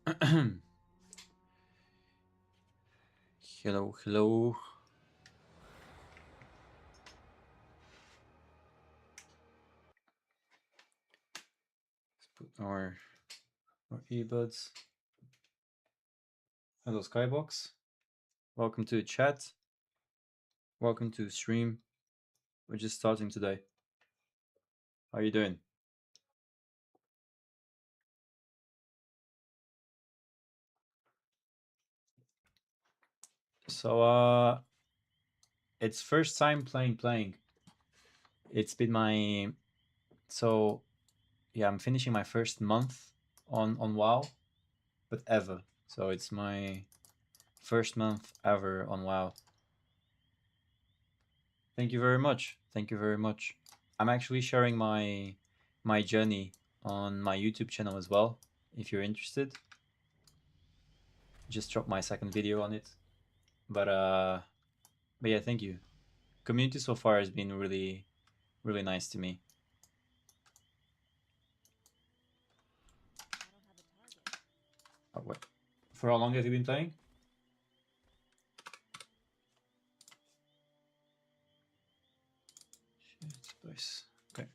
Hello, hello. Let's put our earbuds. Hello, Skybox. Welcome to the chat. Welcome to the stream. We're just starting today. How are you doing? So, it's first time playing. It's been my so yeah. I'm finishing my first month on WoW, but ever. So it's my first month ever on WoW. Thank you very much. Thank you very much. I'm actually sharing my journey on my YouTube channel as well. If you're interested, just drop my second video on it. But yeah, thank you. Community so far has been really nice to me. Oh, what? For how long have you been playing? Nice. Okay.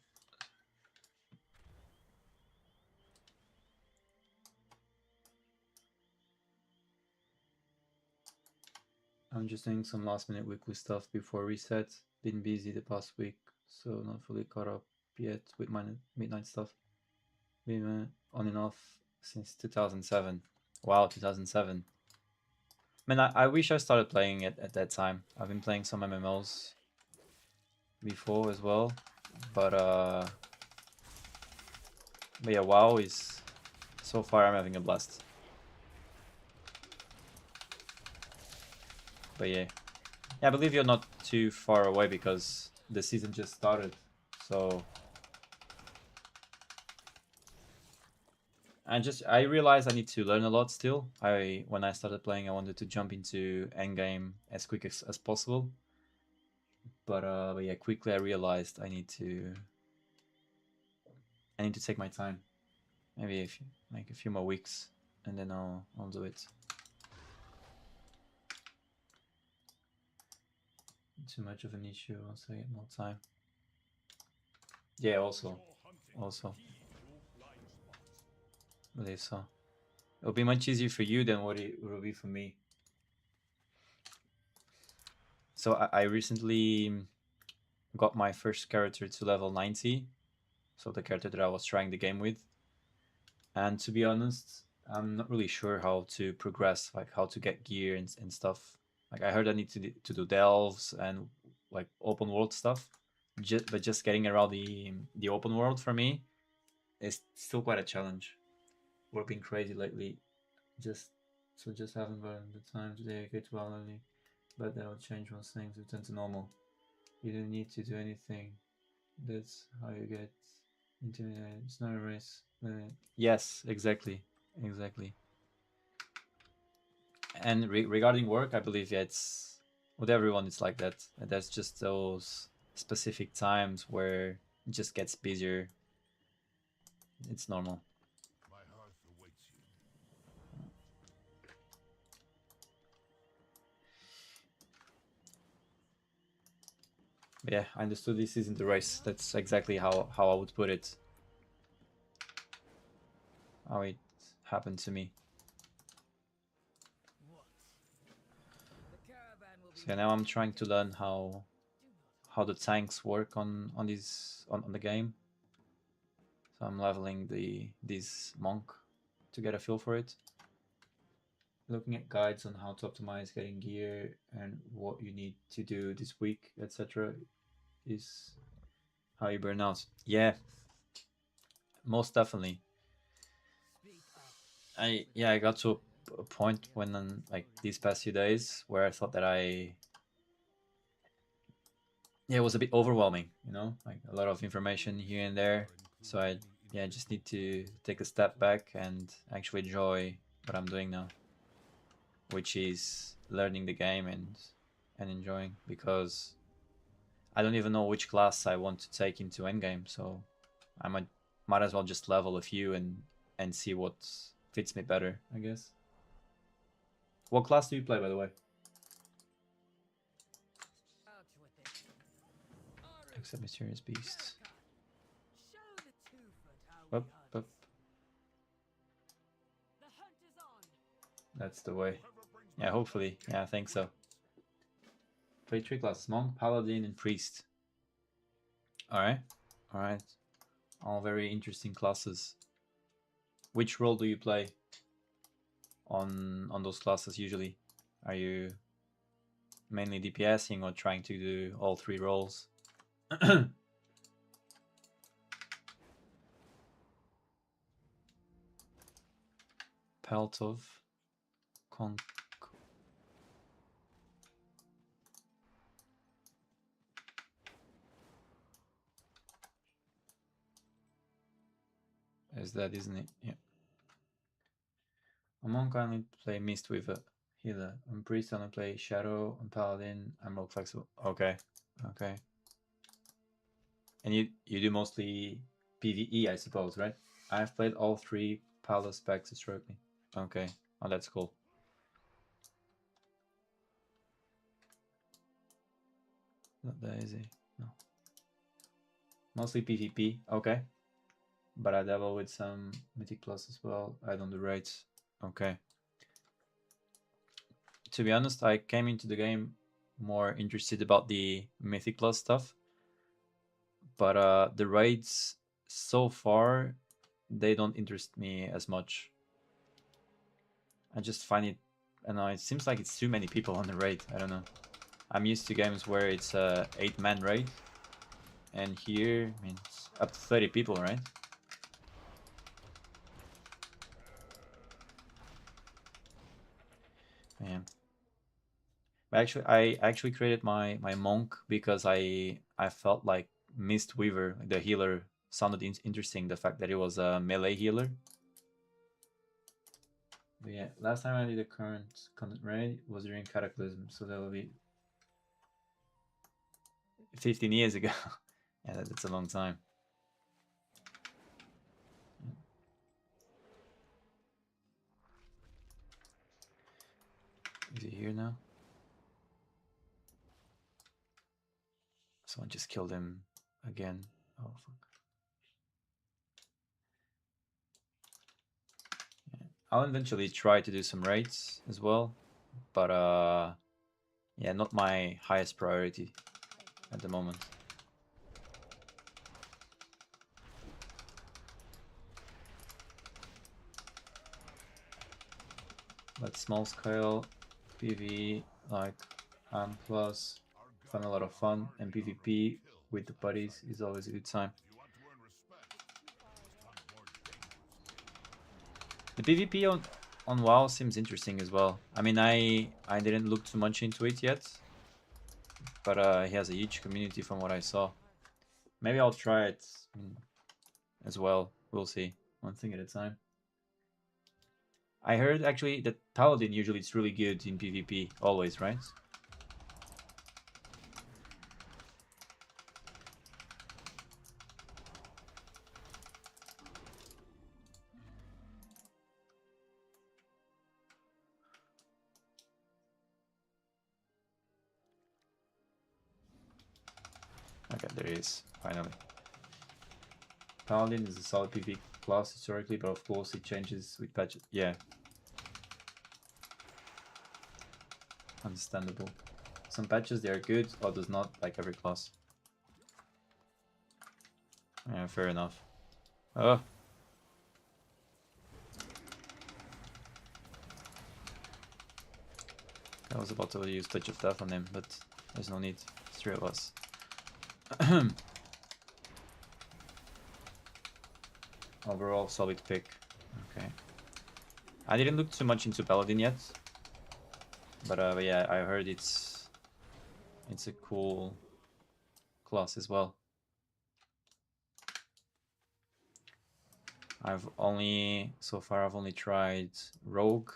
I'm just doing some last minute weekly stuff before reset. Been busy the past week, so not fully caught up yet with my midnight stuff. Been on and off since 2007. Wow, 2007. Man, I wish I started playing it at that time. I've been playing some MMOs before as well, but uh, but yeah, WoW is so far I'm having a blast. But yeah, I believe you're not too far away because the season just started. So I realized I need to learn a lot still. When I started playing, I wanted to jump into endgame as quick as possible. But yeah, quickly I realized I need to take my time. Maybe like a few more weeks, and then I'll do it. Too much of an issue once I get more time. Yeah, also believe so. It'll be much easier for you than what it will be for me. So I recently got my first character to level 90. So the character that I was trying the game with. And to be honest, I'm not really sure how to progress, like how to get gear and stuff. Like I heard I need to do delves and like open world stuff. But just getting around the open world for me is still quite a challenge. We're being crazy lately. Just haven't gotten the time to dedicate to only, but that'll change once things return to normal. You don't need to do anything. That's how you get intimidated. It's not a race. Yes, exactly. And regarding work, I believe it's with everyone. It's like that. And there's just those specific times where it just gets busier. It's normal. But yeah, I understood this isn't the race. That's exactly how I would put it. How it happened to me. So yeah, now I'm trying to learn how the tanks work on the game. So I'm leveling this monk to get a feel for it. Looking at guides on how to optimize getting gear and what you need to do this week, etc. is how you burn out. Yeah, most definitely. I got to a point when like these past few days where I thought that it was a bit overwhelming, like a lot of information here and there. So I just need to take a step back and actually enjoy what I'm doing now, which is learning the game and enjoying, because I don't even know which class I want to take into endgame. So I might as well just level a few and see fits me better, I guess. What class do you play, by the way? Except Mysterious Beast. Up, up. That's the way. Yeah, hopefully. Yeah, I think so. Play 3 classes: Monk, Paladin, and Priest. Alright. Alright. All very interesting classes. Which role do you play on those classes usually? Are you mainly DPSing or trying to do all 3 roles? Peltov. Is that, isn't it? Yeah. A monk only play Mist with a healer. And Priest only play Shadow and Paladin. I'm more flexible. Okay. Okay. And you do mostly PvE, I suppose, right? I've played all 3 Palace specs historically. Okay. Oh, that's cool. Not that easy. No. Mostly PvP. Okay. But I dabble with some Mythic Plus as well. I don't do raids. Okay. To be honest, I came into the game more interested about the Mythic Plus stuff. But the raids so far, they don't interest me as much. I just find it, I know, it seems like it's too many people on the raid. I don't know. I'm used to games where it's a 8-man raid. And here, I mean, it's up to 30 people, right? Yeah. But actually, I actually created my monk because I felt like Mistweaver, the healer, sounded interesting. The fact that it was a melee healer. But yeah, last time I did a current content raid was during Cataclysm, so that will be 15 years ago. Yeah, that's a long time. Is he here now? Someone just killed him again. Oh, fuck. Yeah. I'll eventually try to do some raids as well, but yeah, not my highest priority at the moment. But small scale PvE, like plus, find a lot of fun, and PvP with the buddies is always a good time. The PvP on WoW seems interesting as well. I mean, I didn't look too much into it yet, but he has a huge community from what I saw. Maybe I'll try it as well. We'll see. One thing at a time. I heard actually that Paladin usually is really good in PvP, always, right? Okay, there he is, finally. Paladin is a solid PvP class historically, but of course it changes with patches. Yeah. Understandable. Some patches they are good, others not, like every class. Yeah, fair enough. Oh. I was about to use Touch of Death on him, but there's no need. It's 3 of us. Overall, solid pick. Okay. I didn't look too much into Paladin yet, but yeah, I heard it's a cool class as well. So far I've only tried Rogue,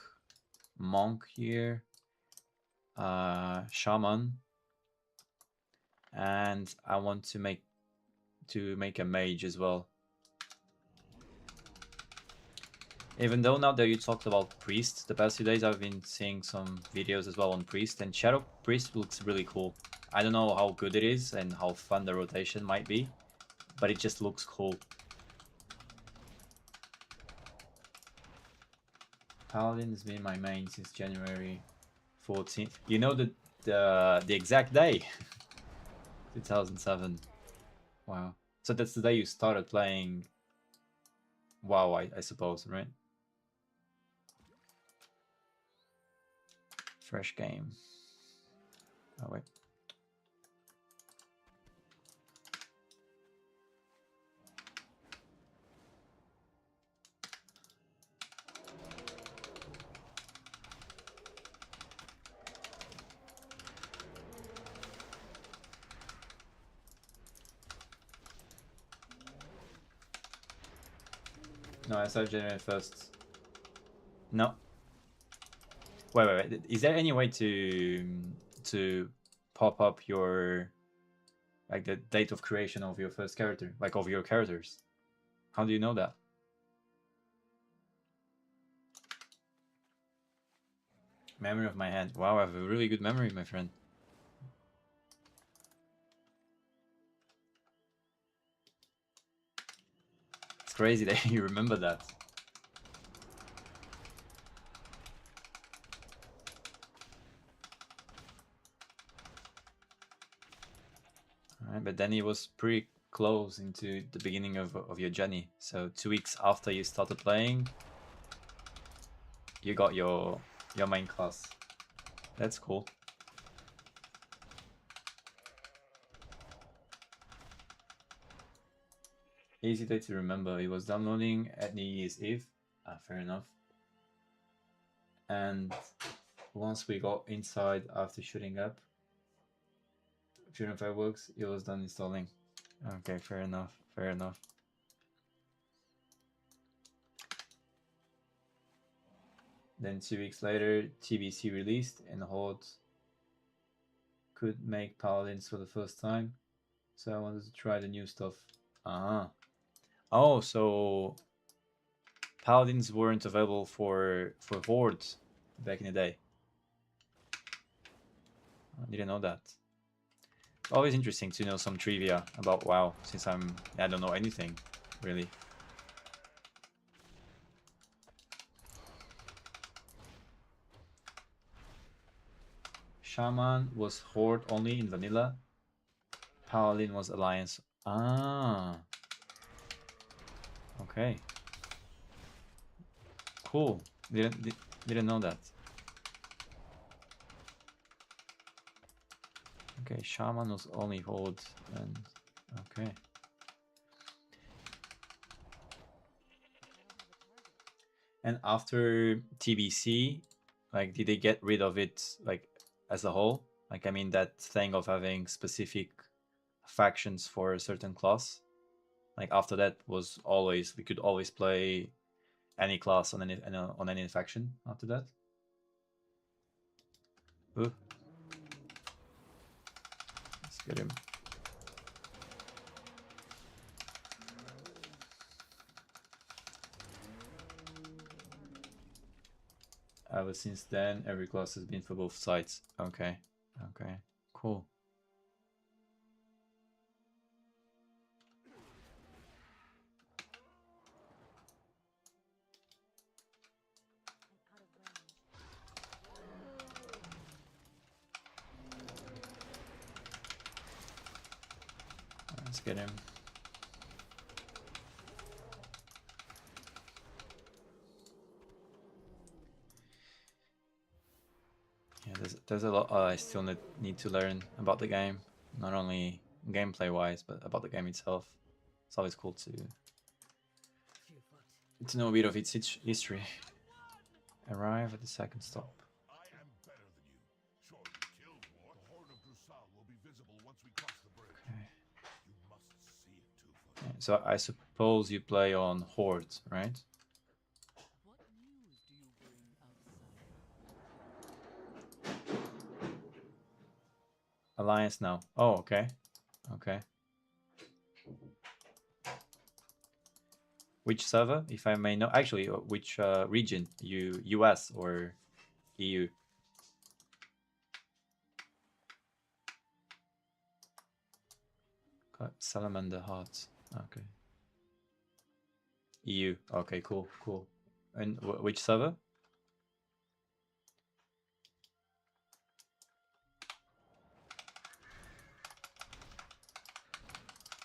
Monk here, Shaman, and I want to make a mage as well. Even though now that you talked about Priest, the past few days I've been seeing some videos as well on Priest, and Shadow Priest looks really cool. I don't know how good it is and how fun the rotation might be, but it just looks cool. Paladin has been my main since January 14th. You know the exact day, 2007. Wow. So that's the day you started playing WoW, I suppose, right? Fresh game. Oh wait. No, I started January 1st. No. Wait. Is there any way to pop up your like the date of creation of your first character, like of your characters? How do you know that? Memory of my hand. Wow, I have a really good memory, my friend. It's crazy that you remember that. All right, but then it was pretty close into the beginning of your journey. So 2 weeks after you started playing, you got your main class. That's cool. Easy day to remember. It was downloading at New Year's Eve. Ah, fair enough. And once we got inside after shooting up, shooting fireworks, it was done installing. Okay, fair enough. Fair enough. Then 2 weeks later, TBC released, and Horde could make paladins for the first time. So I wanted to try the new stuff. Ah. Oh, so paladins weren't available for Horde back in the day. I didn't know that. Always interesting to know some trivia about WoW, since I don't know anything really. Shaman was Horde only in vanilla. Paladin was Alliance. Ah. Okay. Cool. Didn't know that. Okay, Shaman was only Horde and okay. And after TBC, like did they get rid of it like as a whole? Like I mean that thing of having specific factions for a certain class. Like after that was always we could always play any class on any faction after that. Ooh. Let's get him. Ever since then, every class has been for both sides. Okay. Okay. Cool. Let's get him. Yeah, there's a lot I still need to learn about the game, not only gameplay wise, but about the game itself. It's always cool to know a bit of its history. Arrive at the second stop. Okay. Yeah, so I suppose you play on Horde, right? Alliance now. Oh, okay. Okay. Which server, if I may know? Actually, which region? US or EU? Salamander Hearts. Okay. EU. Okay, cool, cool. And which server?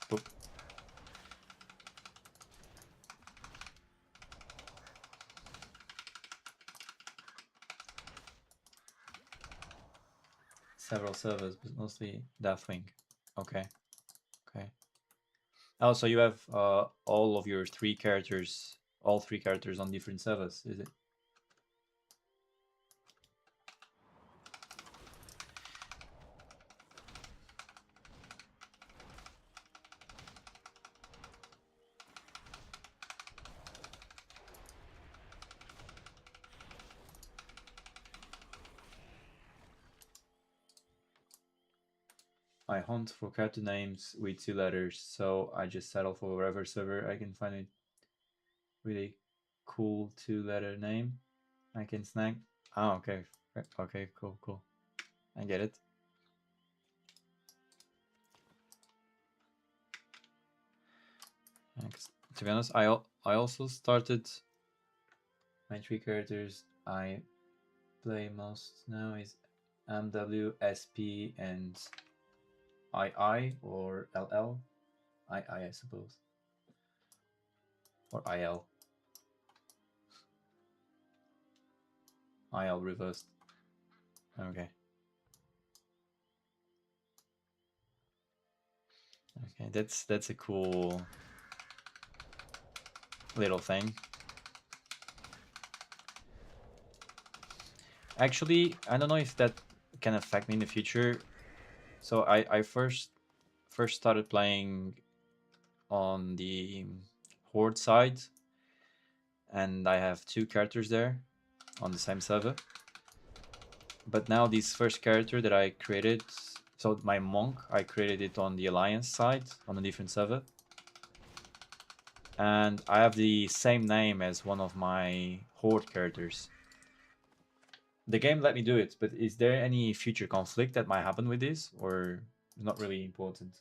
Boop. Several servers, but mostly Deathwing. Okay, okay. Oh, so you have all of your three characters, all three characters on different servers, is it? I hunt for character names with 2 letters, so I just settle for wherever server I can find a really cool 2-letter name I can snag. Oh, okay. Okay, cool, cool. I get it. To be honest, I also started my 3 characters I play most now is MW, SP, and II or LL. I suppose. Or IL. IL reversed. Okay. Okay, that's a cool little thing. Actually, I don't know if that can affect me in the future. So I first started playing on the Horde side, and I have 2 characters there on the same server. But now this first character that I created, so my monk, I created it on the Alliance side on a different server. And I have the same name as one of my Horde characters. The game let me do it, but is there any future conflict that might happen with this, or not really important?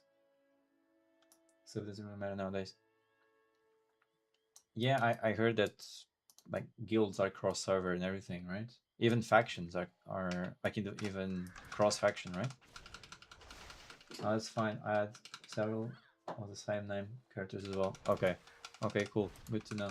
So it doesn't really matter nowadays. Yeah, I heard that like guilds are cross server and everything, right? Even factions are like even cross faction, right? Oh, that's fine. I had several of the same name characters as well. Okay. Okay, cool. Good to know.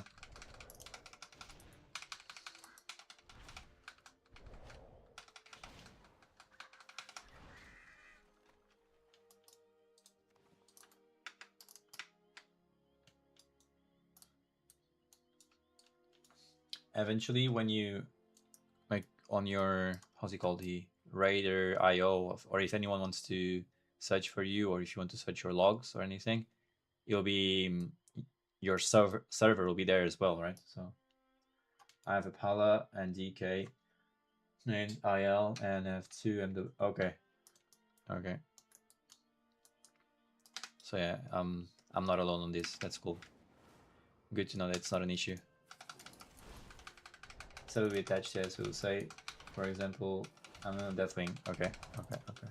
Eventually, when you like on your how's it called, the Raider IO, or if anyone wants to search for you, or if you want to search your logs or anything, it'll be your server will be there as well, right? So I have a Pala and DK named IL and F2 and the okay. Okay. So yeah, I'm not alone on this. That's cool. Good to know that it's not an issue. So will be attached here. So we'll say, for example, I'm on Deathwing. Okay, okay, okay.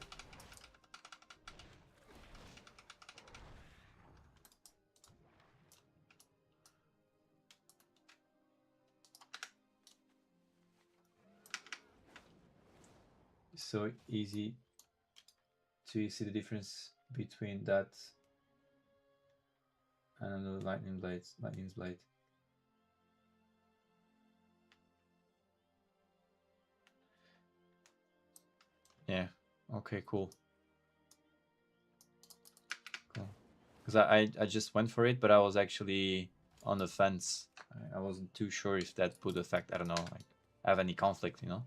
So easy to see the difference between that and the lightning's blade. Yeah. Okay. Cool. Cool. Because I just went for it, but I was actually on the fence. I wasn't too sure if that would affect. I don't know. Like have any conflict, you know.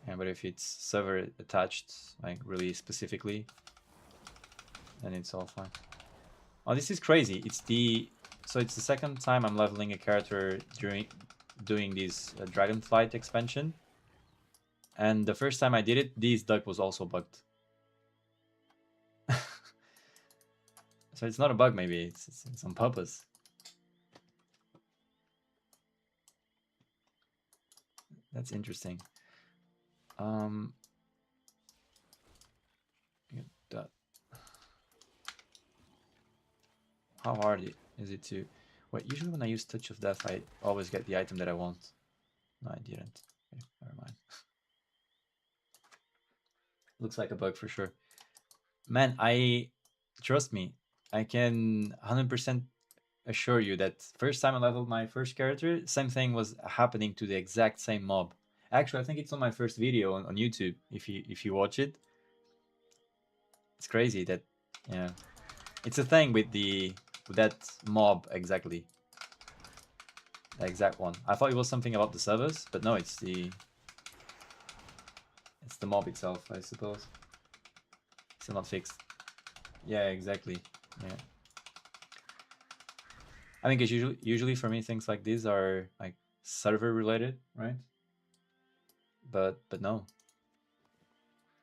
Yeah, but if it's server attached, like really specifically, then it's all fine. Oh, this is crazy. So it's the second time I'm leveling a character during doing this Dragonflight expansion. And the first time I did it, this duck was also bugged. So it's not a bug, maybe it's on purpose. That's interesting. Um, get that. How hard is it to? Wait, usually when I use Touch of Death, I always get the item that I want. No, I didn't. Okay, never mind. Looks like a bug for sure. Man, I trust me. I can 100% assure you that first time I leveled my first character, same thing was happening to the exact same mob. Actually, I think it's on my first video on YouTube. If you watch it, it's crazy that yeah, it's a thing with that mob exactly, the exact one. I thought it was something about the servers, but no, it's the mob itself, I suppose. Still not fixed. Yeah, exactly. Yeah. I think it's usually for me things like these are like server related, right? But no,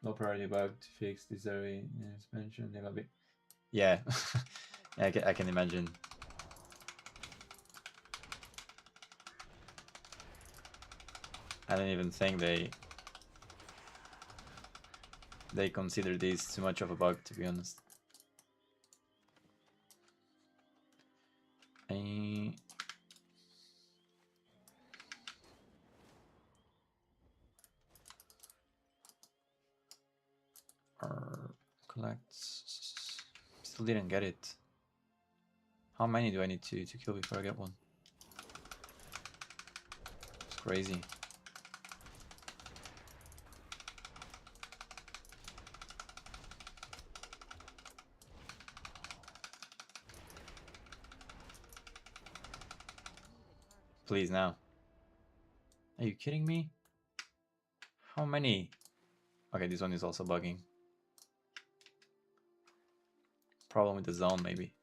no priority bug to fix this area expansion. They gotta be. Yeah, yeah, I can imagine. I don't even think they consider this too much of a bug, to be honest. I, or collect. Still didn't get it. How many do I need to kill before I get one? It's crazy. Please now. Are you kidding me? How many? Okay, this one is also bugging. Problem with the zone, maybe.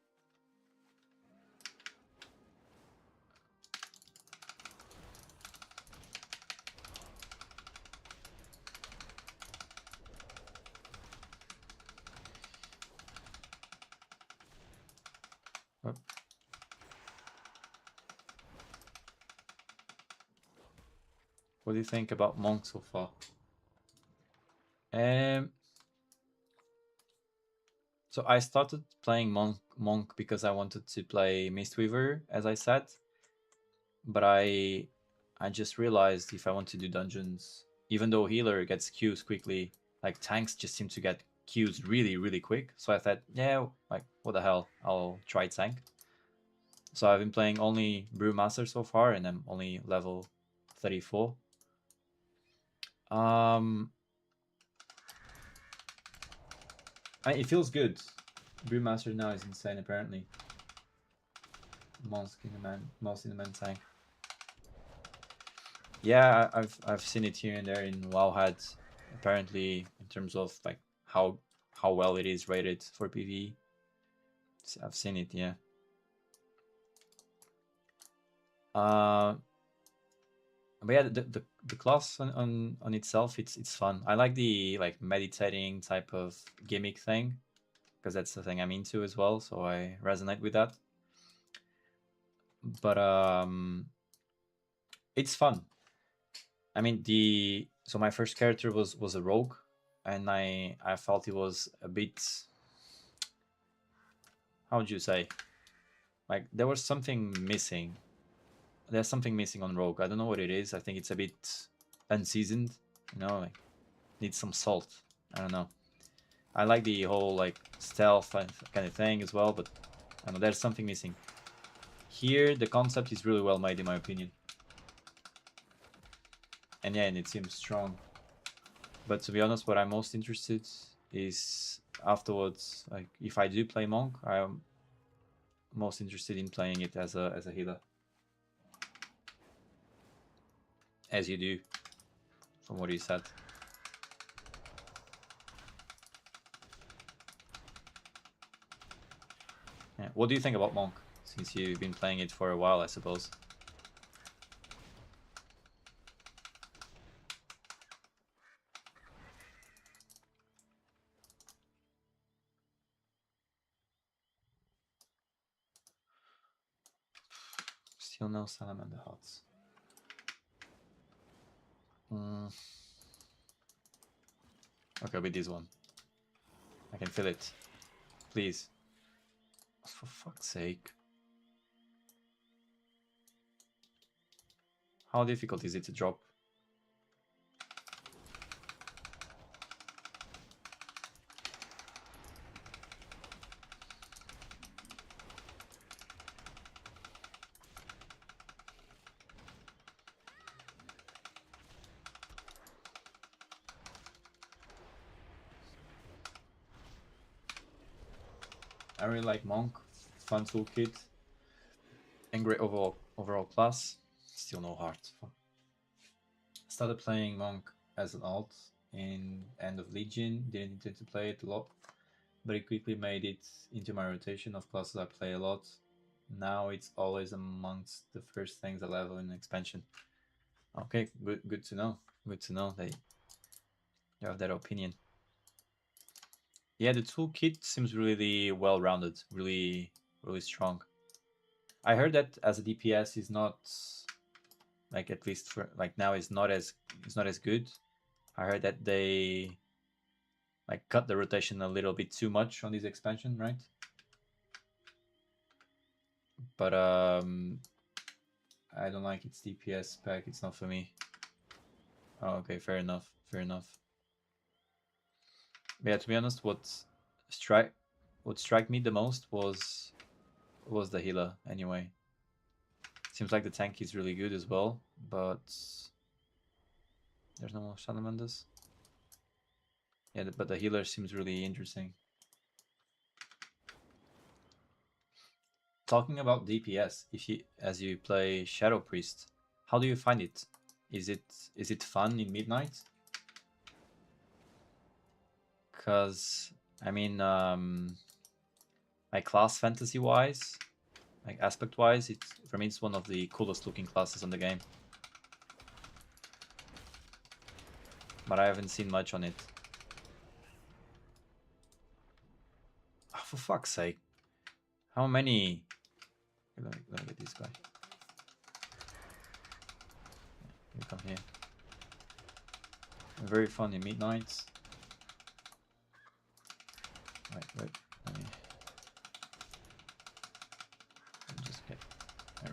What do you think about Monk so far? Um, so I started playing Monk because I wanted to play Mistweaver, as I said, but I just realized if I want to do dungeons, even though healer gets queues quickly, like tanks just seem to get queues really quick. So I thought, yeah, like what the hell, I'll try tank. So I've been playing only Brewmaster so far, and I'm only level 34. Um, it feels good. Brewmaster now is insane apparently. Most in the man tank. Yeah, I've seen it here and there in WoW. Apparently in terms of like how well it is rated for PvE. I've seen it, yeah. Uh, but yeah, the class on itself, it's fun. I like the like meditating type of gimmick thing because that's the thing I'm into as well. So I resonate with that. But it's fun. I mean the so my first character was a rogue, and I felt it was a bit, how would you say, like there was something missing. There's something missing on rogue. I don't know what it is. I think it's a bit unseasoned. Like needs some salt. I don't know. I like the whole like stealth kind of thing as well, but I don't know, there's something missing. Here the concept is really well made in my opinion. And yeah, and it seems strong. But to be honest, what I'm most interested is afterwards, like if I do play Monk, I'm most interested in playing it as a healer. As you do, from what you said. Yeah. What do you think about Monk? Since you've been playing it for a while, I suppose. Still no salamander hearts. Mm. Okay, with this one. I can feel it. Please. For fuck's sake. How difficult is it to drop? I really like Monk. Fun toolkit. And great overall class. Still no heart. Fuck. Started playing Monk as an alt in End of Legion. Didn't intend to play it a lot, but it quickly made it into my rotation of classes I play a lot. Now it's always amongst the first things I level in expansion. Okay, good to know. Good to know that you have that opinion. Yeah, the toolkit seems really well rounded, really strong. I heard that as a DPS is not like, at least for like now, is not as good. I heard that they like cut the rotation a little bit too much on this expansion, right? But I don't like its DPS pack. It's not for me. Oh, okay, fair enough. Fair enough. But yeah, to be honest, what struck me the most was the healer. Anyway, seems like the tank is really good as well, but there's no more salamanders. Yeah, but the healer seems really interesting. Talking about DPS, if you as you play Shadow Priest, how do you find it? Is it fun in Midnight? Because I mean, like class fantasy wise, like aspect wise, it's for me it's one of the coolest looking classes on the game. But I haven't seen much on it. Oh, for fuck's sake! How many? Let me get this guy. You come here. Very fun in Midnights. Wait. Let me just get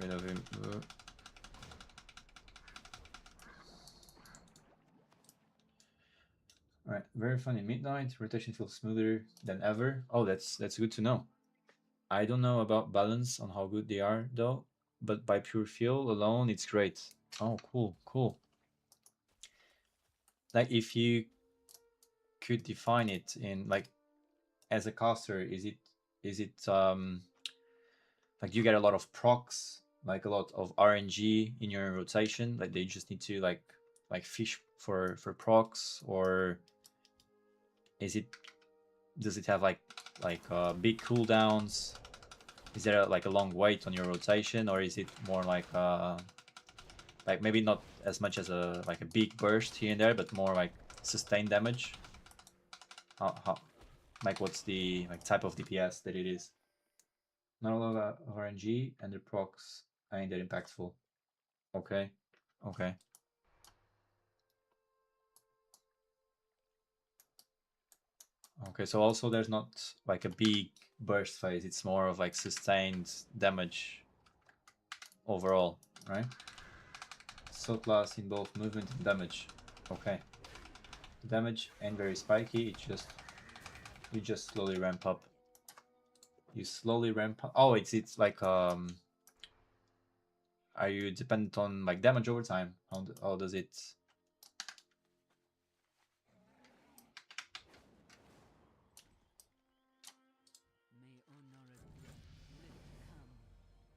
rid of him. Alright, very fun in Midnight. Rotation feels smoother than ever. Oh, that's good to know. I don't know about balance on how good they are though, but by pure feel alone, it's great. Oh, cool. Like if you could define it in like as a caster, is it like you get a lot of procs, like a lot of RNG in your rotation, like they just need to like fish for procs, or is it does it have like big cooldowns? Is there like a long wait on your rotation, or is it more like maybe not as much as a like a big burst here and there, but more like sustained damage? How like what's the like type of DPS that it is? Not a lot of RNG, and the procs ain't that impactful. Okay, okay. Okay, so also there's not like a big burst phase, it's more of like sustained damage overall, right? So class in both movement and damage. Okay. Damage ain't very spiky, you just slowly ramp up. You slowly ramp up. Oh, it's like are you dependent on like damage over time? How does it?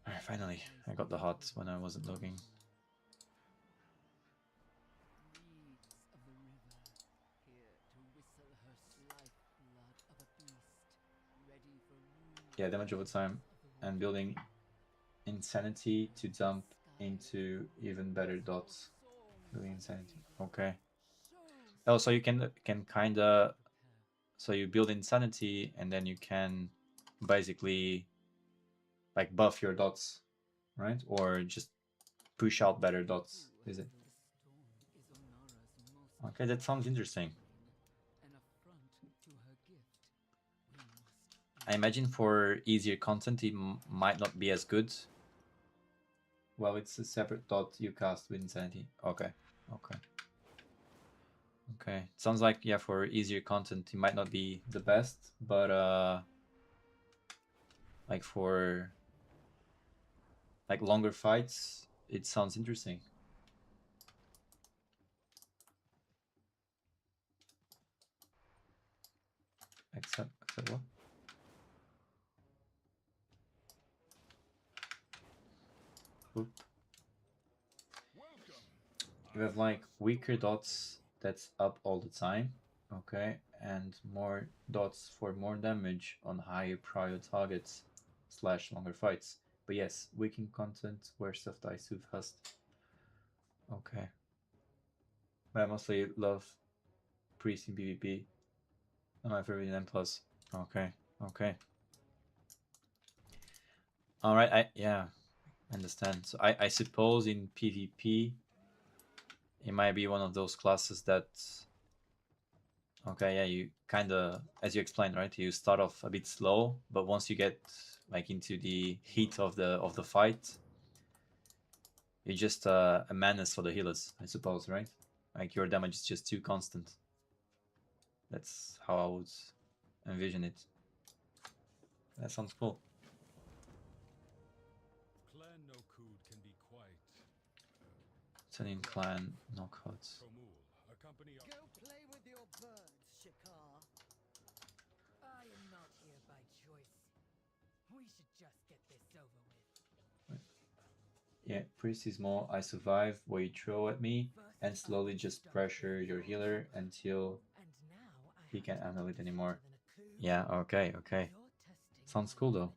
Alright, finally, I got the hot when I wasn't looking. Yeah, damage over time and building insanity to jump into even better dots. Building insanity. Okay. Oh, so you can kind of so you build insanity and then you can basically like buff your dots, right? Or just push out better dots, is it? Okay, that sounds interesting. I imagine for easier content it might not be as good. Well, it's a separate dot you cast with insanity. Okay, okay. Okay, sounds like, yeah, for easier content it might not be the best, but like for like longer fights it sounds interesting. Except what? Oop. You have like weaker dots that's up all the time, okay, and more dots for more damage on higher prior targets / longer fights. But yes, weakened content where stuff dies too fast. Okay. But I mostly love priest in PvP. And my favorite in M plus. Okay. Okay. Alright, I understand. So I suppose in PvP it might be one of those classes that, okay, yeah, you kind of, as you explained, right? You start off a bit slow, but once you get like into the heat of the fight, you're just a menace for the healers, I suppose, right? Like your damage is just too constant. That's how I would envision it. That sounds cool. Turning clan knockouts. Go play with your birds, Shikar. I am not here by choice. We should just get this over with. Yeah, priest is more I survive what you throw at me and slowly just pressure your healer until he can't handle it anymore. Yeah, okay, okay. Sounds cool though.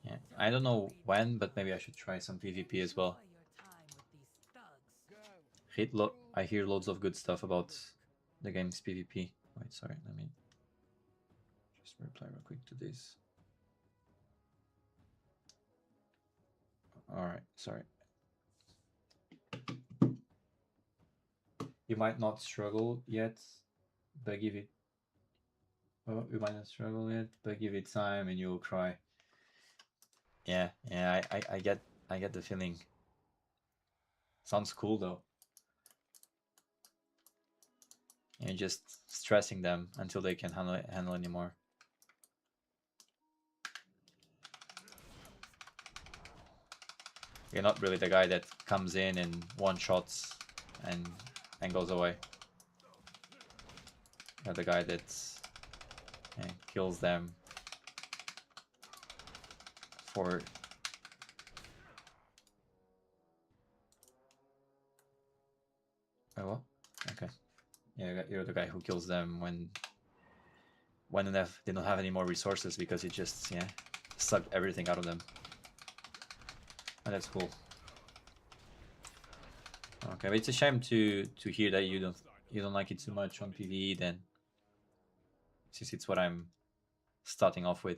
Yeah, I don't know when, but maybe I should try some PvP as well. I hear loads of good stuff about the game's PvP. Wait, sorry, let me just reply real quick to this. Alright, sorry. You might not struggle yet, but give it. Oh, you might not struggle yet, but give it time and you'll cry. Yeah, yeah, I get the feeling. Sounds cool though. You're just stressing them until they can handle anymore. You're not really the guy that comes in and one shots and goes away. You're the guy that kills them for. Oh, what? Okay. Yeah, you're the guy who kills them when they don't have any more resources because you just sucked everything out of them. And that's cool. Okay, but it's a shame to hear that you don't like it too much on PvE then, since it's what I'm starting off with.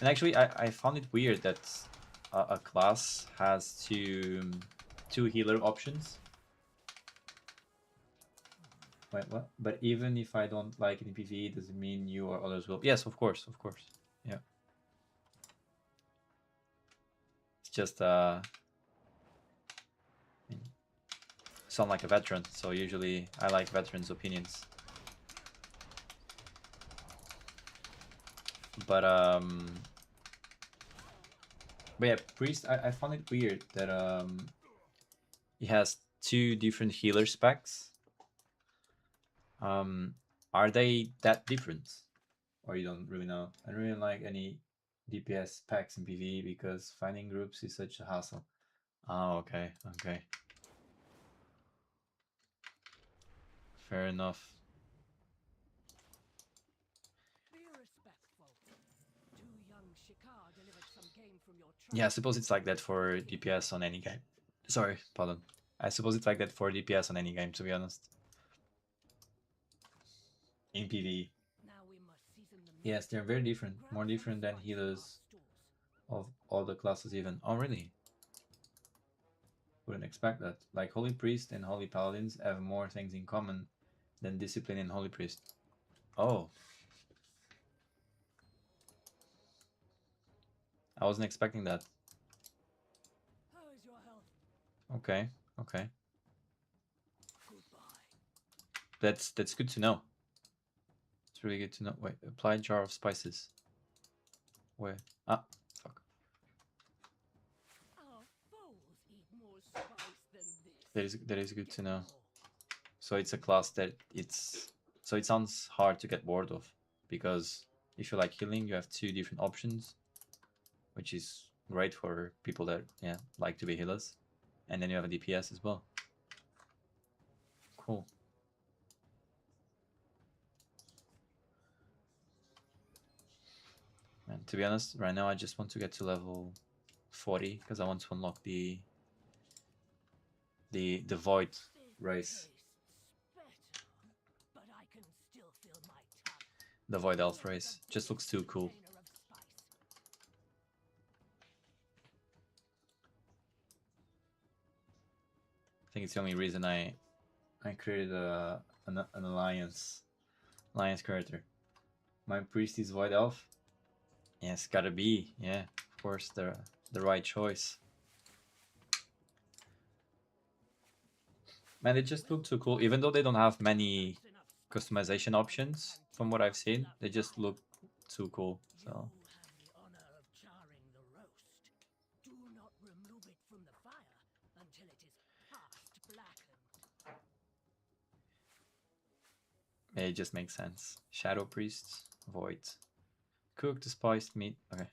And actually, I found it weird that a class has two healer options. Wait, what? But even if I don't like it in PvE, does it mean you or others will? Yes, of course, of course. Yeah. It's just sound like a veteran, so usually I like veterans' opinions. But yeah, priest. I found it weird that he has two different healer specs. Are they that different, or you don't really know? I don't really like any DPS packs in PvE because finding groups is such a hassle. Oh, okay, okay. Fair enough. Be respectful. Two young Shikar delivered some game from your Yeah, I suppose it's like that for DPS on any game. Sorry, pardon. I suppose it's like that for DPS on any game, to be honest. In PvE. Now we must season the meat. Yes, they're very different. Grab More some different than spice from our healers stores. of all the classes even. Oh, really? Wouldn't expect that. Like Holy Priest and Holy Paladins have more things in common than Discipline and Holy Priest. Oh, I wasn't expecting that. How is your health? Okay, okay. Goodbye. That's good to know. It's really good to know. Wait, apply jar of spices. Where? Ah, fuck. Our foes eat more spice than this. That is good Get to know. more. So it's a class that it's so it sounds hard to get bored of because if you like healing, you have two different options, which is great for people that like to be healers, and then you have a DPS as well. Cool. And to be honest, right now I just want to get to level 40 because I want to unlock the void This race, tastes better, but I can still feel my tongue. the void elf Where's race. the Just looks biggest too cool. container of spice? I think it's the only reason I created an alliance character. My priest is void elf. Yes, gotta be. Yeah, of course, the right choice. Man, they just look too cool. Even though they don't have many That's enough spice. customization options, from what I've seen, they just look too cool. You So have the honor of charring the roast. Do not remove it from the fire until it is past blackened. yeah, it just makes sense. Shadow priest, void, cook the spiced meat. Okay.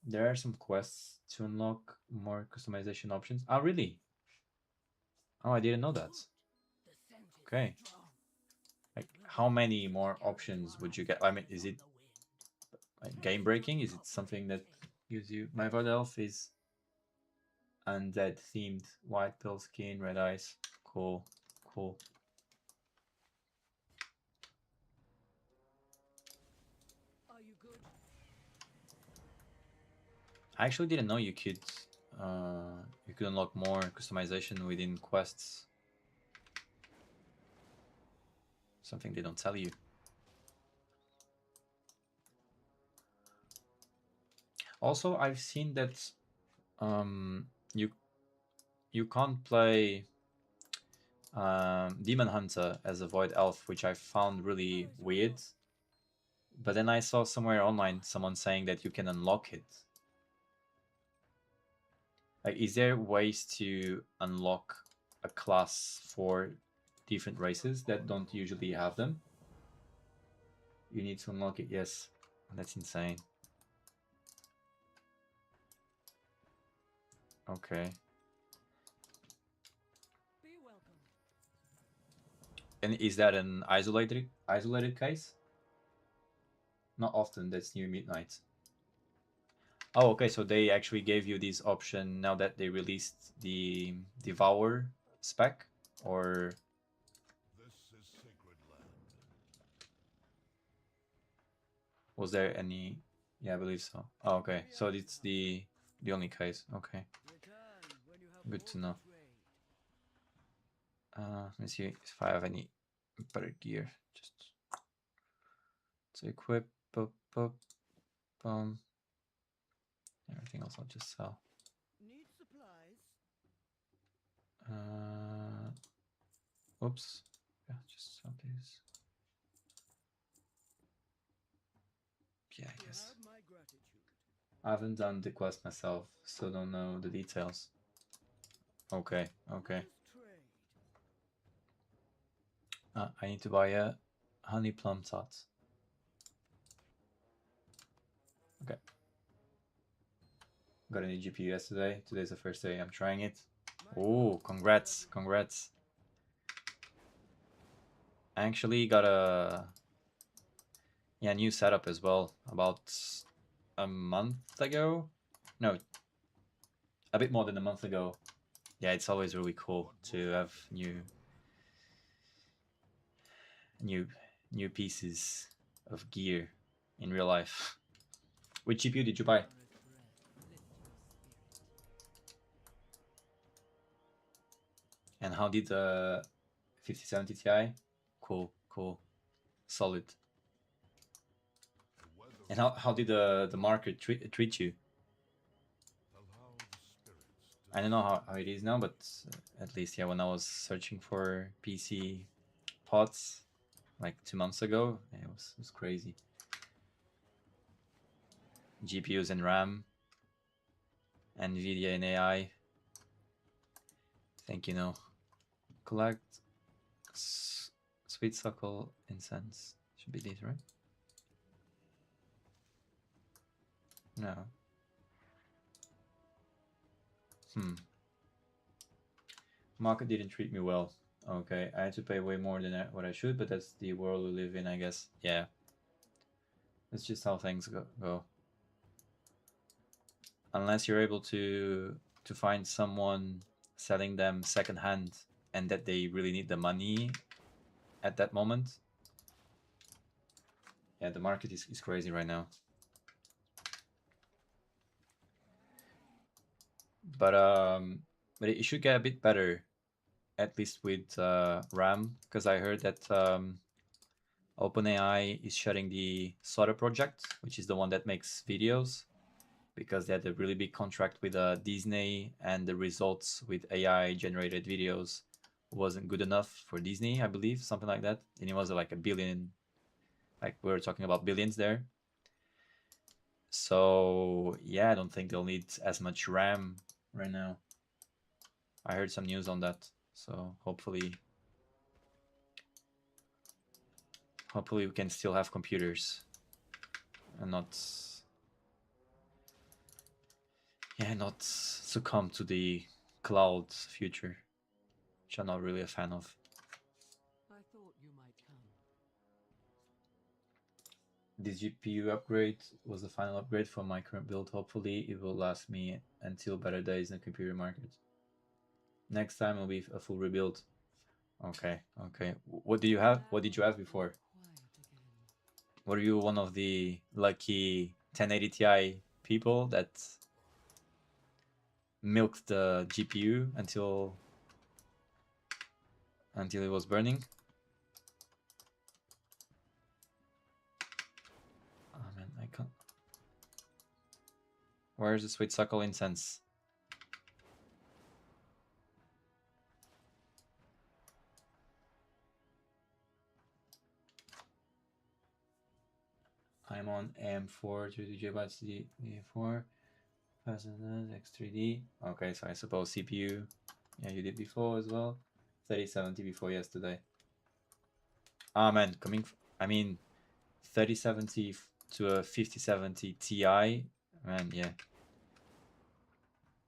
There are some quests to unlock more customization options. Oh, really? Oh, I didn't know that. The scent is Okay. strong. Like, how many more options would you get? I mean, is it like game breaking? Is it something that gives you? My void elf is undead themed, white pale skin, red eyes. Cool, cool. Are you good? I actually didn't know you could unlock more customization within quests. Something they don't tell you. Also, I've seen that you can't play Demon Hunter as a Void Elf, which I found really weird. But then I saw somewhere online someone saying that you can unlock it. Like, is there ways to unlock a class for different races that don't usually have them? You need to unlock it, yes. That's insane. Okay. Be welcome. And is that an isolated case? Not often, that's near midnight. Oh, okay, so they actually gave you this option now that they released the Devour spec? Or This is sacred land. was there any? Yeah, I believe so. Oh, okay, so it's the only case. Okay, Return when you have good to more know. trade. Let me see if I have any better gear. Just to equip, boom. Everything else I'll just sell. Need supplies? Oops. Yeah, just sell these. Yeah, I You guess. have my gratitude. I haven't done the quest myself, so don't know the details. Okay, okay. Let us trade. I need to buy a honey plum tot. Okay. Got a new GPU yesterday. Today's the first day I'm trying it. Oh, congrats, congrats. I actually got a new setup as well about a month ago. No, a bit more than a month ago. Yeah, it's always really cool to have new pieces of gear in real life. Which GPU did you buy? And how did the 5070 Ti? Cool, solid. The weather And is how did the market treat you? allow the spirits to I don't know how it is now, but at least yeah, when I was searching for PC pods like 2 months ago, it was crazy. GPUs and RAM, NVIDIA and AI. I think collect sweet suckle incense. Should be these, right? No. Market didn't treat me well. Okay, I had to pay way more than what I should, but that's the world we live in, I guess. Yeah, that's just how things go. Unless you're able to find someone selling them secondhand and that they really need the money at that moment. Yeah, the market is crazy right now. But it should get a bit better, at least with RAM, because I heard that OpenAI is shutting the Slaughter project, which is the one that makes videos, because they had a really big contract with Disney, and the results with AI generated videos wasn't good enough for Disney, I believe, something like that. And it was like a billion, like we were talking about billions there. So yeah, I don't think they'll need as much RAM right now. I heard some news on that, so hopefully we can still have computers and not succumb to the cloud future, which I'm not really a fan of. I thought you might come. This GPU upgrade was the final upgrade for my current build. Hopefully it will last me until better days in the computer market. Next time will be a full rebuild. Okay. What do you have? What did you have before? Were you one of the lucky 1080 Ti people that milked the GPU until it was burning? Oh man, I can't. Where's the sweet suckle incense? I'm on M4 32 GB CD4 X3D. Okay, so I suppose CPU. Yeah, you did before as well. 3070 before yesterday. Ah man, I mean 3070 to a 5070 Ti. Man, yeah.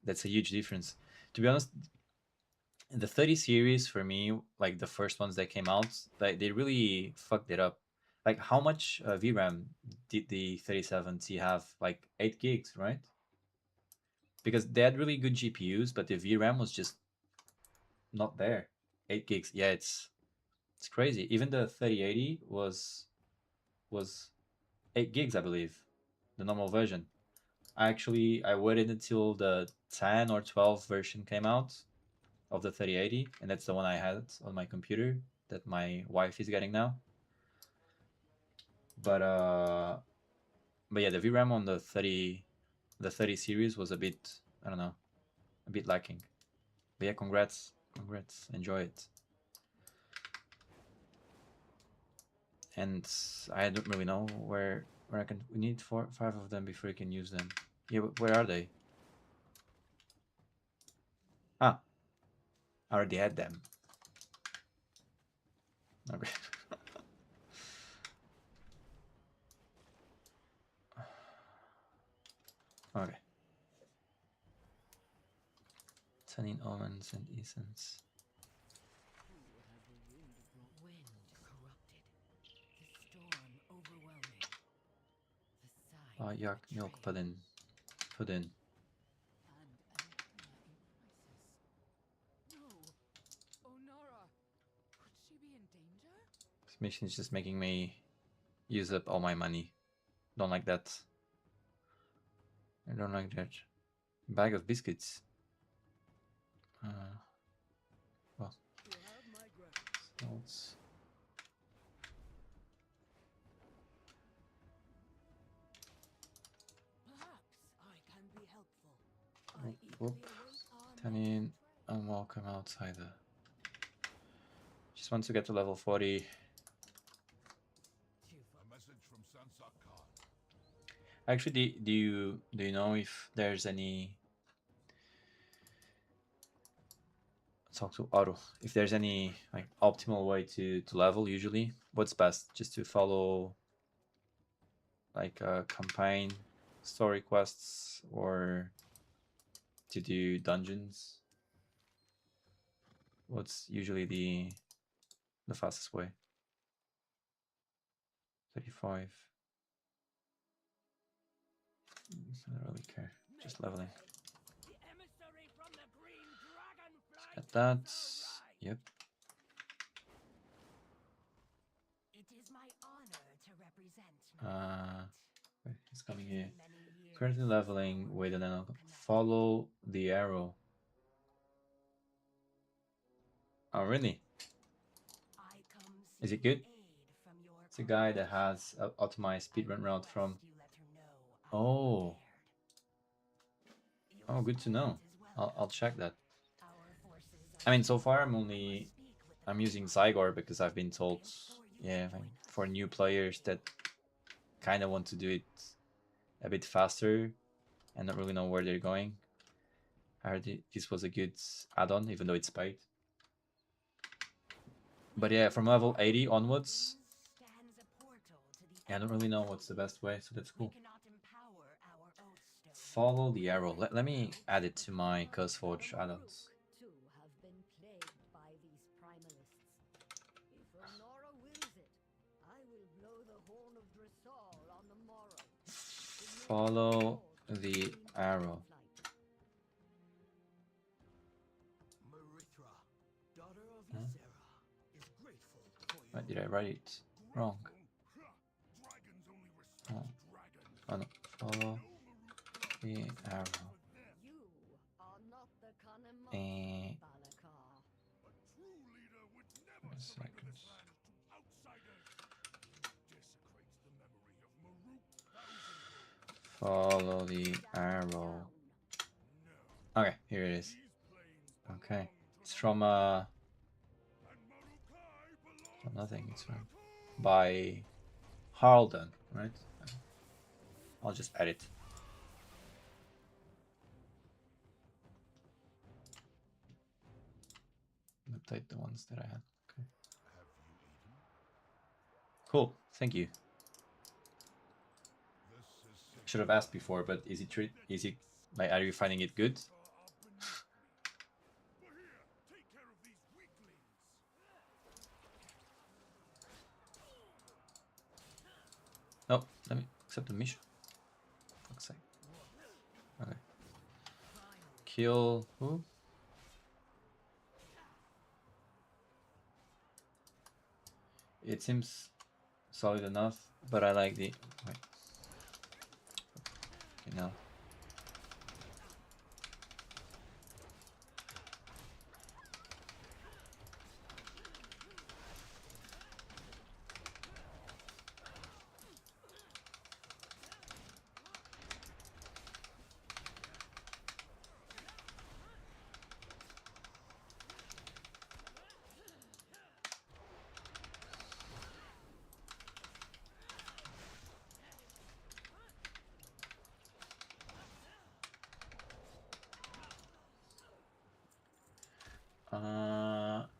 That's a huge difference. To be honest, the 30 series for me, like the first ones that came out, they really fucked it up. Like how much VRAM did the 3070 have? Like 8 gigs, right? Because they had really good GPUs, but the VRAM was just not there. 8 gigs. Yeah, it's crazy. Even the 3080 was 8 gigs, I believe, the normal version. I waited until the 10 or 12 version came out of the 3080, and that's the one I had on my computer that my wife is getting now. But yeah, the VRAM on the 30 series was a bit, I don't know, a bit lacking. But yeah, congrats, enjoy it. And I don't really know where I can. We need 5 of them before you can use them. Yeah, where are they? Ah, I already had them. Okay. Okay. Tannin almonds and essence. Wind corrupted. The storm overwhelming. The Yuck, milk pudding. Pudding. And an in crisis. No! Onara! Could she be in danger? This mission is just making me use up all my money. Don't like that. I don't like that. Bag of biscuits. Well, You have my salts. Perhaps I can be helpful. I eagerly Whoop. await our Tannin, next tray. unwelcome outsider. Just want to get to level 40. A message from Sansa Khan. Actually, do you know if there's any... Talk to Otto. If there's any like optimal way to level, usually what's best? Just to follow like campaign story quests or to do dungeons? What's usually the fastest way? 35. I don't really care. Just leveling. The emissary from the Green Dragonflight At that. has arrived. Yep. It is my honor to represent my Wait, he's coming here. many years Currently leveling with an follow the arrow. Oh really? I come Is it seeking good? aid from your It's a guy that has an optimized speedrun route from... Oh. Oh, good to know. I'll check that. I mean, so far I'm using Zygor because I've been told, yeah, for new players that kind of want to do it a bit faster and not really know where they're going. I heard this was a good add-on, even though it's paid. But yeah, from level 80 onwards, I don't really know what's the best way, so that's cool. Follow the arrow. Let me add it to my CurseForge add-ons. Too have been plagued by these primalists. If Onora wills it, I will blow the horn of Dressal on the morrow. Follow the arrow. Marithra, daughter of Huh? Ysera, is grateful for Why your did I write it wrong? Dragons only respect Oh. dragons. Oh no. Follow the arrow. You are not the Kanemata, Eh. Balakar. A true leader would never A surrender second. this land to outsiders. Desecrates the memory of Maruk Thousandwold. Follow the arrow. No, Okay, here it is. these plains Okay. belong It's to from and Marukai belongs nothing, to it's from Balakar. by Harlden, right? I'll just edit. Update the ones that I had. Okay. Have you eaten? Cool. Thank you. This is Should have asked before, but is it like, are you finding it good? But here, take care of these weaklings. No, let me accept the mission. Fuck's sake. Okay. Kill who? It seems solid enough, but I like the... Wait. Okay, now.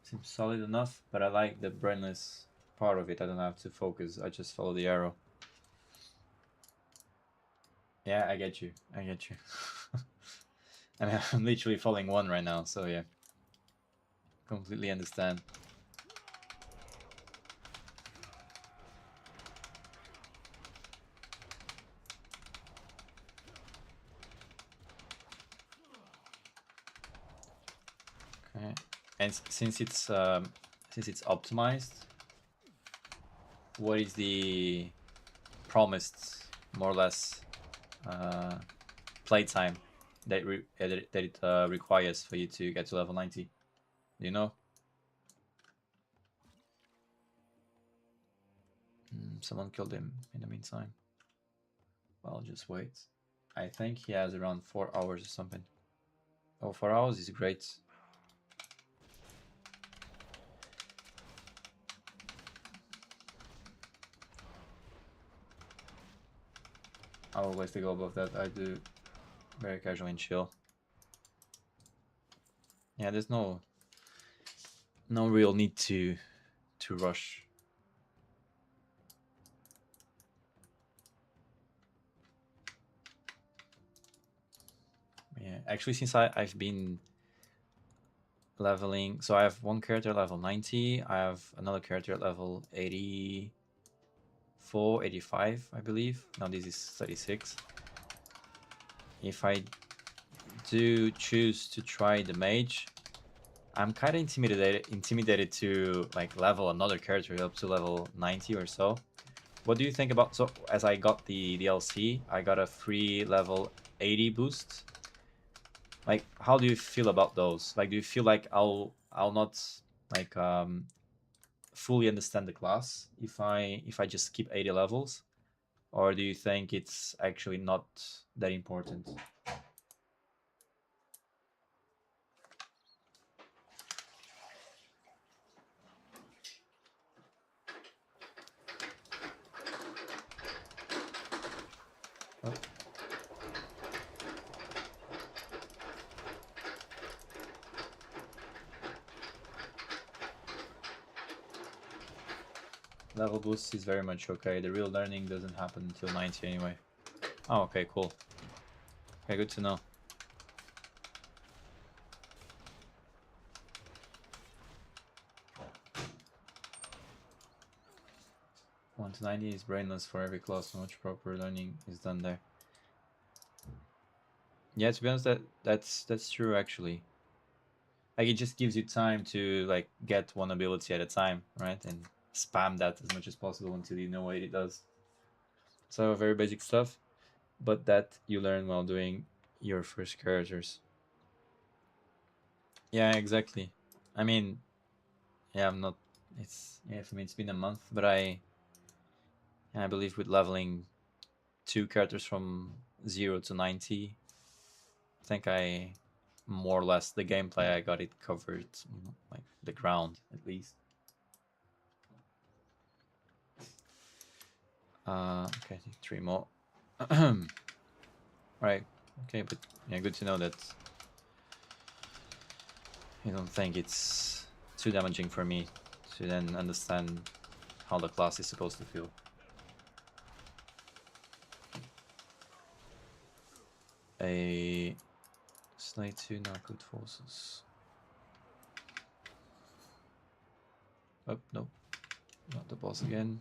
Seems solid enough, but I like the brainless part of it. I don't have to focus. I just follow the arrow. Yeah, I get you. I get you. I mean, I'm literally following one right now, so yeah. Completely understand. And since it's optimized, what is the promised, more or less, playtime that it requires for you to get to level 90? Do you know? Someone killed him in the meantime. Well, just wait. I think he has around 4 hours or something. Oh, 4 hours is great. I always go above that. I do very casual and chill. Yeah, there's no real need to rush. Yeah, actually, since I've been leveling, so I have one character at level 90. I have another character at level 84, 85, I believe. Now this is 36. If I do choose to try the mage, I'm kind of intimidated to like level another character up to level 90 or so. What do you think about, so as I got the DLC, I got a free level 80 boost. Like, how do you feel about those? Like, do you feel like I'll not like fully understand the class if I just keep 80 levels, or do you think it's actually not that important? Oh. Level boost is very much okay. The real learning doesn't happen until 90 anyway. Oh, okay, cool. Okay, good to know. 1 to 90 is brainless for every class. So much proper learning is done there. Yeah, to be honest, that's true actually. Like, it just gives you time to like get one ability at a time, right? And spam that as much as possible until you know what it does. So very basic stuff, but that you learn while doing your first characters. Yeah, exactly. I mean, yeah, I'm not. It's, yeah, for me it's been a month, but I believe with leveling 2 characters from 0 to 90, I think I more or less the gameplay I got it covered, like the ground at least. Okay, 3 more. Right. Okay, but yeah, good to know that you don't think it's too damaging for me to then understand how the class is supposed to feel. A slay 2 narcotic forces. Oh, no. Not the boss again.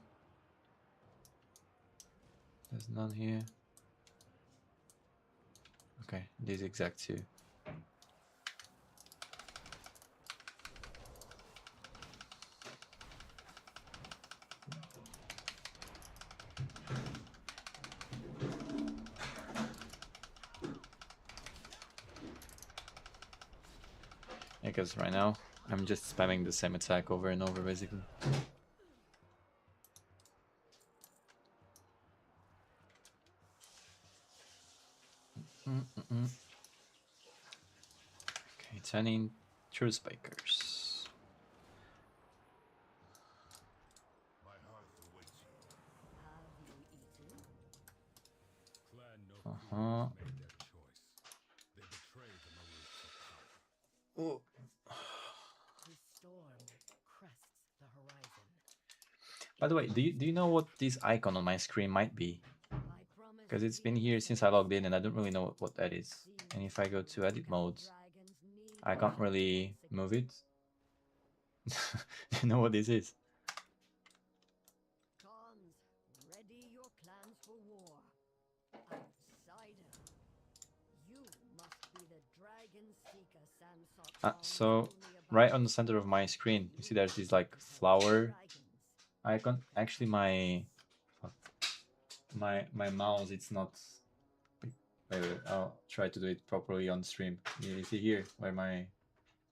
There's none here. Okay, these exact 2. Because right now I'm just spamming the same attack over and over basically. Okay, turning truth spikers. My hearth awaits you. Have you eaten? Clan no Uh-huh. made their choice. They betrayed the Maruks of power. Oh. The storm crests the horizon. By the way, do you know what this icon on my screen might be? I promise Because to it's be been here since I logged in and I don't really know what that is. And if I go to edit mode, dragons need I can't really once move again. it. You know what this is? Cons, ready your clans for war. Outsider. You must be the dragon seeker Sansok So only right on the center of my screen. You see there's this like flower Dragons. icon. Actually, my mouse, it's not. Wait, I'll try to do it properly on stream. You see here where my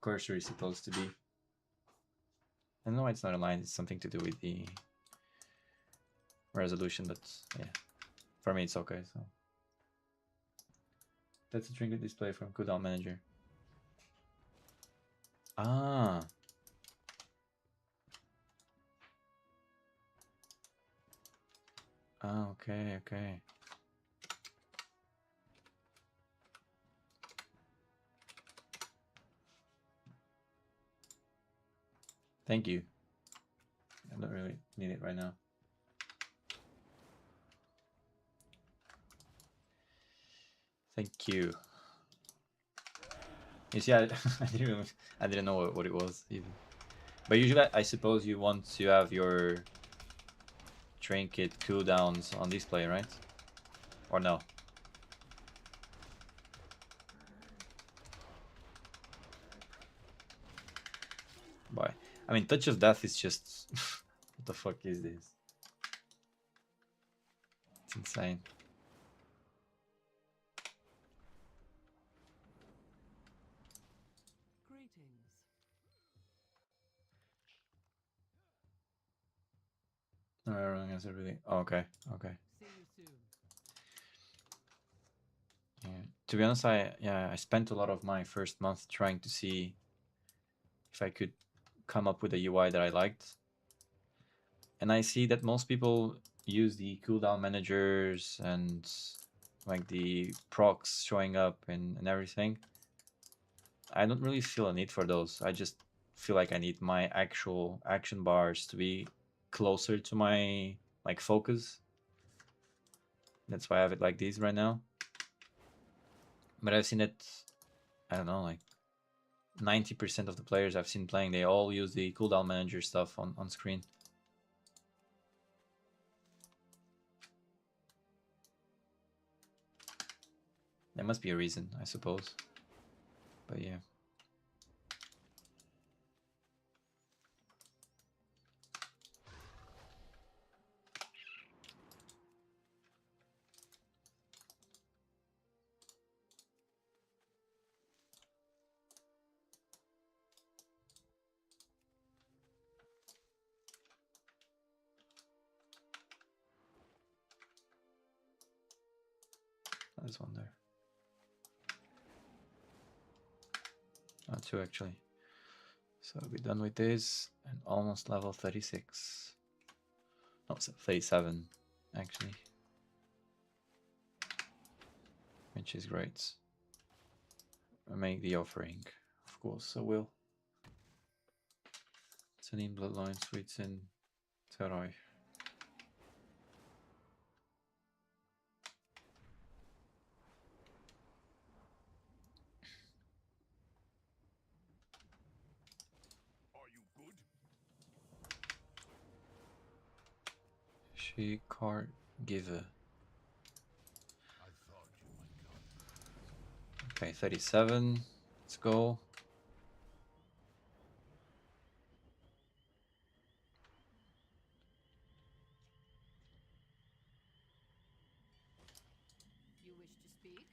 cursor is supposed to be. I know it's not aligned. It's something to do with the resolution, but yeah, for me it's okay. So that's a trinket display from cooldown manager. Ah. Ah, okay, okay. Thank you. I don't really need it right now. Thank you. You see, I I didn't know what it was even. But usually, I suppose you want to have your trinket cooldowns on display, right? Or no? Why? I mean, Touch of Death is just... what the fuck is this? It's insane. Greetings. No, everyone has a really... Oh, okay, okay. See you soon. Yeah. To be honest, I spent a lot of my first month trying to see if I could come up with a UI that I liked. And I see that most people use the cooldown managers and like the procs showing up and everything. I don't really feel a need for those. I just feel like I need my actual action bars to be closer to my like focus. That's why I have it like these right now. But I've seen it, I don't know, like 90% of the players I've seen playing, they all use the cooldown manager stuff on screen. There must be a reason, I suppose. But yeah. There's one there. Oh, two actually. So we're done with this and almost level 36. No, 37 actually. Which is great. I make the offering. Of course I will. Tanin Bloodline Sweets in Terai. Are you good? She card giver. I thought you might come. Okay, 37. Let's go. You wish to speak?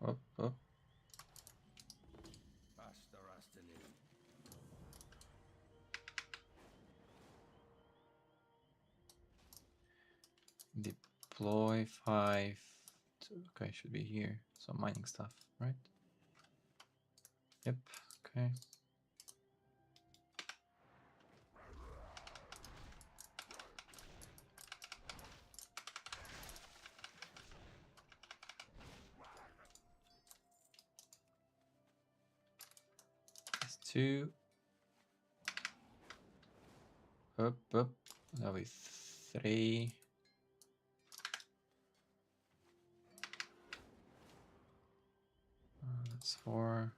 Up, up. Hasta afternoon. Deploy 5. Okay, should be here. Some mining stuff, right? Yep, okay. That's 2. Up, up. Now with 3. That's 4.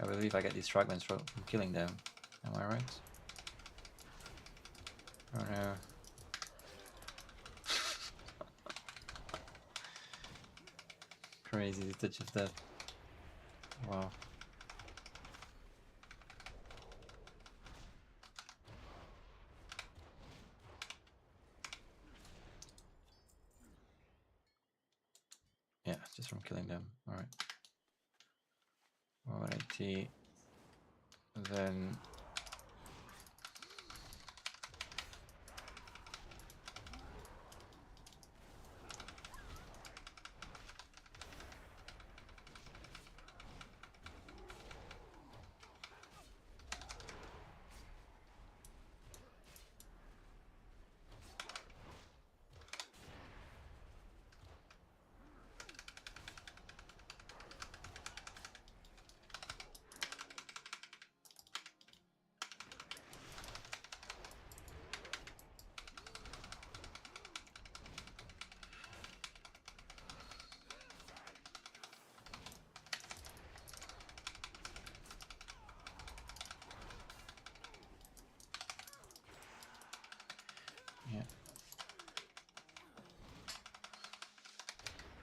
I believe I get these fragments from killing them. Am I right? Oh no. Crazy, the touch of death. Wow. Yeah, just from killing them. Alright. 180. Then yeah.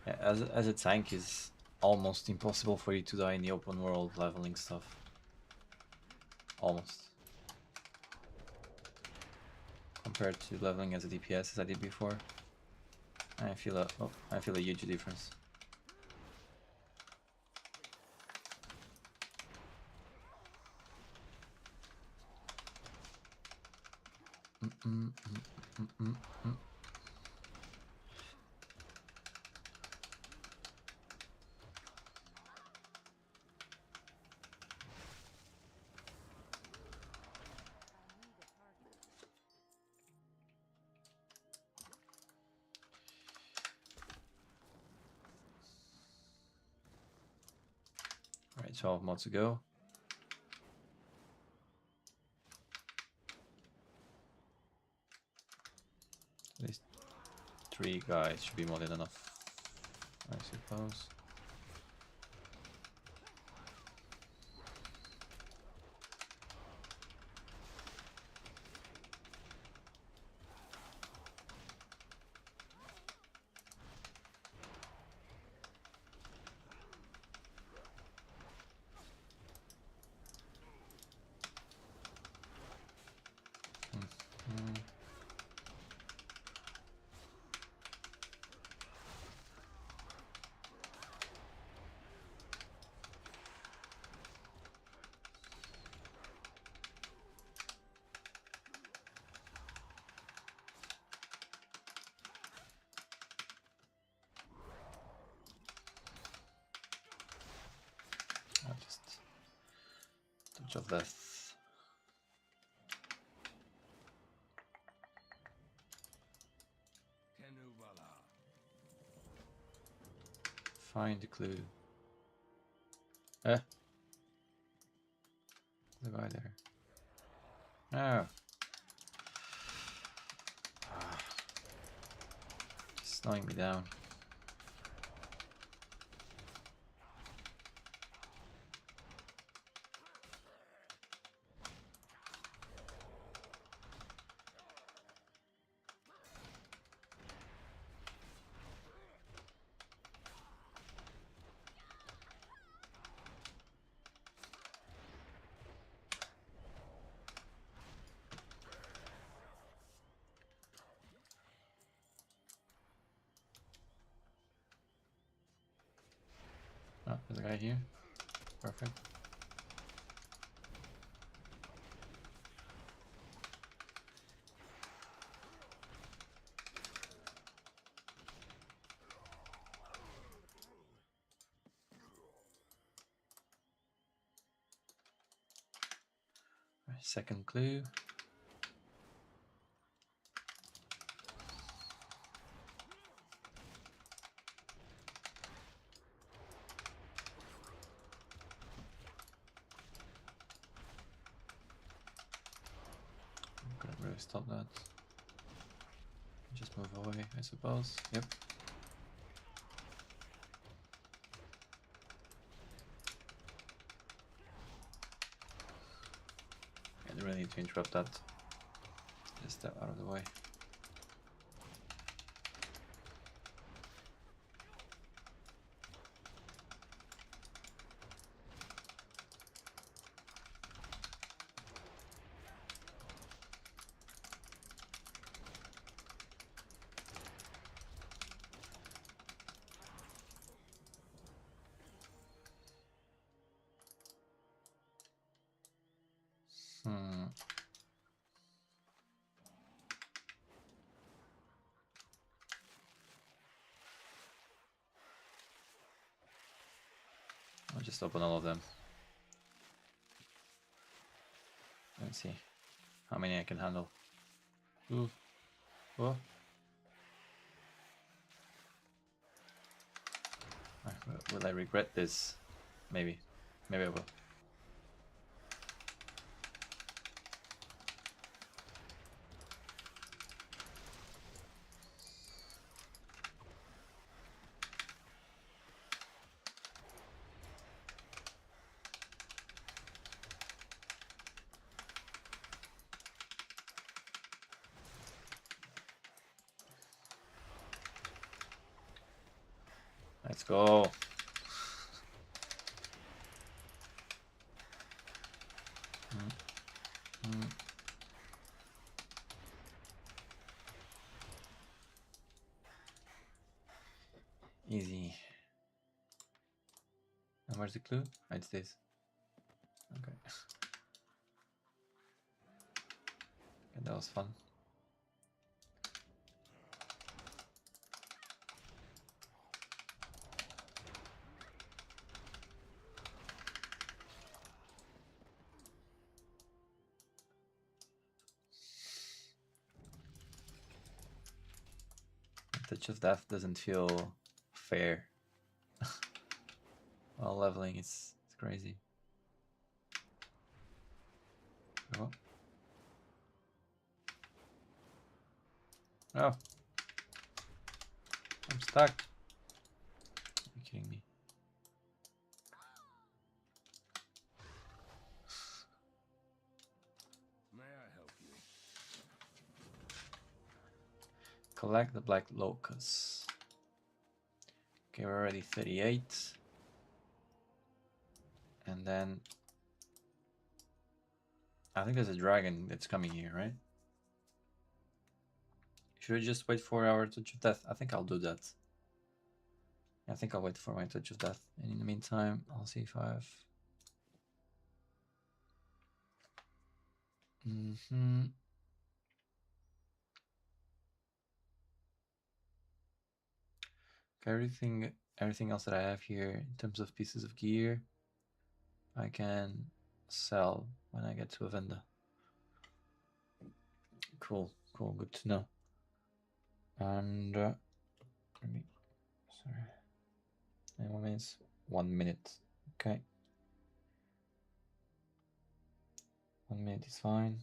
Yeah, as a tank is almost impossible for you to die in the open world leveling stuff. Almost. Compared to leveling as a DPS as I did before. I feel a huge difference. Alright, 12 more to go. At least 3 guys should be more than enough, I suppose. Just touch of death. Find the clue. Eh? The guy there. Oh. Just slowing me down. Oh, there's a guy here. Perfect. Right, second clue. Couldn't really stop that. Just move away, I suppose. Yep. really need to interrupt that. Just step out of the way. Hmm. I'll just open all of them. Let's see how many I can handle. Ooh. Oh. Will I regret this? Maybe. Maybe I will. Let's go. Easy. And where's the clue? Oh, it's this. Okay. Okay, that was fun. Touch of Death doesn't feel fair. While leveling, it's crazy. Oh. Oh. I'm stuck. Are you kidding me? May I help you? Collect the black locust. Okay, we're already 38. And then I think there's a dragon that's coming here, right? Should I just wait for our touch of death? I think I'll do that. I think I'll wait for my touch of death. And in the meantime, I'll see if I have... Everything else that I have here in terms of pieces of gear, I can sell when I get to a vendor. Cool, good to know. And let me, sorry, 9 more minutes, 1 minute. Okay, 1 minute is fine.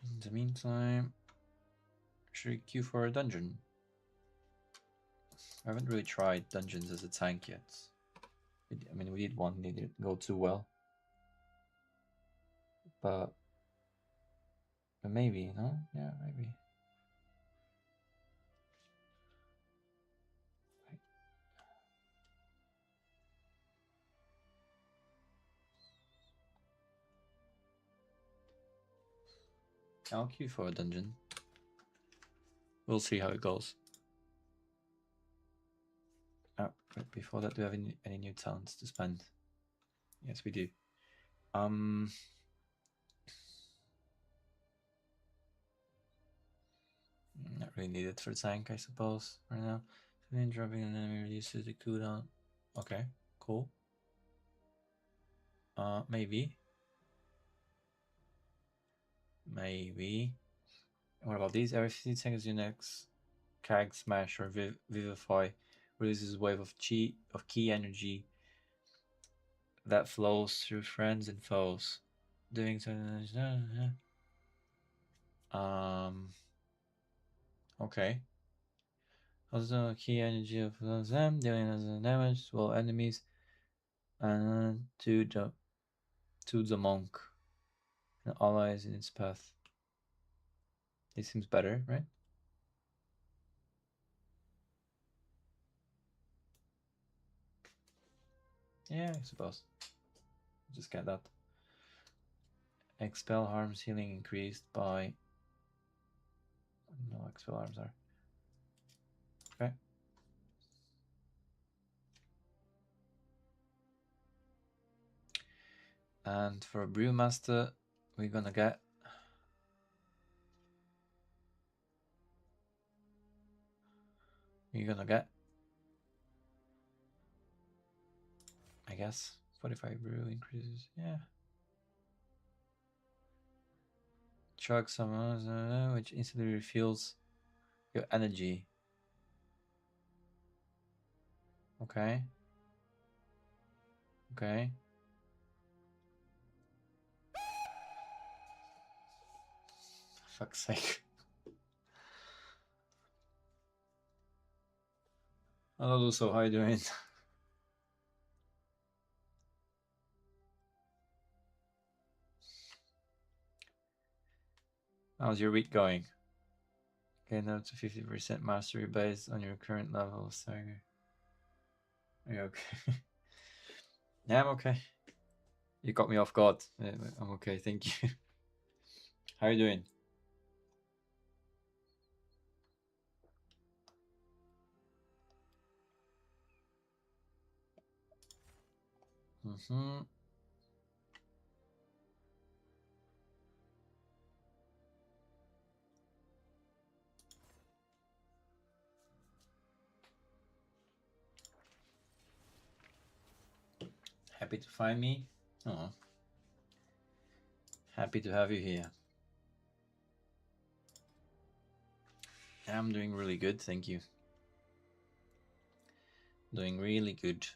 In the meantime, should we queue for a dungeon? I haven't really tried dungeons as a tank yet. I mean, we did one, it didn't go too well. But maybe, no? Yeah, maybe. I'll queue for a dungeon. We'll see how it goes. But before that, do we have any new talents to spend? Yes, we do. Not really needed for tank, I suppose, right now. Then dropping an enemy reduces the cooldown. Okay, cool. Maybe. What about these? Every 15 seconds, your next Kag Smash or Vivify releases a wave of key energy that flows through friends and foes. Doing something. Okay. Also, key energy of them dealing damage to all enemies and to the monk and allies in its path. This seems better, right? Yeah, I suppose. Just get that. Expel harms healing increased by. No, expel harms are. Okay. And for a brewmaster, we're gonna get. I guess 45 brew increases. Yeah. Chug summons, which instantly refills your energy. Okay. Okay. Fuck's sake. Hello, Luso. How you doing? How's your week going? Gain up to 50% mastery based on your current level of stagger. Are you okay? Yeah, I'm okay. You got me off guard. I'm okay, thank you. How are you doing? Mm-hmm. Happy to find me? Oh. Happy to have you here. I'm doing really good, thank you. Doing really good.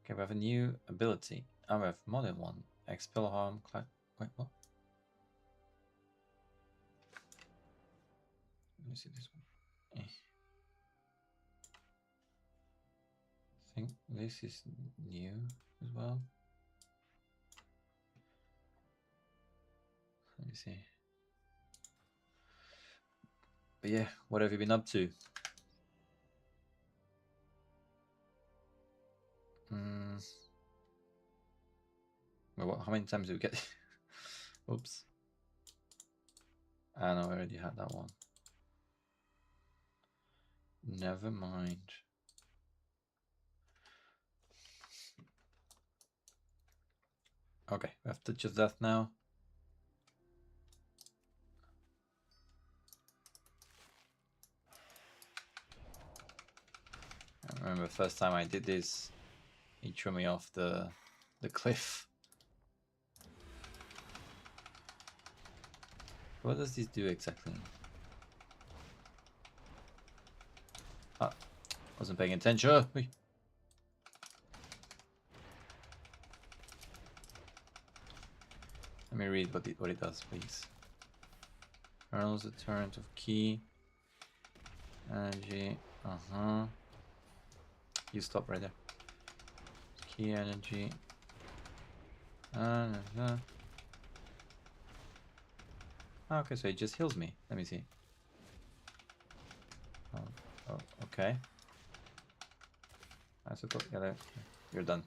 Okay, we have a new ability. Oh, we have more than one. Expel harm. Wait, what? Let me see this one. I think this is new as well. Let me see. But yeah, what have you been up to? Well, what, how many times did we get? Oops. I know, I already had that one. Never mind. Okay, we have Touch of Death now. I remember the first time I did this, he threw me off the cliff. What does this do exactly? Ah, wasn't paying attention. Wait. Let me read what it does, please. Hurls a torrent of key energy. You stop right there. Key energy. Okay, so it just heals me. Let me see. Oh, okay. I suppose. Yeah, you're done.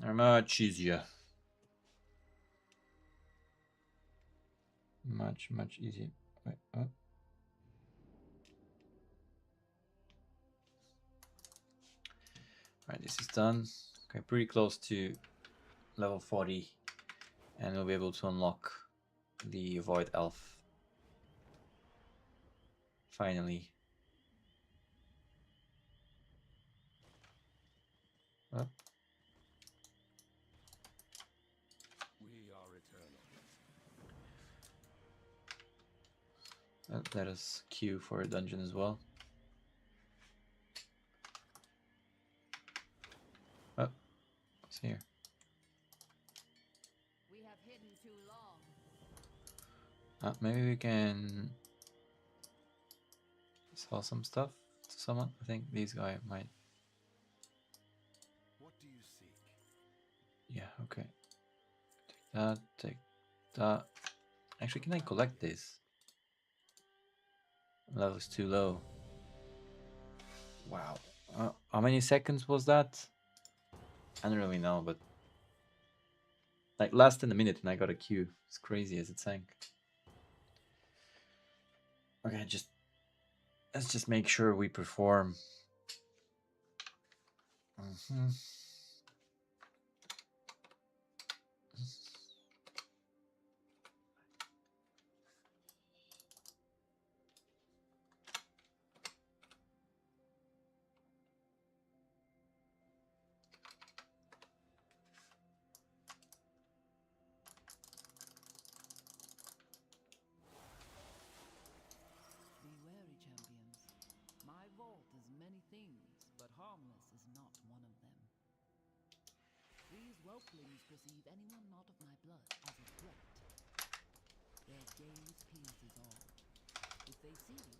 They're much easier. Much easier. Wait, oh. Alright, this is done. Okay, pretty close to level 40. And we'll be able to unlock the Void Elf. Finally. Oh. We are eternal. Let us queue for a dungeon as well. Oh, what's here? We have hidden too long. Maybe we can sell some stuff to someone. I think these guy might. What do you seek? Yeah, okay. Take that, take that. Actually, can I collect this? Level's too low. Wow. How many seconds was that? I don't really know, but like less than a minute and I got a queue. It's crazy as it sank. Okay, let's just make sure we perform. Be wary, champions. My vault is many things, but harmless is not one of them. These whelplings perceive anyone not of my blood as a threat. Their gaze pierces all. If they see you,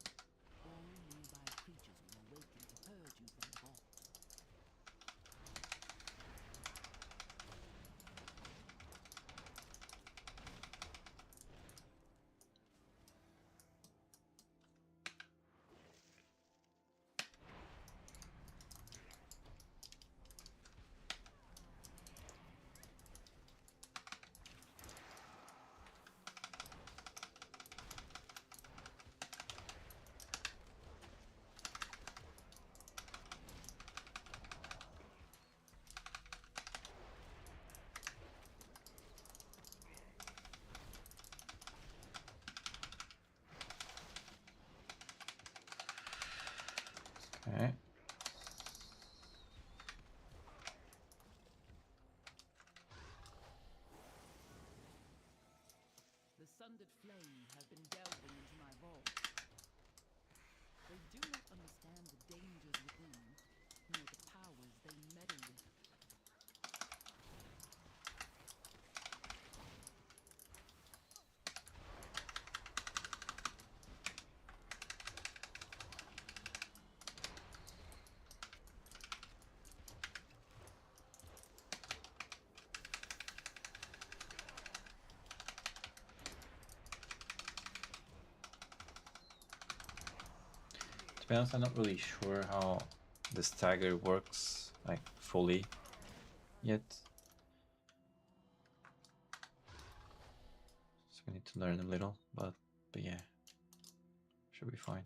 all nearby creatures will awaken to purge you from the vault. Okay. The sundered flame have been delving into my vault. They do not understand the dangers within, nor the powers they meddle with. To be honest, I'm not really sure how the stagger works like fully yet. So we need to learn a little, but yeah, should be fine.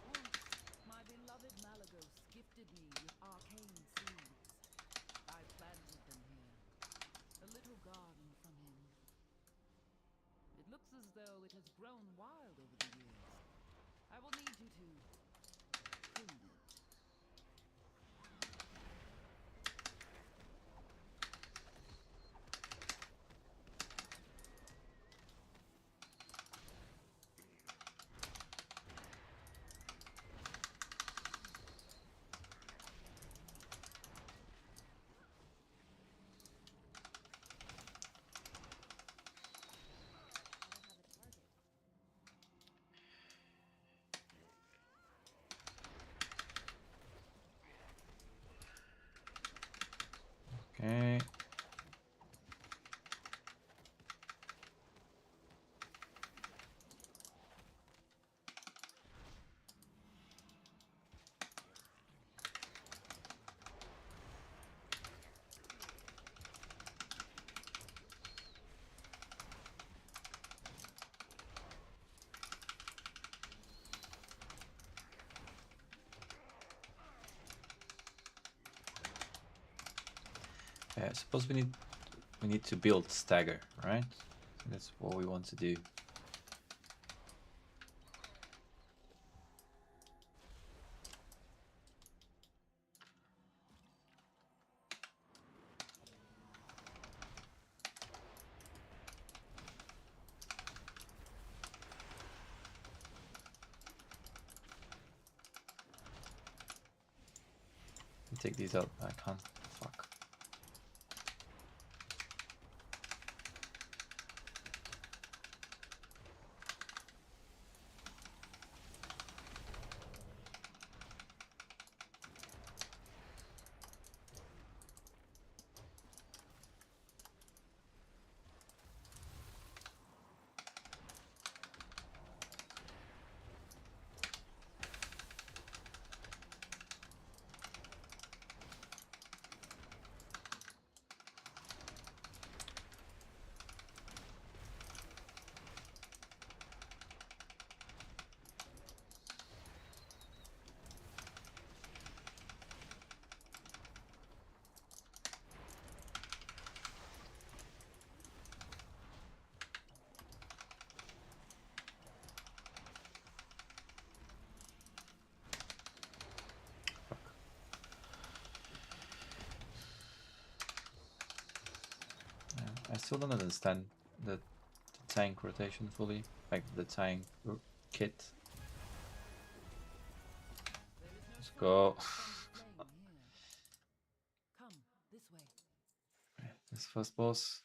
Once, my beloved Malagos gifted me with arcane seeds. I planted them here, a little garden from him. It looks as though it has grown wild over the years. I will need you to prune it. Okay. Yeah, I suppose we need to build stagger, right? That's what we want to do. take these out. I can't. Fuck. I still don't understand the tank rotation fully, like the tank kit. There is no Let's telling go. what fun is playing here. Come this way. This first boss.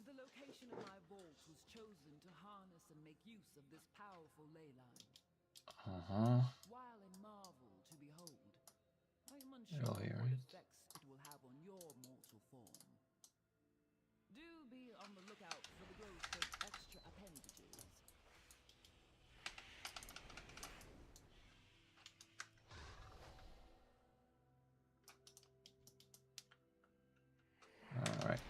The location of my vault was chosen to harness and make use of this powerful ley line. While a marvel to behold, I am unsure You're here, what right? effects it will have on your mortal form. Do be on the lookout for the growth of extra appendages. Alright.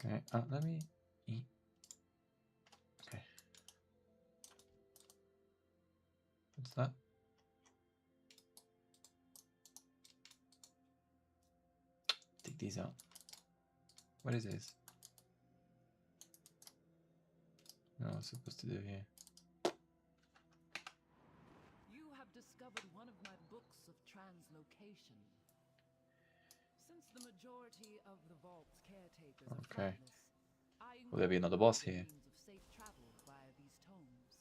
Okay, let me eat. Okay. What's that? Take these out. What is this? No, I'm supposed to do here. You have discovered one of my books of translocation. Since the majority of the vault's caretakers are Okay. flightless, I Will there be another incorporated boss a here? means of safe travel via these tomes.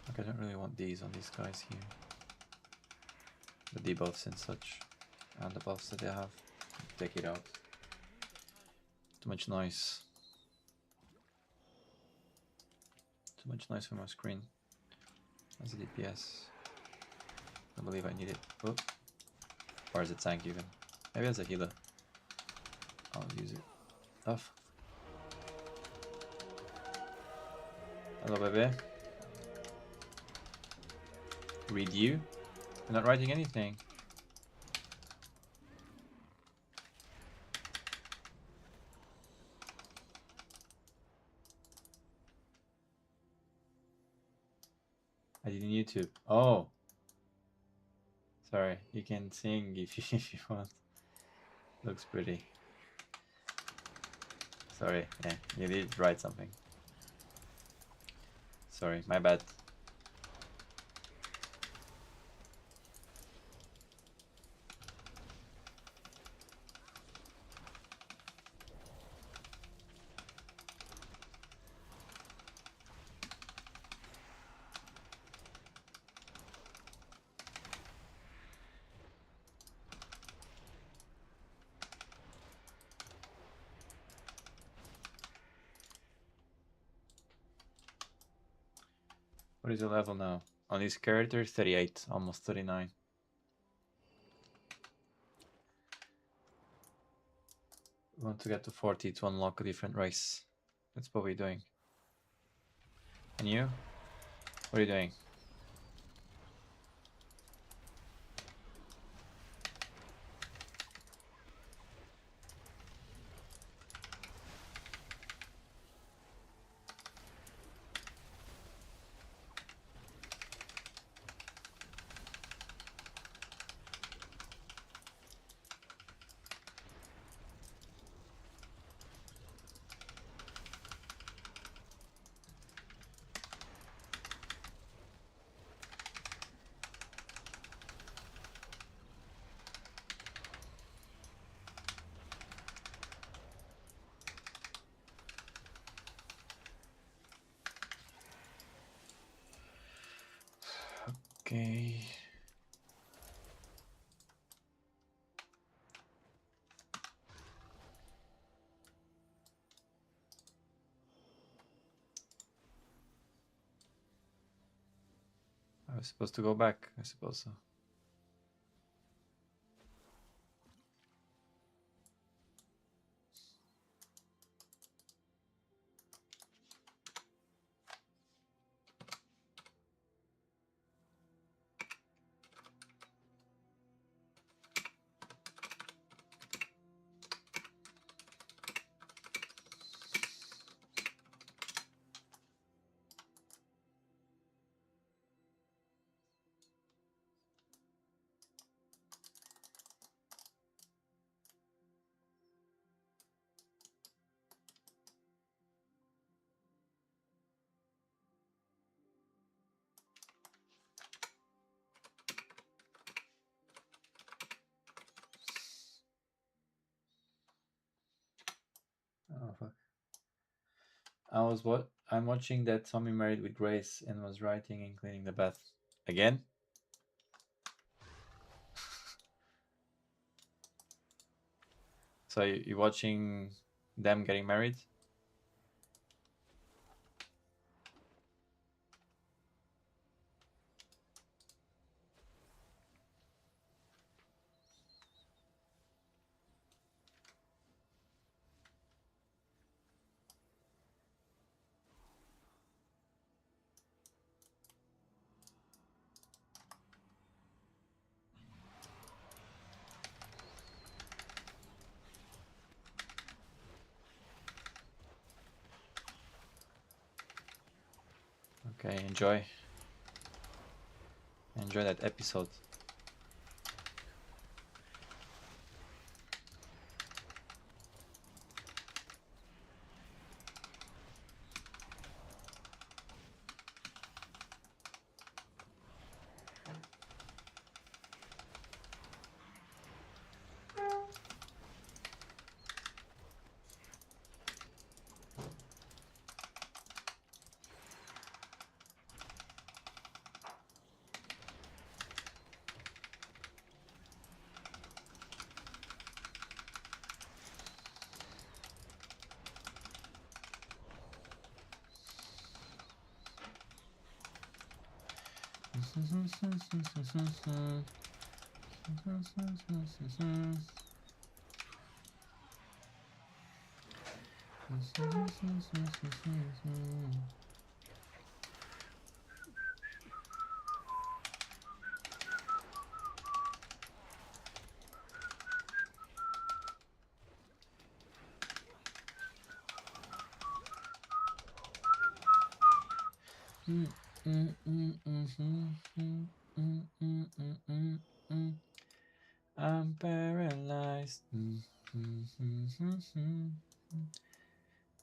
Like, I don't really want these on these guys here. The debuffs and such. And the buffs that they have. Take it out. Too much noise. Too much noise from my screen. As a DPS. I believe I need it. Oh. Or as a tank even. Maybe as a healer. I'll use it. Oh. Hello, baby. Read you? You're not writing anything. I did in YouTube. Oh. Sorry, you can sing if you want. Looks pretty. Sorry, yeah, you did write something. Sorry, my bad. What is the level now? On this character, 38, almost 39. We want to get to 40 to unlock a different race. That's what we're doing. And you? What are you doing? Okay. I was supposed to go back, I suppose so. Oh fuck. I'm watching that Tommy Married with Grace and was writing and cleaning the bath. Again? So you're watching them getting married? Okay, enjoy. Enjoy that episode. I'm paralyzed.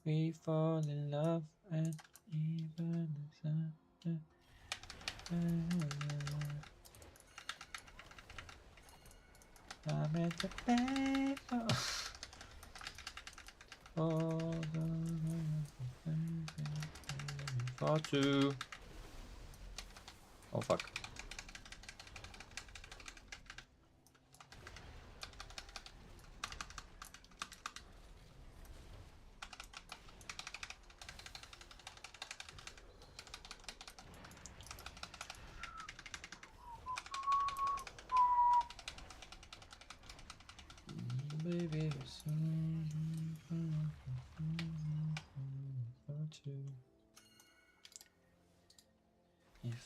We fall in love and even I'm at the paper. For two. Oh fuck.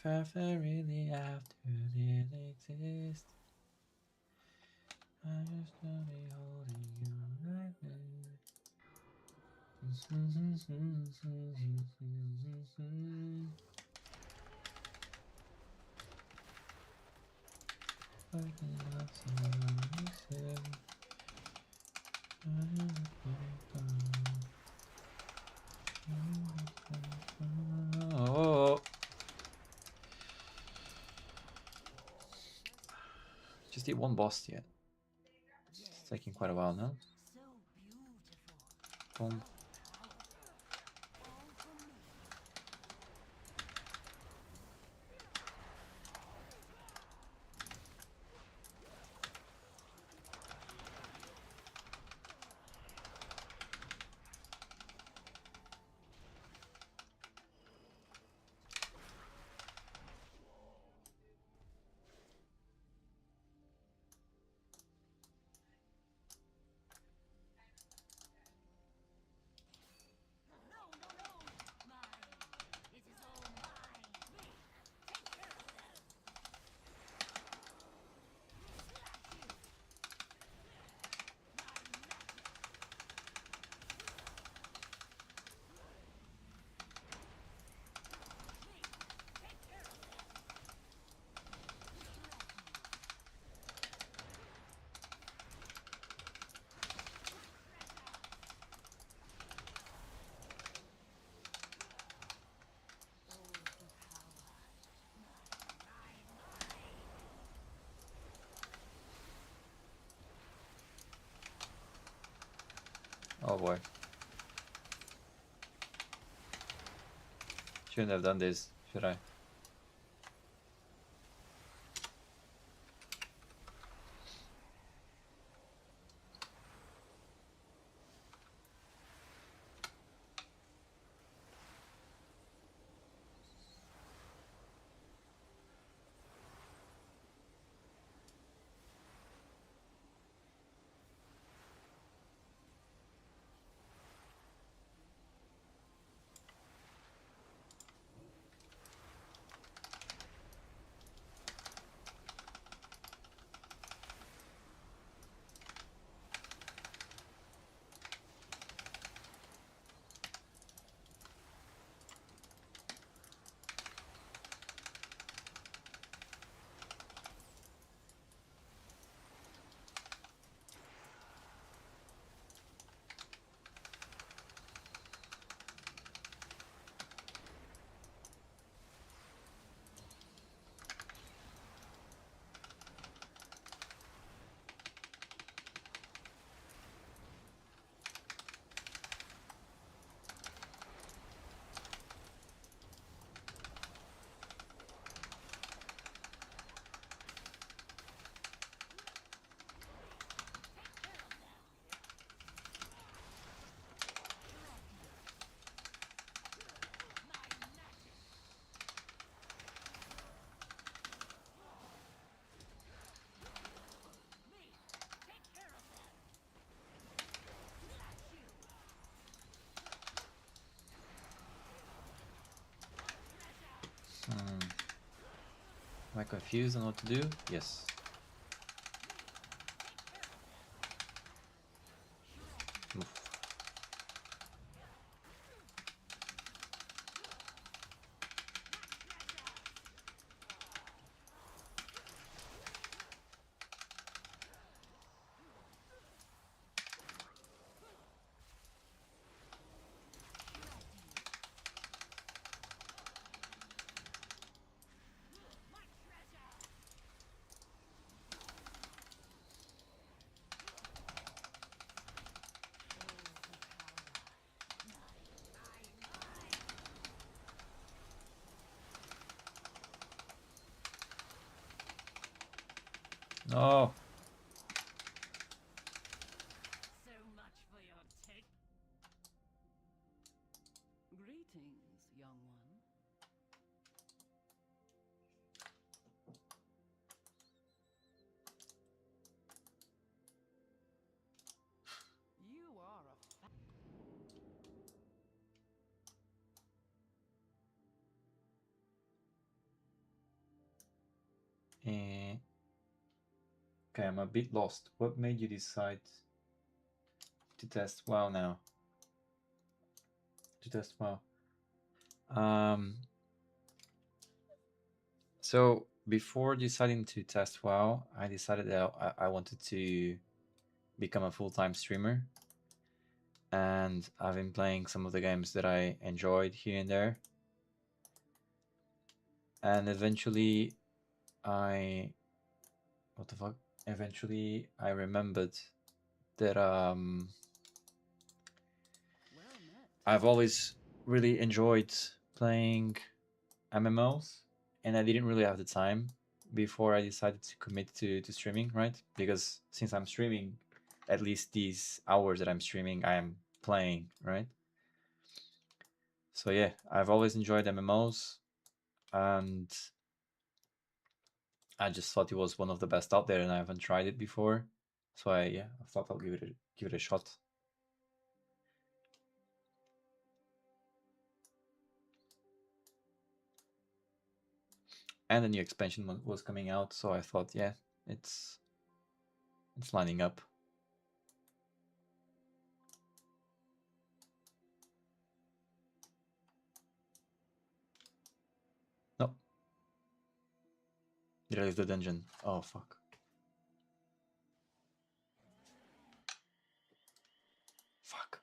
if I really after did exist. I used to be holding you like this. Oh, just did one boss yet. It's taking quite a while now. So beautiful. Boom. All for me. No, no, no! Mine! It is all mine! Me! Take care of them! Slash you! My magic! Me! Take care of them! Slash you! All for power! Mine! Oh boy. Shouldn't have done this, should I? Am I confused on what to do? Yes. Move. No. So much for your take. Greetings, young one. You are a Okay, I'm a bit lost. What made you decide to test WoW now? To test WoW. So before deciding to test WoW, I decided that I wanted to become a full-time streamer, and I've been playing some of the games that I enjoyed here and there, and eventually I what the fuck? Eventually I remembered that Well met. I've always really enjoyed playing MMOs, and I didn't really have the time before I decided to commit to streaming, right? Because since I'm streaming, at least these hours that I'm streaming, I am playing, right? So yeah, I've always enjoyed MMOs, and I just thought it was one of the best out there, and I haven't tried it before. So I thought I'll give it a shot. And the new expansion was coming out, so I thought, yeah, it's lining up. No, did I leave the dungeon? Oh fuck. Fuck.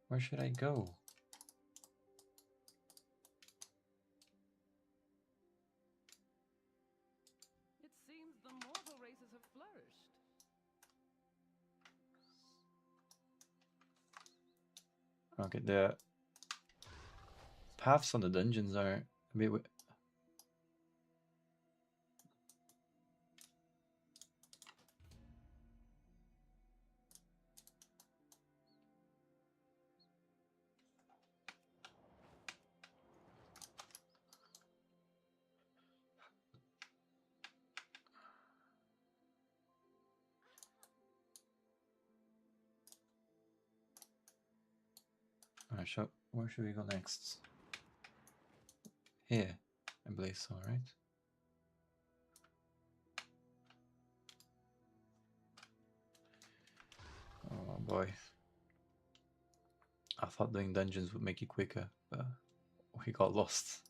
Where should I go? It seems the mortal races have flourished. Okay, the paths on the dungeons are a bit. Alright, so where should we go next? Here, I believe so, right? Oh boy. I thought doing dungeons would make it quicker, but we got lost.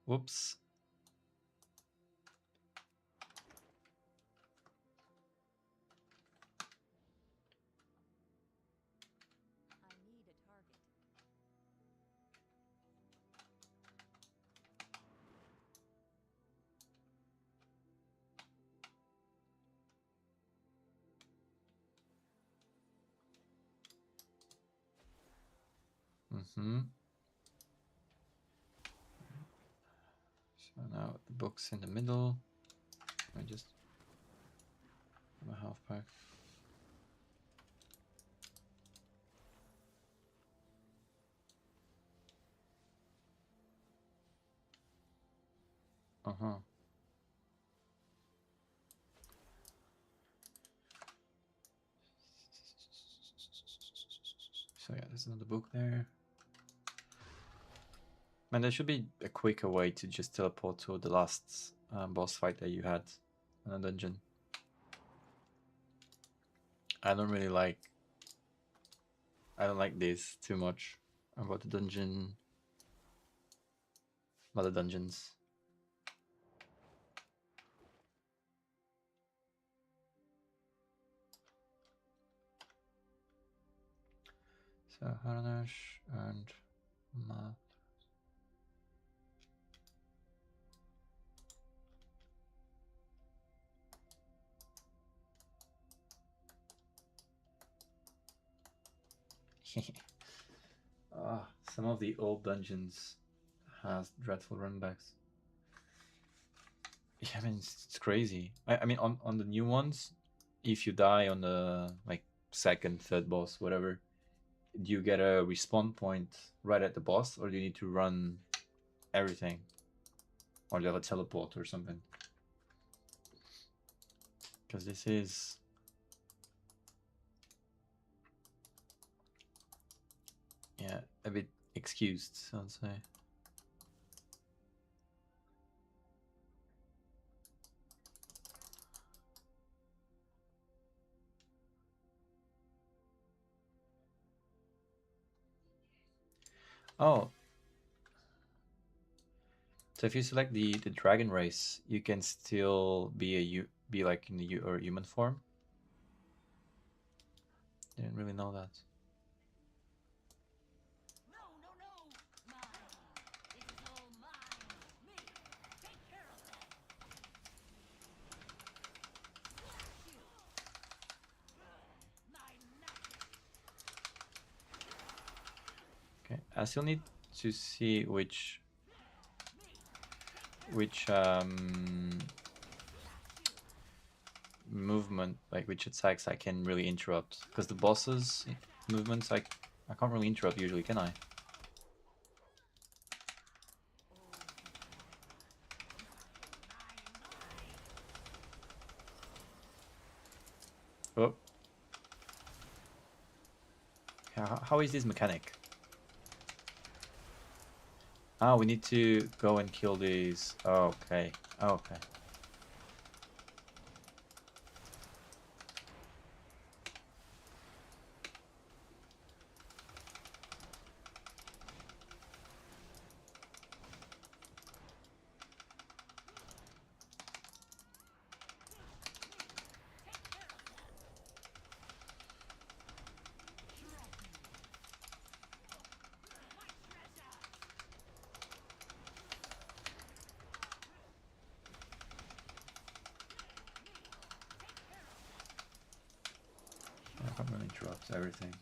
Whoops. I need a target. Mm-hmm. So now the book's in the middle. I just have a half pack. Uh-huh. So yeah, there's another book there. Man, there should be a quicker way to just teleport to the last boss fight that you had in a dungeon. I don't really like. I don't like this too much about the dungeon. About the dungeons. So Harnash and Ma. Some of the old dungeons has dreadful runbacks. Yeah, I mean it's crazy. I mean on the new ones, if you die on the like second, third boss, whatever, do you get a respawn point right at the boss, or do you need to run everything, or do you have a teleport or something? Because this is... yeah, a bit excused, I'd say. Oh, so if you select the dragon race, you can still be like in the or human form. Didn't really know that. No, no, no! Mine! It is all mine! Me! Take care of that! Slash you! My magic! Okay, I still need to see which movement, like which attacks I can really interrupt, because the bosses movements I can't really interrupt usually, can I? Oh, how is this mechanic? Ah, we need to go and kill these. Oh, okay, okay. I can't really interrupt everything.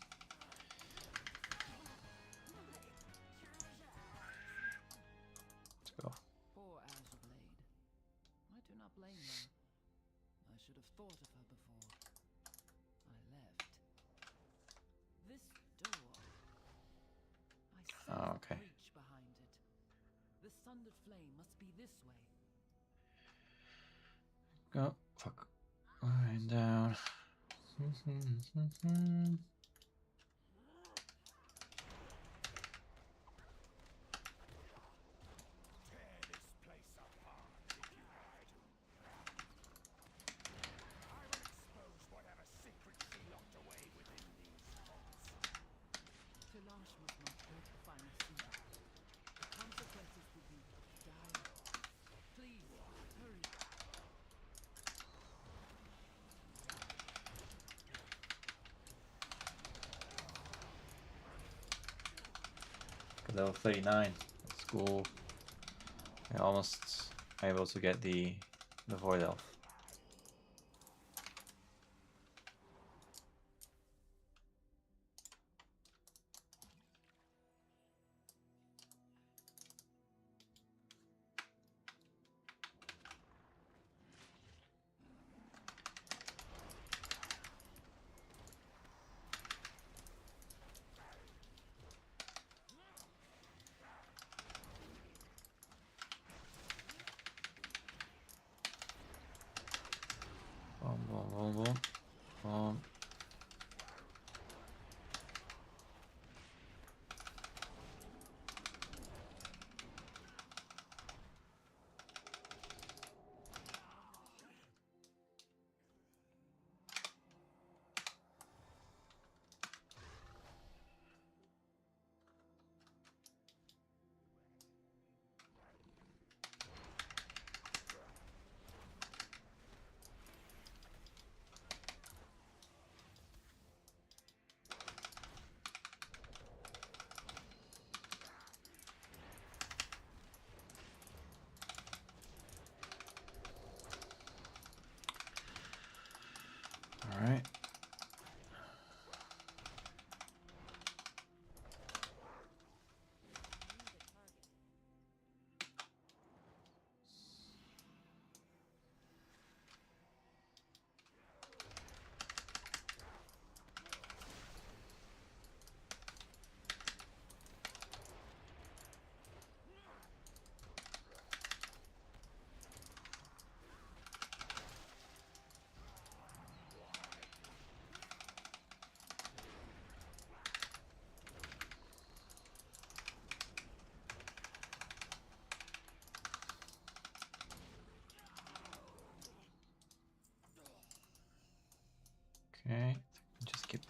Let's go. Poor Azure Blade. I do not blame them. I should have thought of her before I left. This door. I sense Oh, a okay. breach behind it. The sundered flame must be this way. Go. Fuck. Going down. Tear this place apart if you have to. I will expose whatever secrets she locked away within these vaults. Tilash must not break the final seal. The consequences will be dire. Please, hurry. Level 39. That's cool. I almost able to get the void elf. Boom, boom, boom, boom, boom. All right.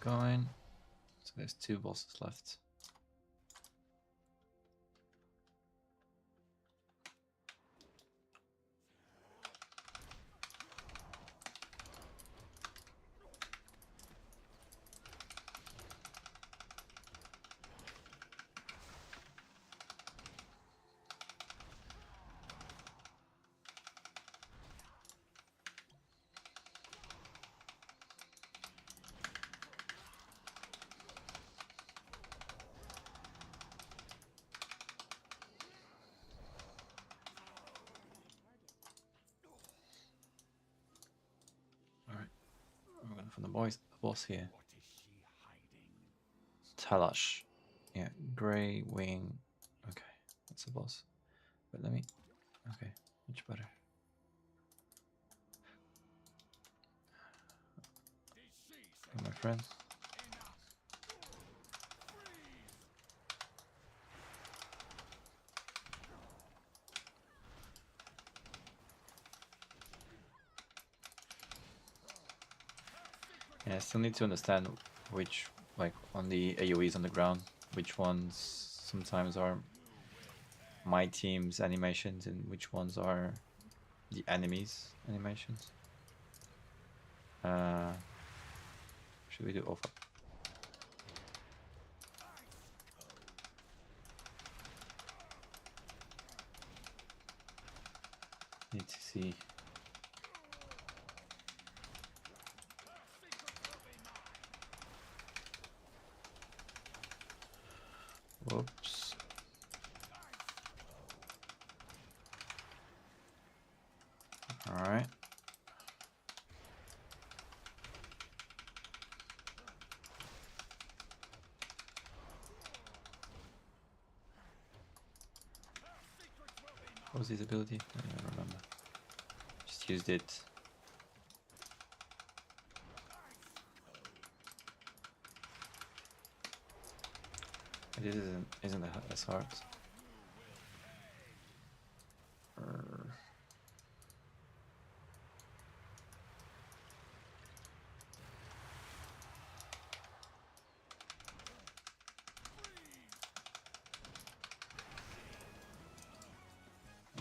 going. So there's 2 bosses left. Alright, we're going for the boss here. What is she hiding? Talash. Yeah, Grey Wing. Okay, that's the boss. But let me. Okay, much better. Did she say And my friend. enough? Freeze! Yeah, I still need to understand which, like, on the AoEs on the ground, which ones sometimes are my team's animations and which ones are the enemies' animations. Should we do offer? Need to see. Whoops. Alright. What was his ability? I don't even remember. Just used it. This isn't as hard.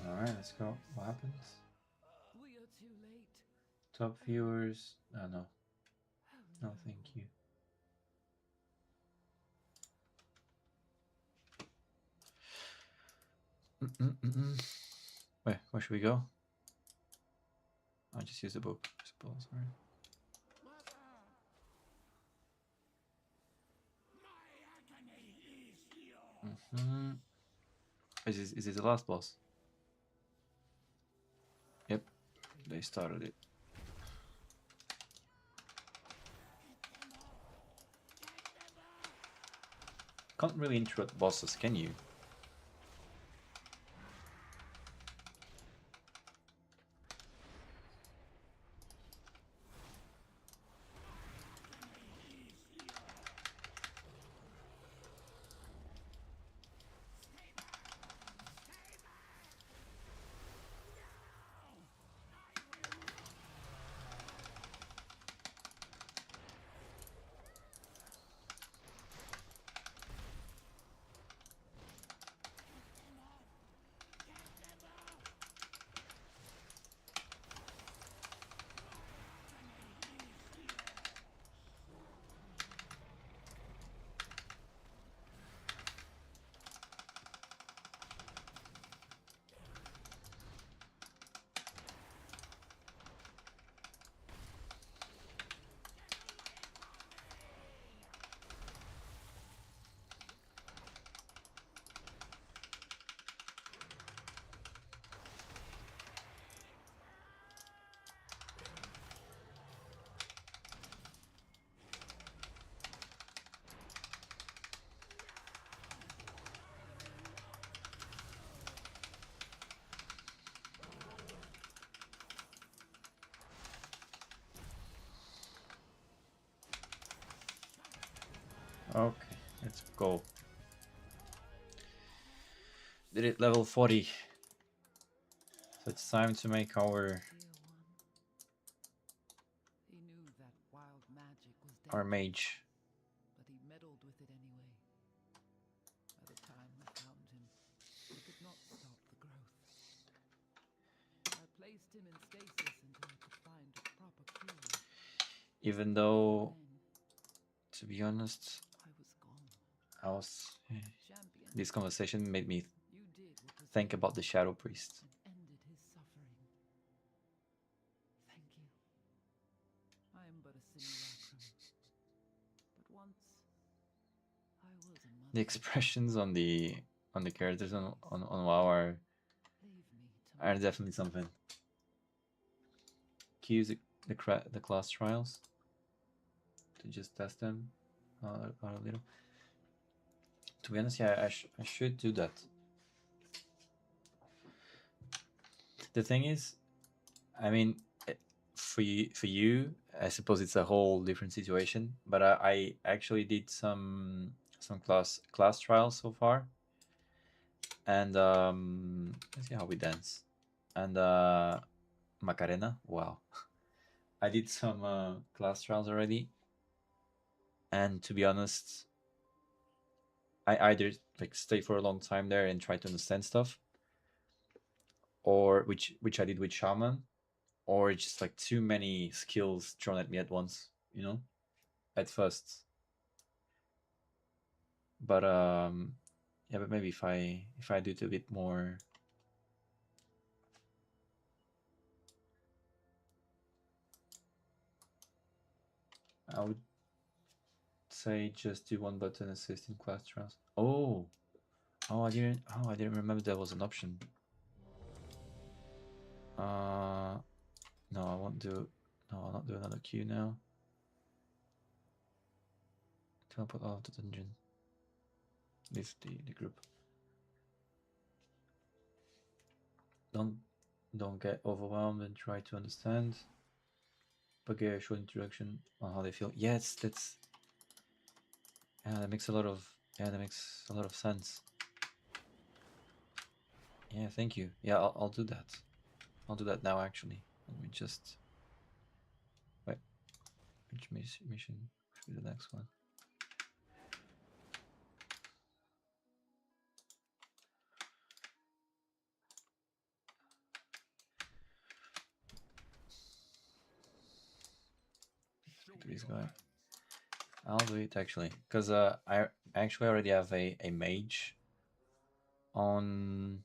Alright, let's go. What happens? We are too late. Top viewers. Oh no. Oh No, thank you. Wait, where should we go? I just use the book, I suppose, right? Is this the last boss? Yep, they started it. Can't really interrupt bosses, can you? Okay, let's go. Did it level 40. So it's time to make our Dear one. He knew that wild magic was our dangerous. mage. Even though, Then to be honest, I was gone. I was. Champion, This conversation made me you did what was think needed about the Shadow Priest. and ended his suffering. Thank you. I am but a simulacrum. But once I was a mother. The expressions on the characters on WoW Leave me to are definitely something. Can you use the class trials to just test them a little. To be honest, yeah, I should do that. The thing is, I mean, for you, I suppose it's a whole different situation. But I actually did some class trials so far, and let's see how we dance. And Macarena, wow, I did some class trials already, and to be honest, I either like stay for a long time there and try to understand stuff, or which I did with Shaman, or just like too many skills thrown at me at once, you know, at first. But yeah, but maybe if I do it a bit more, I would say just do one button assist in class trials. I didn't remember that was an option. No, I won't do. No, I'll not do another queue now. Teleport out of the dungeon. Leave the group. Don't get overwhelmed and try to understand. But get a short introduction on how they feel. Yes, that's that makes a lot of sense. Yeah, thank you. Yeah, I'll do that. I'll do that now. Actually, let me just wait. Which mission should be the next one? Show To me this your guy. hands. I'll do it actually, because I actually already have a mage on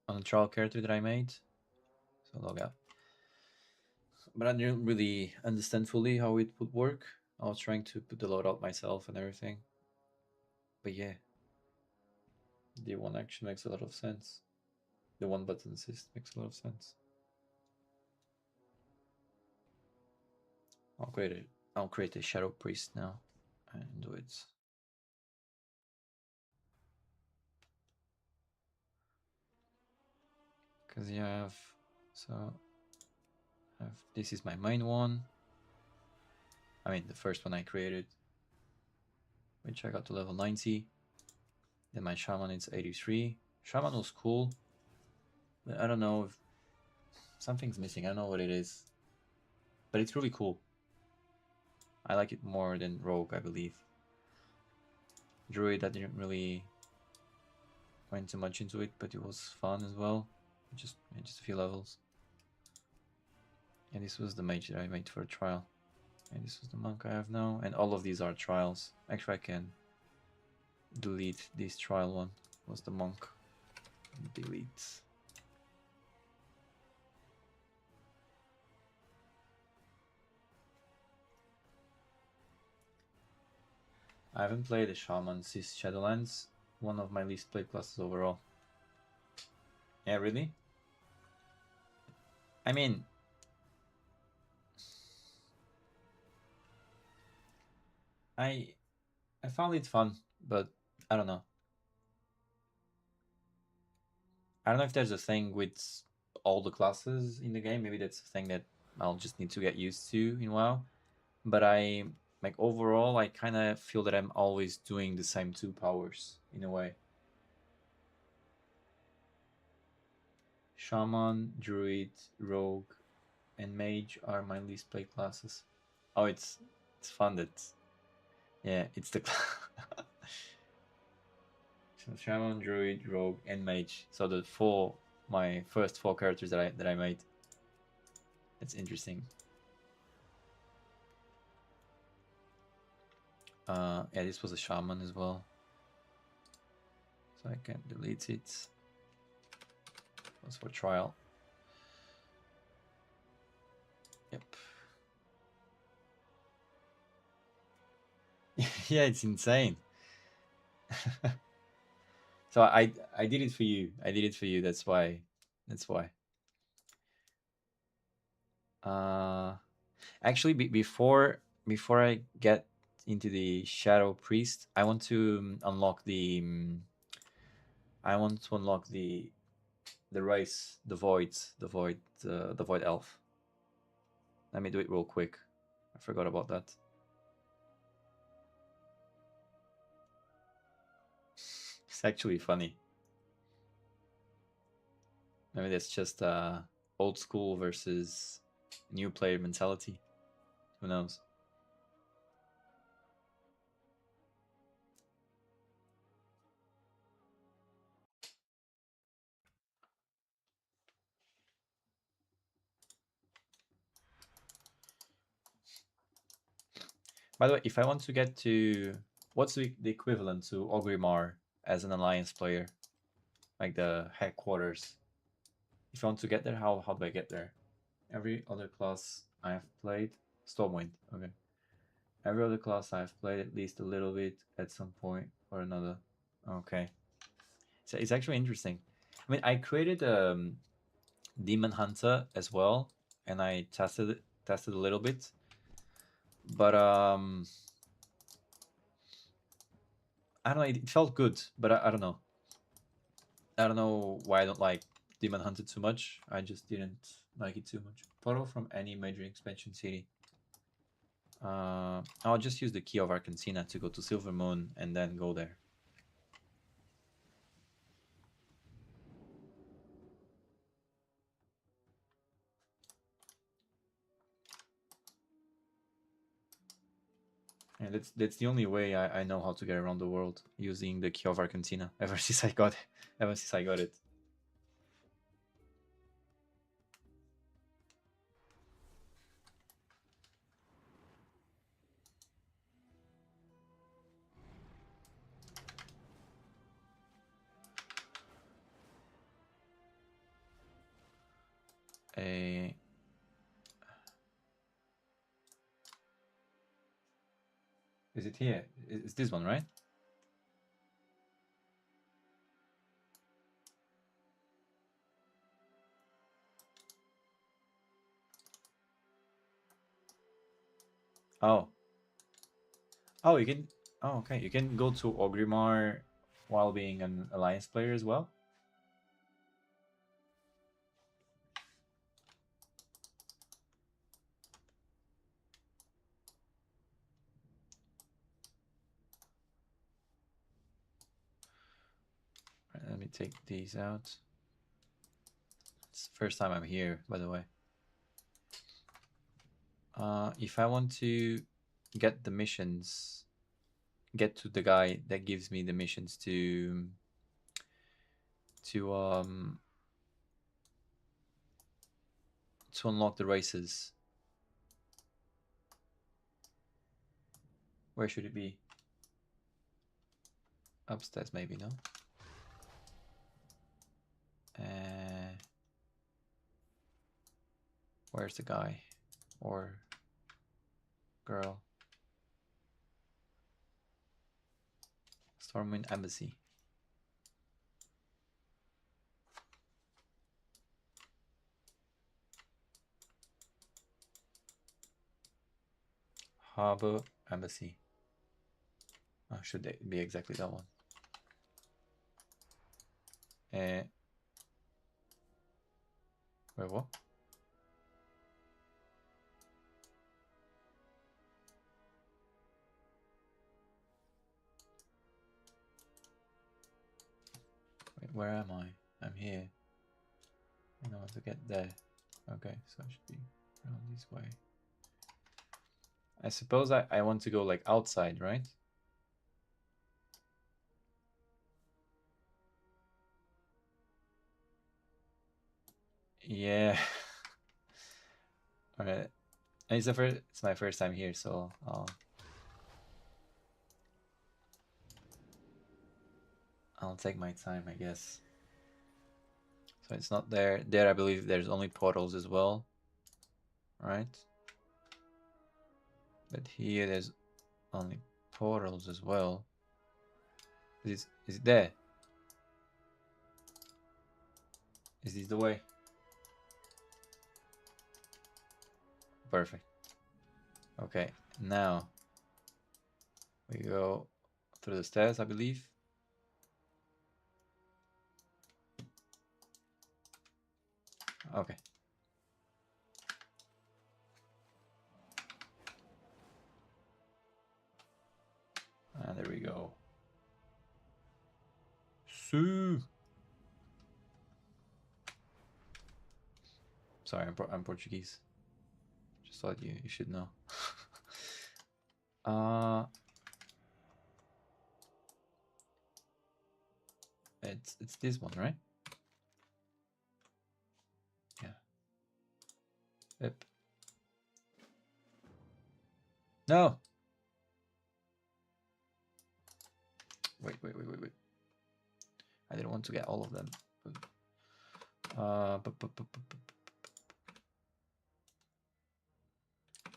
a trial character that I made. So log out. But I didn't really understand fully how it would work. I was trying to put the load out myself and everything. But yeah, the one action makes a lot of sense. The one button assist makes a lot of sense. I'll create a Shadow Priest now and do it. Because yeah, I have this is my main one. I mean the first one I created, which I got to level 90. Then my Shaman is 83. Shaman was cool, but I don't know if something's missing. I don't know what it is. But it's really cool. I like it more than Rogue, I believe. Druid, I didn't really went too much into it, but it was fun as well. Just a few levels. And this was the mage that I made for a trial. And this was the monk I have now. And all of these are trials. Actually, I can delete this trial one. Was the monk. Delete. I haven't played a shaman since Shadowlands. One of my least played classes overall. Yeah, really? I mean, I found it fun, but I don't know. I don't know if there's a thing with all the classes in the game. Maybe that's a thing that I'll just need to get used to in WoW. But I like overall, I kind of feel that I'm always doing the same two powers in a way. Shaman, Druid, Rogue, and Mage are my least played classes. Oh, it's fun that yeah, it's the so Shaman, Druid, Rogue, and Mage. So the my first four characters that I made. That's interesting. Yeah, this was a shaman as well. So I can delete it. Was for trial. Yep. Yeah, it's insane. So I did it for you. I did it for you. That's why. That's why. Actually, before I get into the Shadow Priest, I want to unlock the. I want to unlock the race, the void elf. Let me do it real quick. I forgot about that. It's actually funny. Maybe that's just old school versus new player mentality. Who knows? By the way, if I want to get to what's the equivalent to Ogrimmar as an alliance player, like the headquarters. If I want to get there, how do I get there? Every other class I have played, Stormwind. Okay. Every other class I've played at least a little bit at some point or another. Okay. So it's actually interesting. I mean, I created Demon Hunter as well, and I tested a little bit, but I don't know. It felt good, but I don't know. I don't know why I don't like Demon Hunter too much. I just didn't like it too much. Portal from any major expansion city. I'll just use the key of Arcancina to go to Silver Moon and then go there. And that's the only way I know how to get around the world, using the key of Arcancina. Ever since I got it. Uh, is it here? It's this one, right? Oh, oh, you can. Oh, okay. You can go to Ogrimmar while being an alliance player as well. Right, let me take these out. It's the first time I'm here, by the way. If I want to get the missions, get to the guy that gives me the missions to um to unlock the races. Where should it be? Upstairs, maybe, no? Where's the guy? Or girl? Stormwind Embassy. Harbor Embassy. Oh, should it be exactly that one? Uh, where what? Wait, where am I? I'm here. I know how to get there. Okay, so I should be around this way. I suppose I want to go like outside, right? Yeah. All right. And it's my first time here, so I'll take my time, I guess. So it's not there. There, I believe there's only portals as well, right? But here there's only portals as well. Is it there? Is this the way? Perfect. Okay, now we go through the stairs, I believe. Okay. And there we go. Sue. Sorry, I'm Portuguese. Just thought you should know. uh, it's this one, right? Yeah. Yep. No. Wait. I didn't want to get all of them.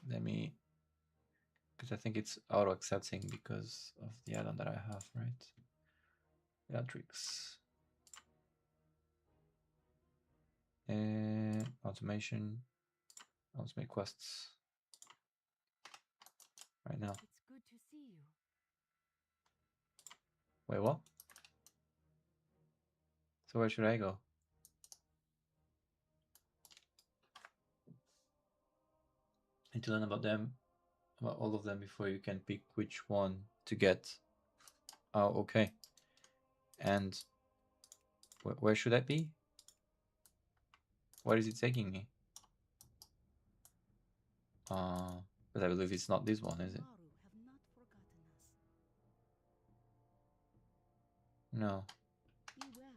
Let me, because I think it's auto accepting because of the add-on that I have, right? Theatrics. And automation. Automate quests. Right now. It's good to see you. Wait, what? So where should I go? Need to learn about them, about all of them before you can pick which one to get. Oh, okay. And where should that be? Where is it taking me? But I believe it's not this one, is it? Maru have not forgotten us. No, Be well.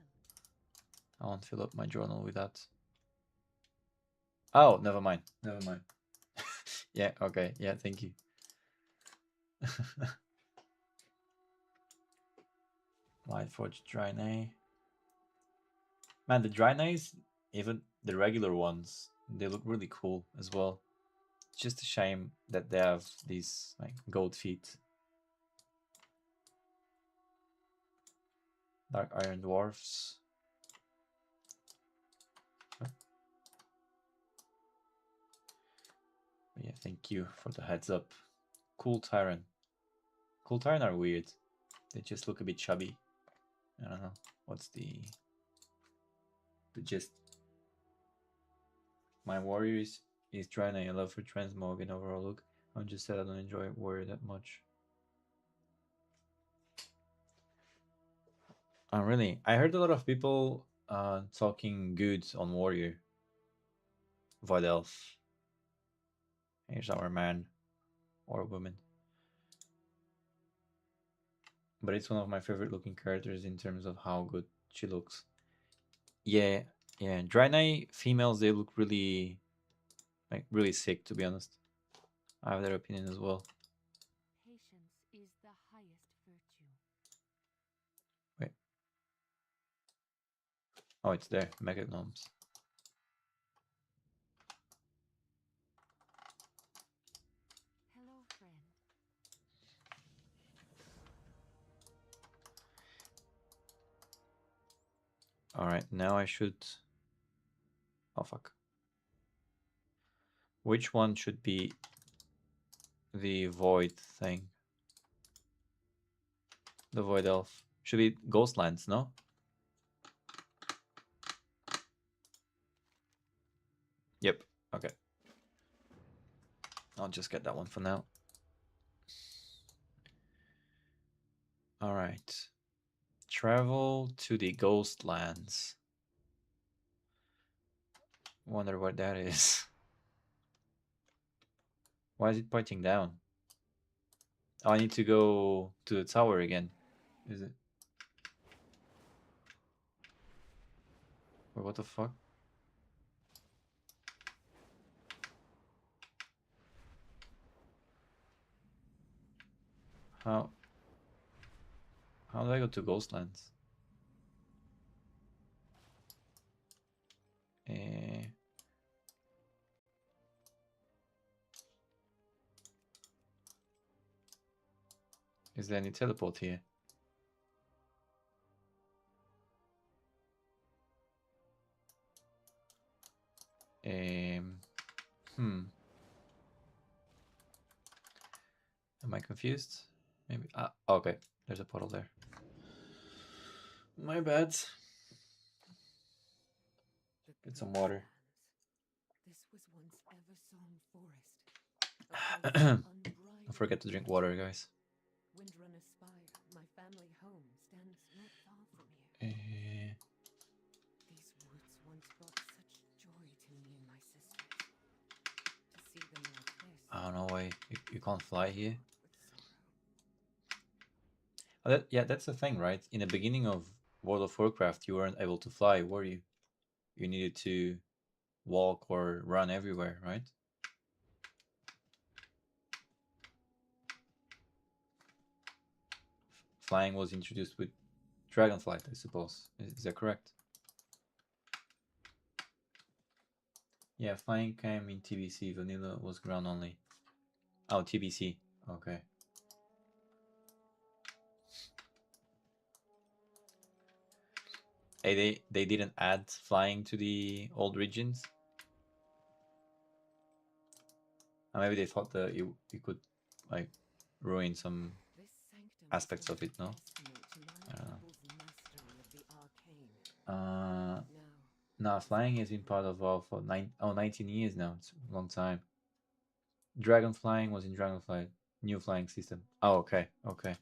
I won't fill up my journal with that. Oh, never mind. Never mind. Yeah, okay. Yeah, thank you. Lightforged Draenei. Man, the Draeneis, even the regular ones, they look really cool as well. It's just a shame that they have these like gold feet. Dark Iron Dwarfs. But yeah, thank you for the heads up. Cool Tyrant. Cool Tyrant are weird. They just look a bit chubby. I don't know. What's the gist? My warrior is Draenei. I love her transmog and overall look. I'm just said I don't enjoy warrior that much. Oh, really? I heard a lot of people talking good on warrior. Void elf. Here's our man or woman. But it's one of my favorite looking characters in terms of how good she looks. Yeah, yeah. Draenei females, they look really, like, really sick, to be honest. I have their opinion as well. Patience is the highest virtue. Wait. Oh, it's there. Mega gnomes. Hello, friend. Alright, now I should... Oh, fuck. Which one should be the void thing? The void elf. Should be Ghostlands, no? Yep. Okay. I'll just get that one for now. Alright. Travel to the Ghostlands. Wonder what that is. Why is it pointing down? Oh, I need to go to the tower again. Is it? Wait, what the fuck? How do I go to Ghostlands? Eh, is there any teleport here? Hmm. Am I confused? Maybe. Ah, okay. There's a portal there. My bad. The Get some water. Glitchlands. This was once Eversong Forest. A place of Don't unbridled forget to drink water, guys. Windrunner Spire, my family home, stands not far from here. Eh, These woods once brought such joy to me and my sisters. To see them like this. I don't know why you can't fly here. With sorrow. Oh, yeah, that's the thing, right? In the beginning of World of Warcraft, you weren't able to fly, were you? You needed to walk or run everywhere, right? Flying was introduced with Dragonflight, I suppose. Is that correct? Yeah, flying came in TBC. Vanilla was ground only. Oh, TBC. Okay. Hey, they didn't add flying to the old regions. Maybe they thought that you could like ruin some This sanctum aspects stands of it. No. testament to my I don't know. people's mastery of the arcane. Now, Now, flying has been part of WoW for 19 years now. It's a long time. Dragon flying was in Dragonflight. New flying system. Oh, okay, okay.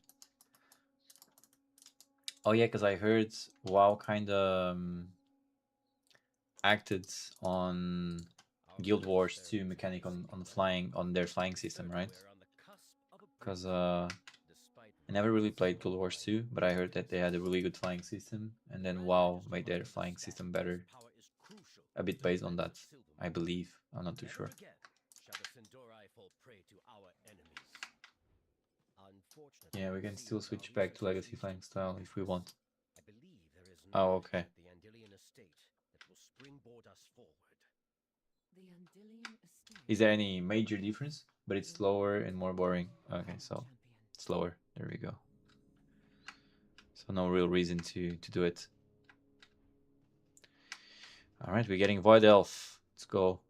Oh yeah, because I heard WoW kind of acted on Guild Wars 2 mechanic on flying on their flying system, right? Because I never really played Guild Wars 2, but I heard that they had a really good flying system, and then WoW made their flying system better. A bit based on that, I believe. I'm not too sure. Yeah, we can still switch back to Legacy flying style if we want. Oh, okay. the Andillion estate. Is there any major difference? But it's slower and more boring. Okay, so Champion. slower. There we go. So no real reason to do it. All right, we're getting Void Elf. Let's go.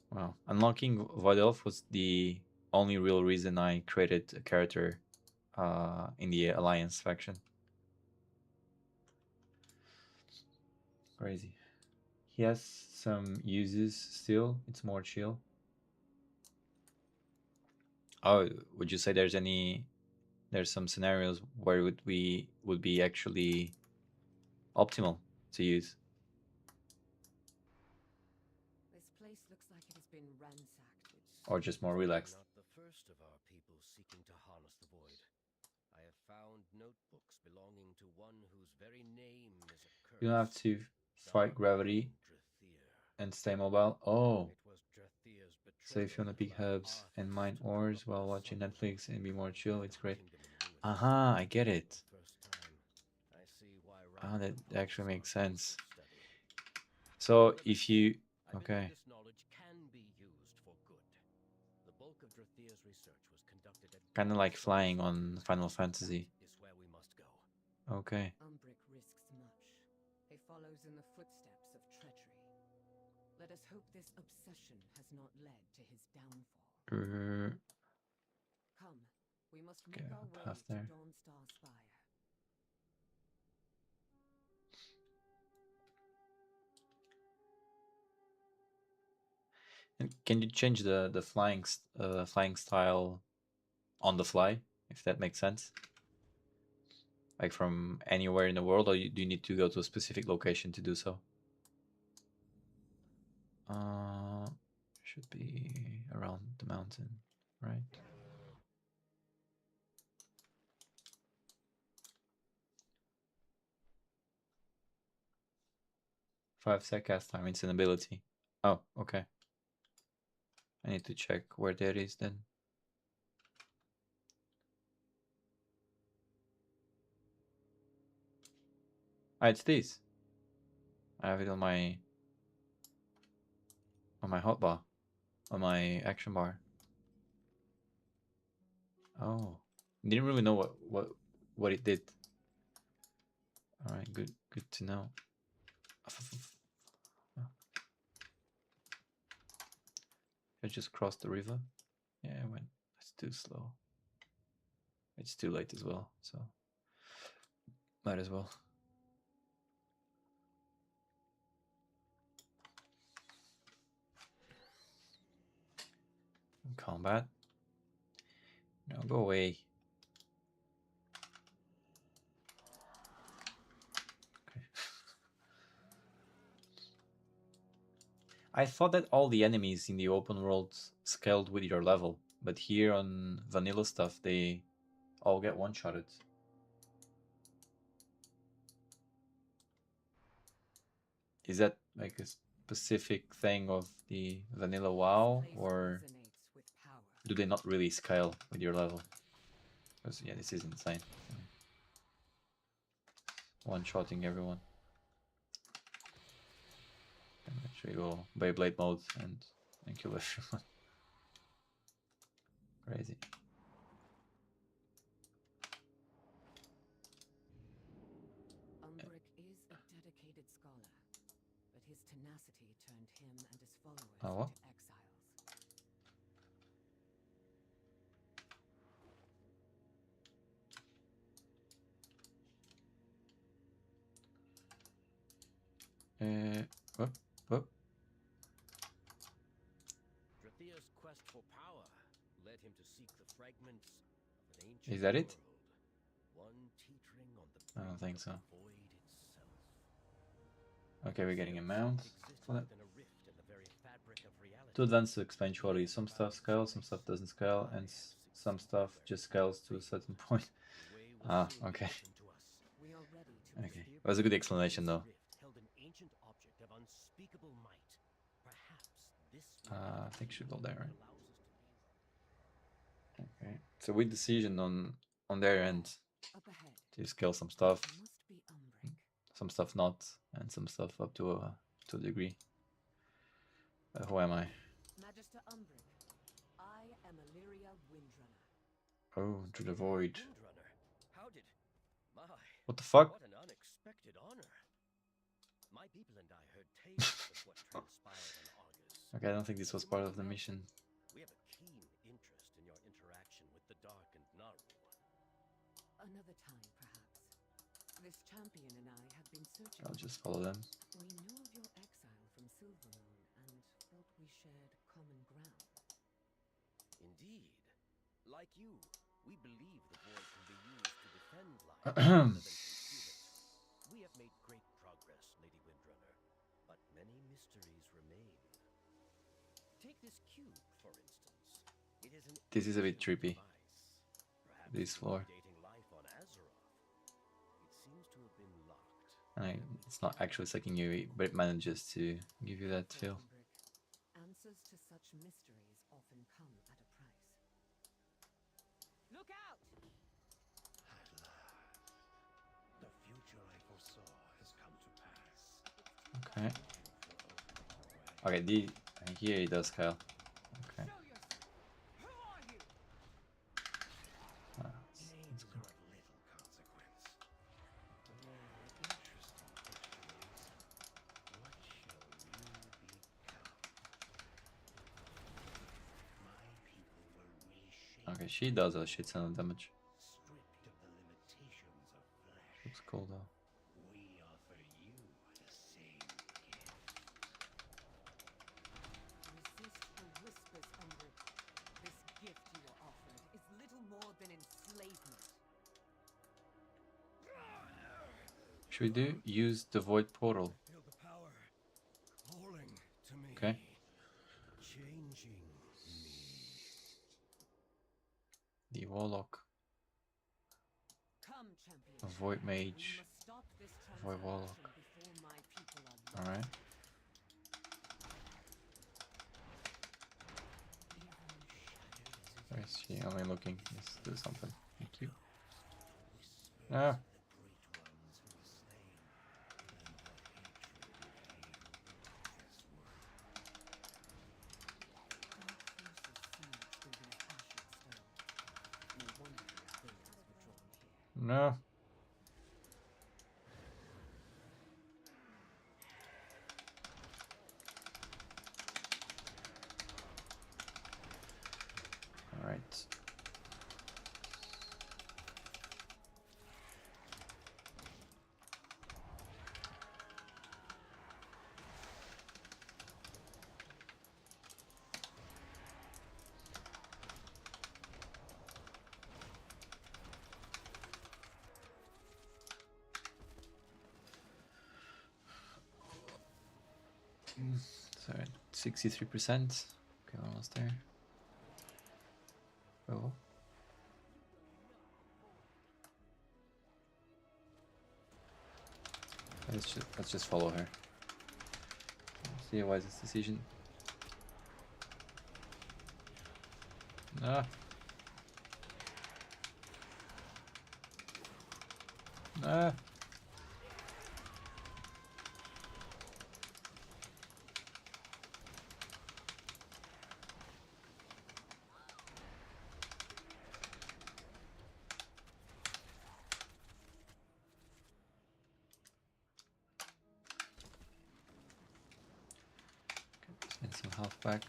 Wow, unlocking Void Elf was the only real reason I created a character in the Alliance faction. Crazy. He has some uses still. It's more chill. Oh, would you say there's some scenarios where would be actually optimal to use? This place looks like it has been ransacked. Or just more relaxed? Not the first of our people seeking to harness the void. I have found notebooks belonging to one whose very name is a curse. You don't have to fight gravity and stay mobile. Oh, so if you want to pick herbs and mine ores while watching Netflix and be more chill, it's great. Aha, I get it. Ah, that actually makes sense. So if you okay, This knowledge can be used for good. The bulk of Drathia's research was conducted at kind of like flying on Final Fantasy. is where we must go. Okay. Umbric risks much. He follows in the footsteps of treachery. Let us hope this obsession has not led to his downfall. Come, we must make Okay, our way path to there. Dawnstar Spire. And can you change the flying style on the fly, if that makes sense? Like from anywhere in the world, or do you need to go to a specific location to do so? Should be around the mountain, right? 5 sec cast time, it's an ability. Oh, okay. I need to check where that is then. Ah, it's this. I have it on my hotbar, on my action bar. Oh, didn't really know what it did. All right, good to know. I just crossed the river. Yeah, I went. It's too slow. It's too late as well, so might as well. Combat. No, go away. Okay. I thought that all the enemies in the open world scaled with your level, but here on vanilla stuff, they all get one-shotted. Is that like a specific thing of the vanilla WoW, or do they not really scale with your level? Because yeah, this is insane. One-shotting everyone. And actually go Beyblade mode and kill everyone. Crazy. Umbric is a dedicated scholar, but his tenacity turned him and his followers Oh, what? into exiles. Whoop, whoop. Drathia's quest for power led him to seek the fragments of an ancient Is that it? world, one teetering on the I don't think brink so. of the void itself. Okay, we're getting a mount for that. Within a rift in the very fabric of reality. To advance to explain shortly, some stuff scales, some stuff doesn't scale, and some stuff just scales to a certain point. Ah, okay. We are ready to Okay. It was a good explanation though. Held an ancient object of unspeakable might. Perhaps this I think should go there, right? allows us to leave. Okay. It's a weird decision on their end up ahead. to scale some stuff, Must be Umbric. some stuff not, and some stuff up to a degree. Who am I? Magister Umbric. I am Illyria Windrunner. Oh, through the void. Windrunner. How did... My... What the fuck? What an unexpected honor. My people and I heard tales of what transpired in August. Okay, I don't think this was part of the mission. We have a keen interest in your interaction with the Dark and Naru. Another time, perhaps. This champion and I have been searching. I'll just follow them. We knew of your exile from Silvermoon and felt we shared common ground. Indeed. Like you, we believe the void can be used to defend life rather than consume it. We have made great progress, Lady Windrunner, but many mysteries remain. Take this cube, for instance. It is an This is a bit trippy. device. This floor. Dating life on Azeroth. It seems to have been locked. And it's not actually sucking you, but it manages to give you that feel. Umbric. Answers to such mysteries often come at a price. Look out! At last, the future I foresaw has come to pass. Okay. Okay, here it does scale. Okay. Show yourself! Who are you? Ah, Names are of little consequence. The more interesting question is, what shall you become? My people were reshaped, okay, she does a shit ton of damage. stripped of the limitations of flesh. Looks cool though. We offer you the same gift. Resist the whispers, Umbric. This gift you are offered is little more than enslavement. Should we do use the void portal? Feel the power calling to me. Okay. Changing me. The warlock, Come, champion. a void We mage. must stop this Void transformation warlock. before my people are lost. All right. She only looking. Let's do something. Thank you. Ah. No. All right. So 63%. Okay, almost there. Oh. Let's just follow her. See a wise decision. Ah. Ah. And some health back.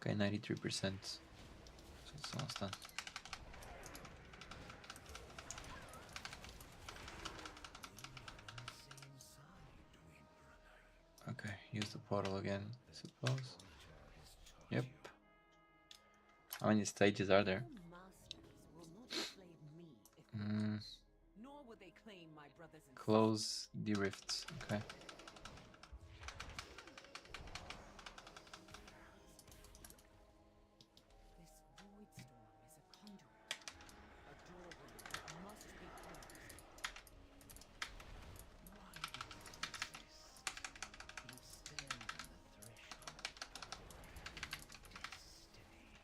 Okay, 93%. So it's almost done. Okay, use the portal again, I suppose. Yep. How many stages are there? Your masters will not enslave me if they Mm, nor will they claim my brothers and close the rifts. Okay. This void storm is a conduit, a doorway that must be closed. Why do you resist? You stand on the threshold of destiny.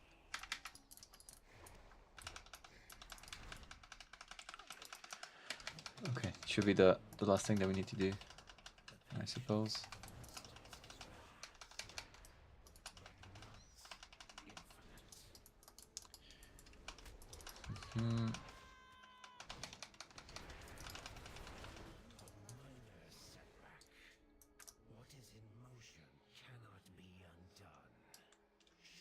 Okay, should be the last thing that we need to do, I suppose. Hmm. Minor setback. What is in motion cannot be undone.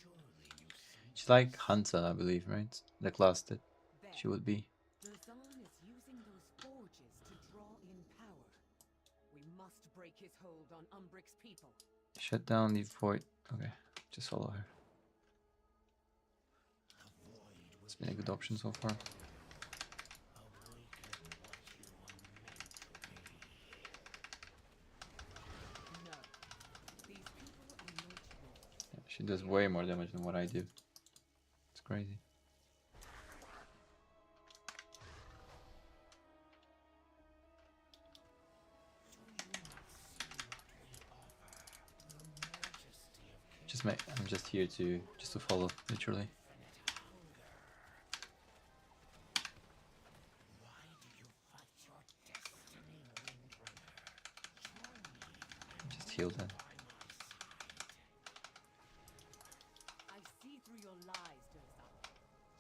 Surely you see She's like Hunter, I believe, right? The class that There, she would be. Dazan is using those forges to draw in power. We must break his hold on Umbric's people. Shut down the void. Okay, just follow her. the void It's will been a good option so far. awaken what you are meant to be. No, these people are not yours. Yeah, she does way more damage than what I do. It's crazy. I'm just here to follow, literally. Why do you fight your destiny, Windrunner? Join me. Just heal them. By my side. I see through your lies, Dazan.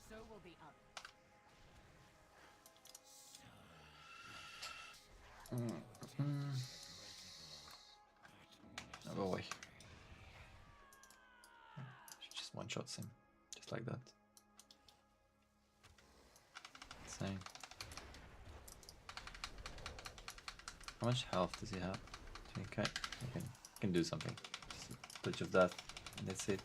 So will the others. Oh, go away. She just one-shots him, just like that. Insane. How much health does he have? Okay, I can do something. Just a touch of that, and that's it.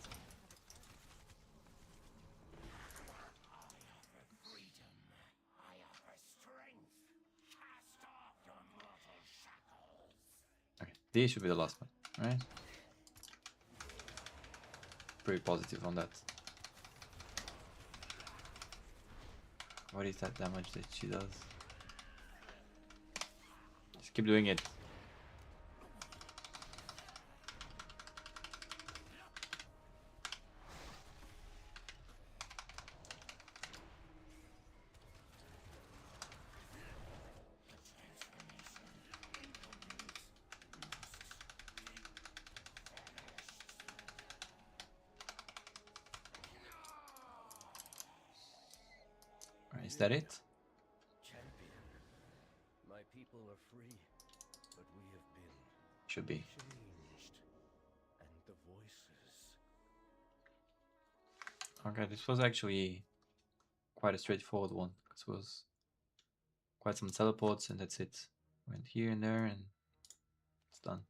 Freedom. I offer strength. Cast off your mortal shackles. Okay, this should be the last one, right? Pretty positive on that. What is that damage that she does? Just keep doing it. Is that it? Champion, my people are free, but we have been Should be. changed. And the voices. Okay, this was actually quite a straightforward one. This was quite some teleports and that's it. Went here and there and it's done.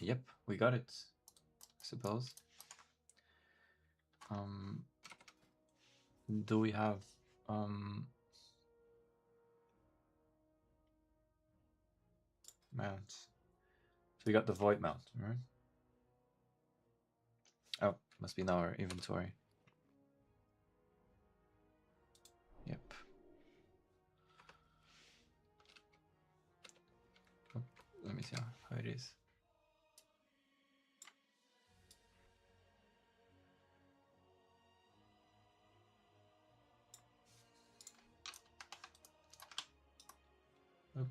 Yep, we got it, I suppose. Do we have mounts? So we got the void mount, right? Oh, must be in our inventory. Yep. Oh, let me see how it is. Oop.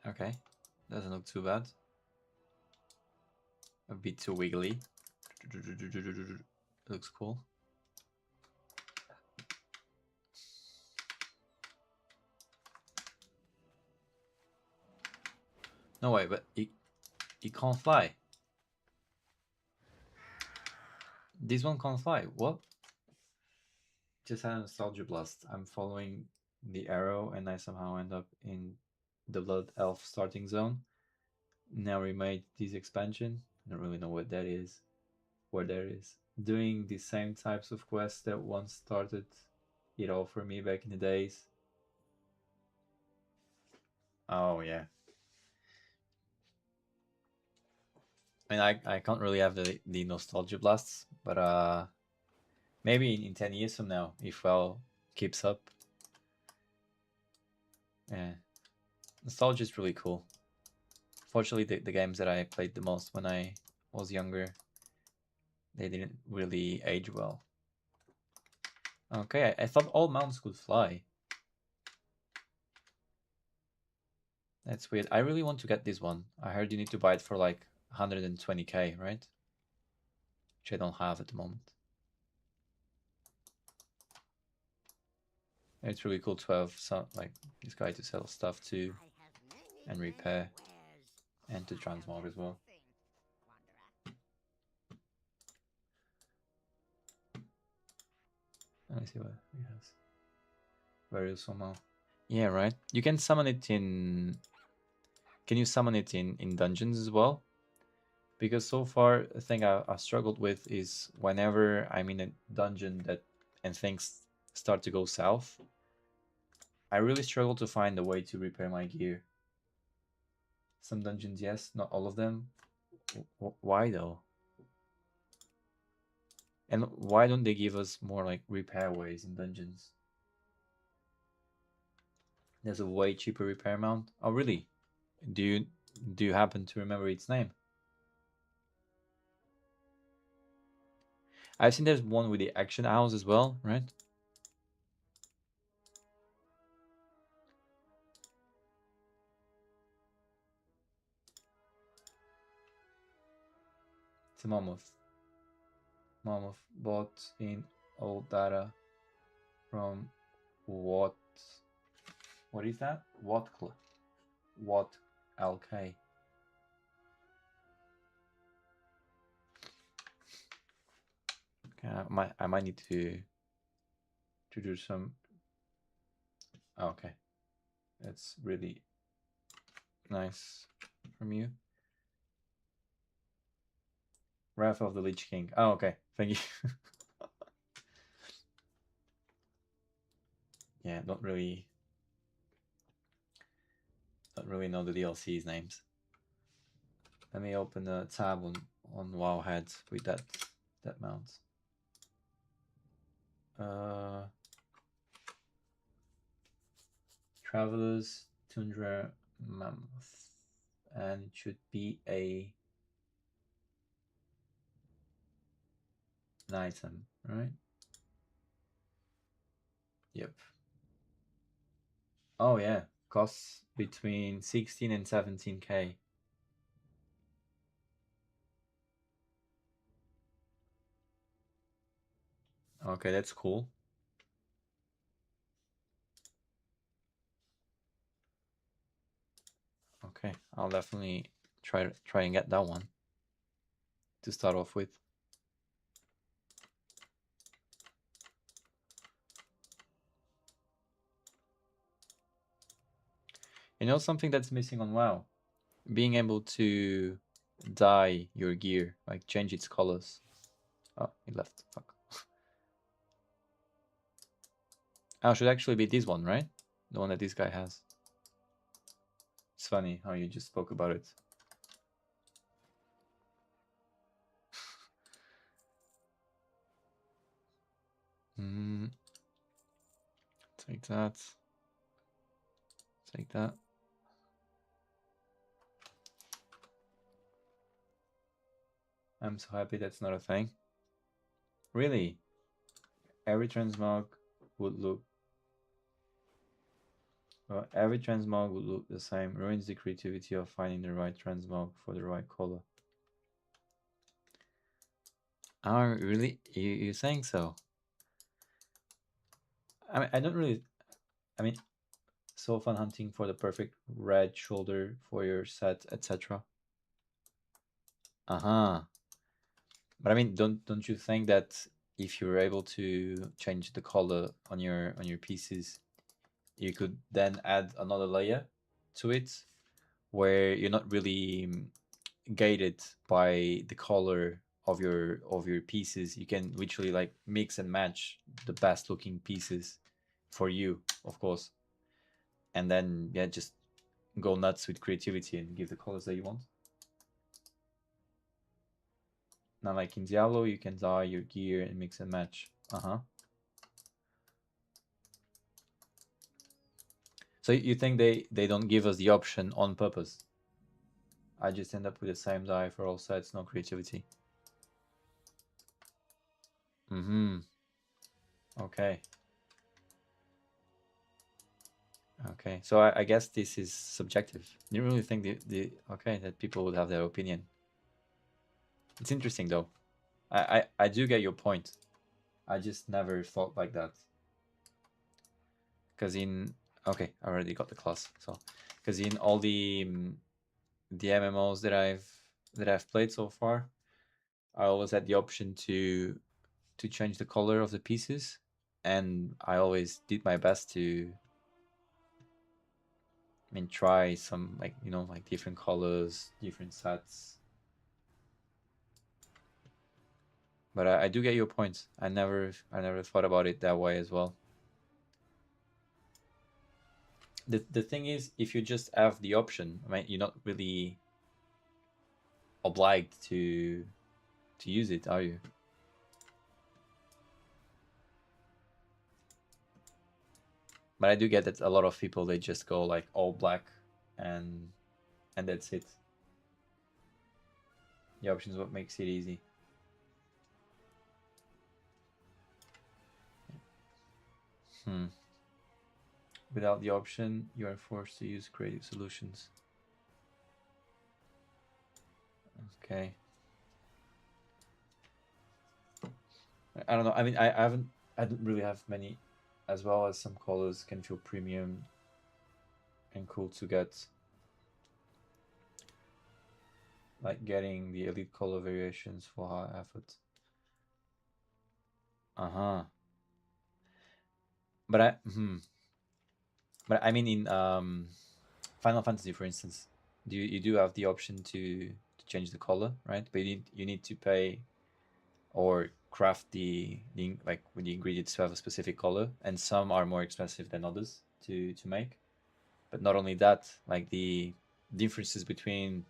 Okay, doesn't look too bad. A bit too wiggly. Looks cool. No way, but it can't fly. This one can't fly. What? Just had a nostalgia blast. I'm following the arrow and I somehow end up in the Blood Elf starting zone. Now we made this expansion. I don't really know what that is. Where there is. Doing the same types of quests that once started it all for me back in the days. Oh yeah. I mean I can't really have the nostalgia blasts, but maybe in 10 years from now, if WoW keeps up. Yeah. Nostalgia is really cool. Fortunately, the games that I played the most when I was younger, they didn't really age well. Okay, I thought all mounts could fly. That's weird. I really want to get this one. I heard you need to buy it for like 120k, right? Which I don't have at the moment. It's really cool to have some, like this guy to sell stuff to and repair and to transmog as well. Let me see what he has. Various somehow. Yeah, right. You can summon it in. Can you summon it in dungeons as well? Because so far, the thing I've struggled with is whenever I'm in a dungeon and things start to go south, I really struggle to find a way to repair my gear. Some dungeons, yes, not all of them. Why though? And why don't they give us more like repair ways in dungeons? There's a way cheaper repair mount. Oh, really? Do you happen to remember its name? I've seen there's one with the action owls as well, right? It's a mammoth. Mammoth bought in old data from what is that? What LK? Okay, I might need to do some. Oh, okay, that's really nice from you. Wrath of the Lich King. Oh, okay, thank you. Yeah, don't really know the DLC's names. Let me open a tab on Wowhead with that mount. Travelers Tundra Mammoth, and it should be a an item, right? Yep. Oh yeah, costs between 16 and 17k. Okay, that's cool. Okay, I'll definitely try and get that one to start off with. You know something that's missing on WoW? Being able to dye your gear, like change its colors. Oh, he left. Fuck. Oh, should actually be this one, right? The one that this guy has. It's funny how you just spoke about it. Mm, take that. Take that. I'm so happy that's not a thing. Really? Every transmog would look every transmog would look the same. Ruins the creativity of finding the right transmog for the right color. Oh, really? You saying so? I mean, I don't really. I mean, so fun hunting for the perfect red shoulder for your set, etc. Uh-huh. But I mean, don't you think that if you were able to change the color on your pieces, you could then add another layer to it, where you're not really gated by the color of your pieces. You can literally like mix and match the best looking pieces for you, of course, and then yeah, just go nuts with creativity and give the colors that you want. Now, like in Diablo, you can dye your gear and mix and match. Uh-huh. So you think they don't give us the option on purpose? I just end up with the same dye for all sets, no creativity. Mm-hmm. Okay. Okay. So I guess this is subjective. You really think the okay that people would have their opinion. It's interesting though. I do get your point. I just never thought like that. Because in okay, I already got the class. So because in all the MMOs that I've played so far, I always had the option to change the color of the pieces, and I always did my best to, I mean, try some like like different colors, different sets. But I do get your point. I never thought about it that way as well. The thing is, if you just have the option, I mean, you're not really obliged to use it, are you? But I do get that a lot of people they just go like all black, and that's it. The option is what makes it easy. Hmm. Without the option, you are forced to use creative solutions. Okay. I don't know. I mean, I don't really have many, as well as some colors can feel premium and cool to get. Like getting the elite color variations for high effort. Uh-huh. But I mean in Final Fantasy, for instance, you do have the option to change the color, right? But you need to pay or craft the like with the ingredients to have a specific color, and some are more expensive than others to make. But not only that, like the differences between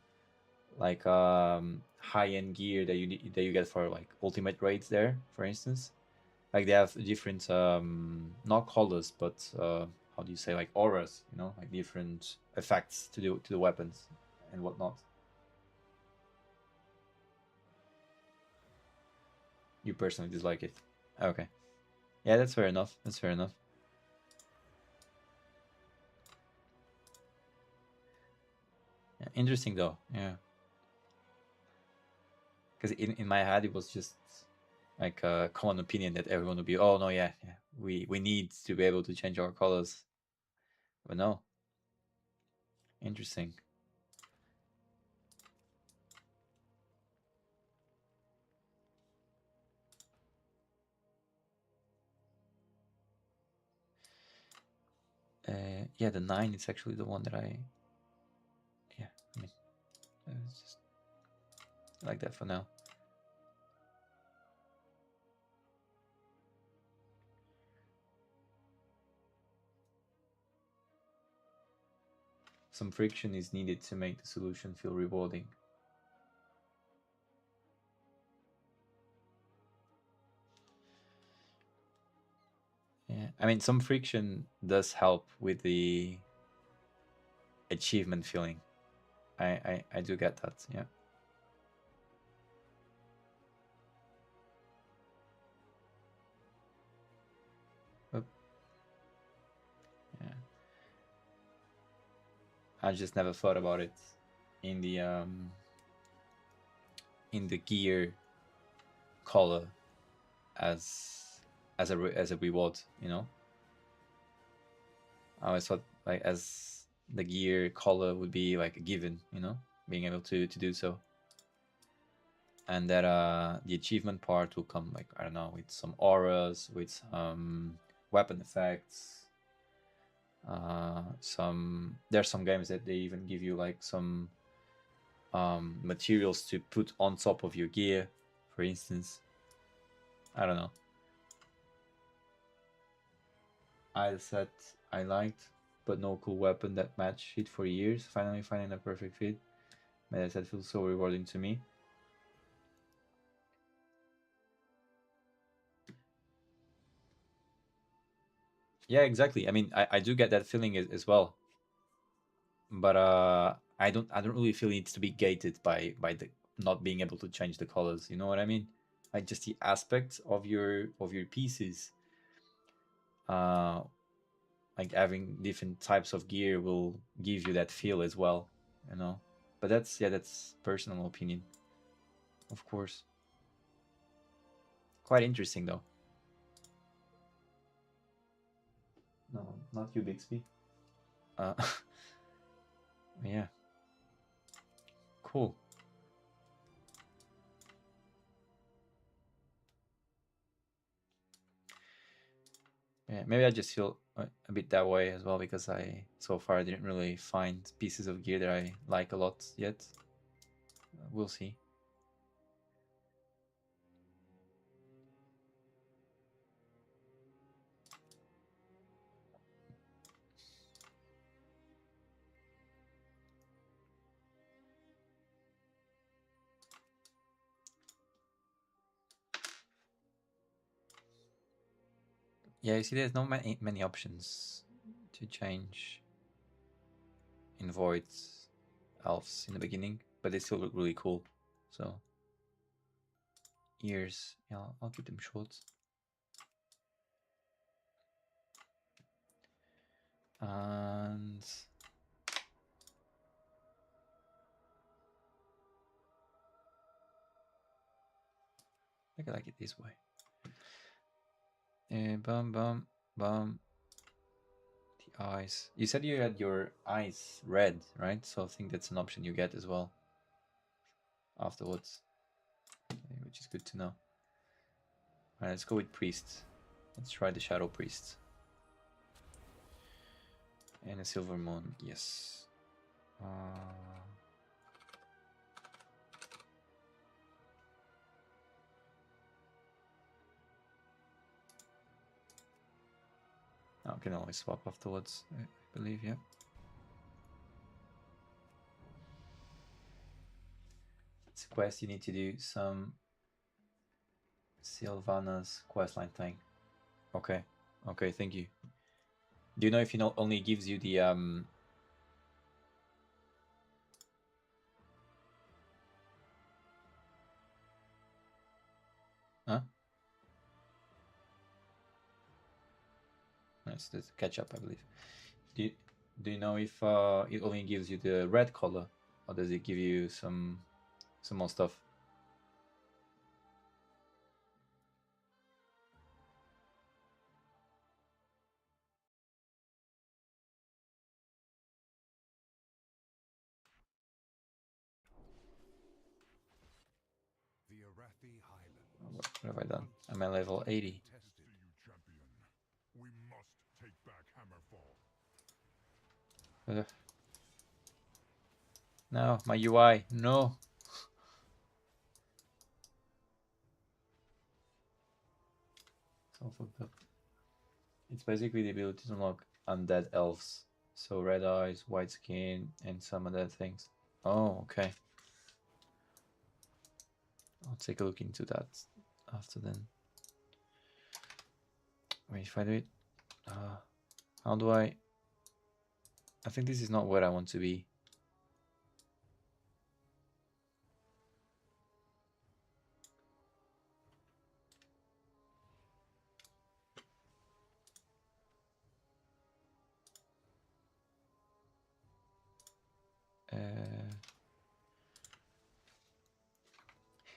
like high-end gear that you get for like ultimate raids there, for instance, like they have different not colors but how do you say, like auras, like different effects to the weapons and whatnot. You personally dislike it. Okay. Yeah, that's fair enough. That's fair enough. Yeah, interesting though. Yeah. Because in my head it was just like a common opinion that everyone would be, oh no, yeah, yeah, we need to be able to change our colors. But no. Interesting. Yeah, the 9 is actually the one that I mean, it's just like that for now. Some friction is needed to make the solution feel rewarding. Yeah, I mean, some friction does help with the achievement feeling. I do get that. Yeah. But, yeah. I just never thought about it in the gear color as a reward. You know, I always thought like as the gear color would be like a given. You know, being able to do so. And that the achievement part will come like, I don't know, with some auras, with some weapon effects. There's some games that they even give you like some materials to put on top of your gear, for instance. I don't know. I said I liked, but no cool weapon that matched it for years. Finally finding a perfect fit made that feel so rewarding to me. Yeah, exactly. I mean, I do get that feeling as well, but I don't really feel it needs to be gated by the not being able to change the colors. You know what I mean? Like just the aspect of your pieces. Uh, like having different types of gear will give you that feel as well. You know, but that's personal opinion, of course. Quite interesting though. No, not you, Bixby. Uh, yeah, cool. Yeah, maybe I just feel a bit that way as well because I so far didn't really find pieces of gear that I like a lot yet. We'll see. Yeah, you see, there's not many options to change in Void elves in the beginning, but they still look really cool. So ears, yeah, I'll keep them short. And I like it this way. Bum bum bum. The eyes. You said you had your eyes red, right? So I think that's an option you get as well afterwards, which is good to know. Alright, let's go with priest. Let's try the shadow priest. And a silver moon, yes. I can always swap afterwards, I believe, yeah. It's a quest you need to do, some Sylvana's questline thing. Okay, okay, thank you. Do you know if he not only gives you the Huh? Yes, that's ketchup, I believe. Do you know if it only gives you the red color, or does it give you some more stuff? The Arathi Highlands. What have I done? I'm at level 80. Tested. You, champion. We must take back Hammerfall. Ugh. No, my UI. No. It's all fucked up. It's basically the ability to unlock undead elves. So red eyes, white skin, and some other things. Oh, okay. I'll take a look into that after then. Wait, if I do it, how do I think this is not where I want to be.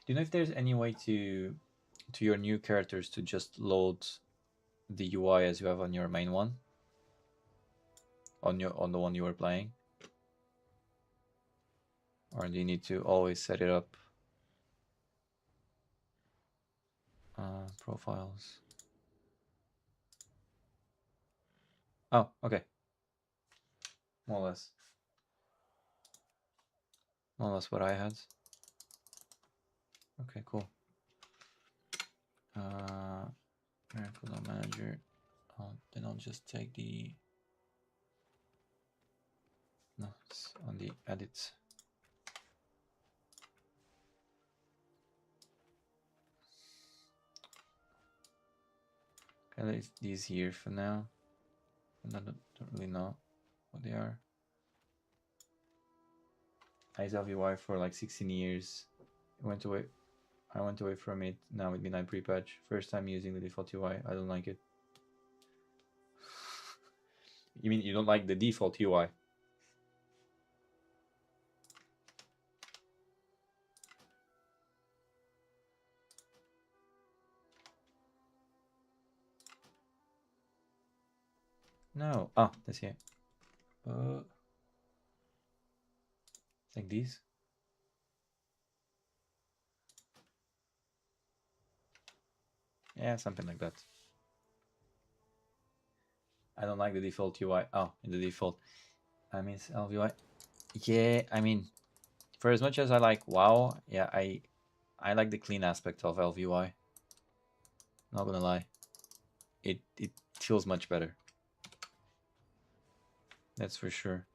Do you know if there's any way to your new characters to just load the UI as you have on your main one? On the one you were playing? Or do you need to always set it up? Profiles. Oh, okay. More or less. More or less what I had. Okay, cool. Miracle Manager. Then I'll just take the... No, it's on the edit. Okay, leave these here for now. I don't really know what they are. I used LVY for like 16 years. I went away from it now with Midnight pre-patch. First time using the default UI. I don't like it. You mean you don't like the default UI? No. Ah, that's here. Like these. Yeah, something like that. I don't like the default UI. Oh, in the default. I mean, LVY. Yeah, I mean, for as much as I like WoW, yeah, I like the clean aspect of LVY. Not gonna lie, it feels much better. That's for sure.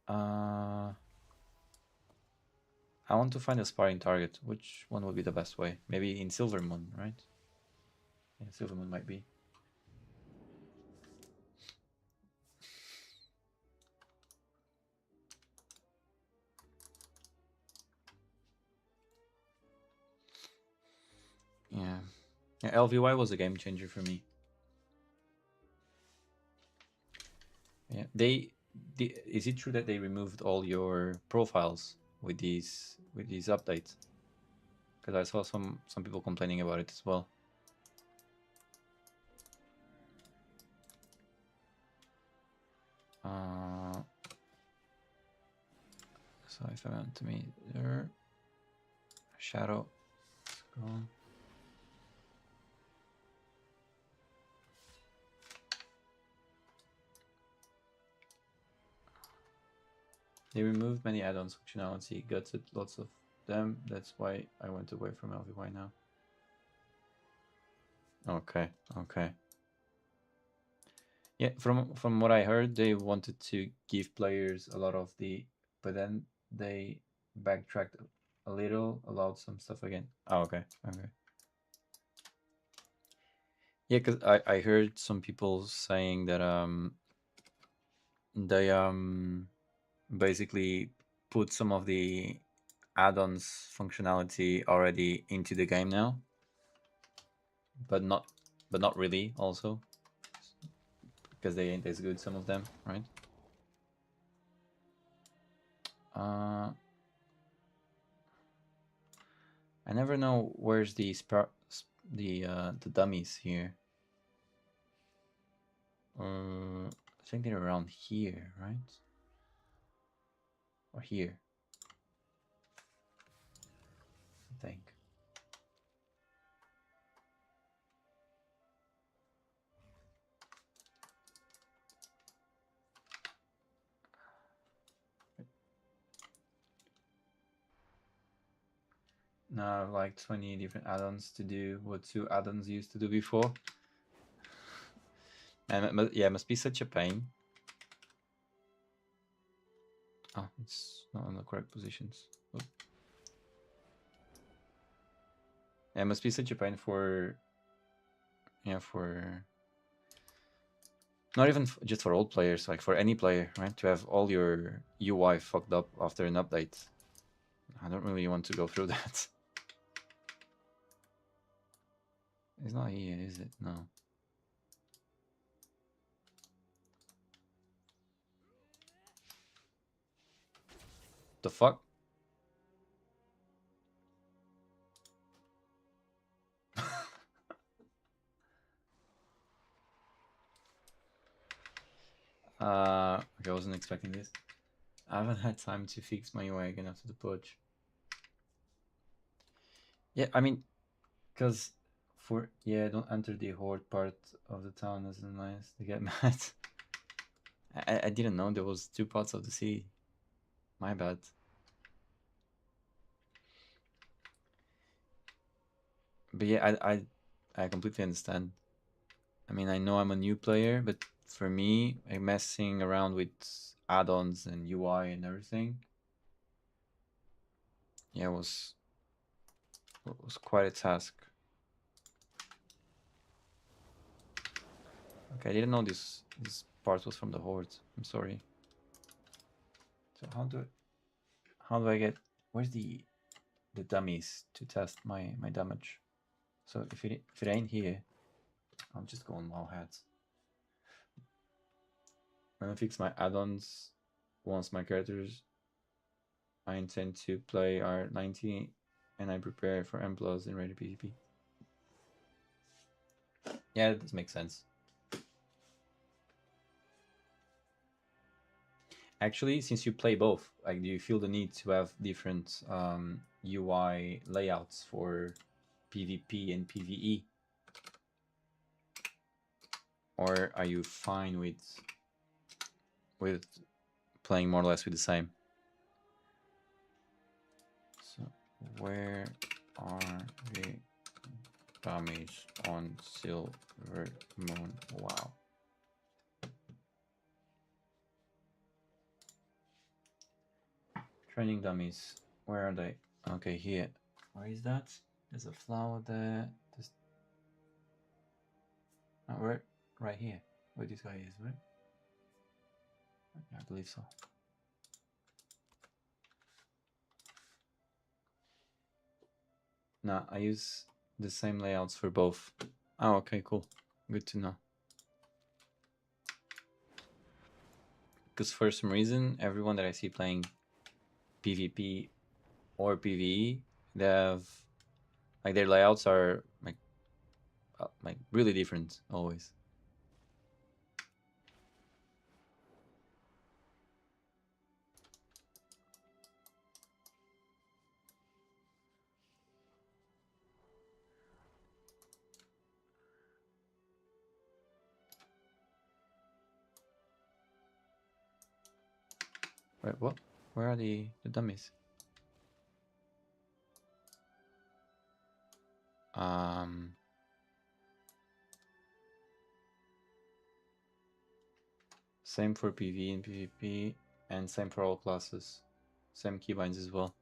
I want to find a sparring target. Which one would be the best way? Maybe in Silvermoon, right? Yeah, Silvermoon might be. Yeah. Yeah, LVY was a game changer for me. Yeah, is it true that they removed all your profiles with these updates? Because I saw some people complaining about it as well. So if I went to me there, shadow, scroll. They removed many add-ons functionality, gutted lots of them. That's why I went away from LVY now. Okay, okay. Yeah, from what I heard, they wanted to give players a lot of the, but then they backtracked a little, allowed some stuff again. Oh, okay, okay. Yeah, because I heard some people saying that they basically put some of the add-ons functionality already into the game now, but not but not really also, because they ain't as good, some of them, right? I never know where's the the dummies here. I think they're around here, right? Or here, I think. Now I have like 20 different add-ons to do what 2 add-ons used to do before. And yeah, it must be such a pain. Oh, it's not in the correct positions. Oh. Yeah, it must be such a pain for, yeah, for not even just for old players, like for any player, right? To have all your UI fucked up after an update. I don't really want to go through that. It's not here, is it? No. The fuck? Okay, I wasn't expecting this. I haven't had time to fix my UI again after the purge. Yeah, I mean, because yeah, don't enter the horde part of the town isn't nice. They get mad. I didn't know there was 2 parts of the city. My bad. But yeah, I completely understand. I mean, I know I'm a new player, but for me, messing around with add-ons and UI and everything, yeah, was quite a task. Okay, I didn't know this part was from the horde. I'm sorry. So how do I get, where's the dummies to test my damage? So if it ain't here, I'll just go on WoW hats. I'm gonna fix my add-ons once my characters I intend to play are 90 and I prepare for M plus in ready PvP. Yeah, it does make sense. Actually, since you play both, like, do you feel the need to have different UI layouts for PvP and PvE? Or are you fine with playing more or less with the same? So where are the dummies on Silver Moon? Wow. Training dummies. Where are they? Okay, here. Where is that? There's a flower there. There's... Oh, right here. Where this guy is, right? I believe so. Nah, I use the same layouts for both. Oh, okay, cool. Good to know. Because for some reason, everyone that I see playing PvP or PvE, they have, like, their layouts are like really different always. Wait, what? Where are the dummies? Same for PvE and PvP, and same for all classes. Same keybinds as well.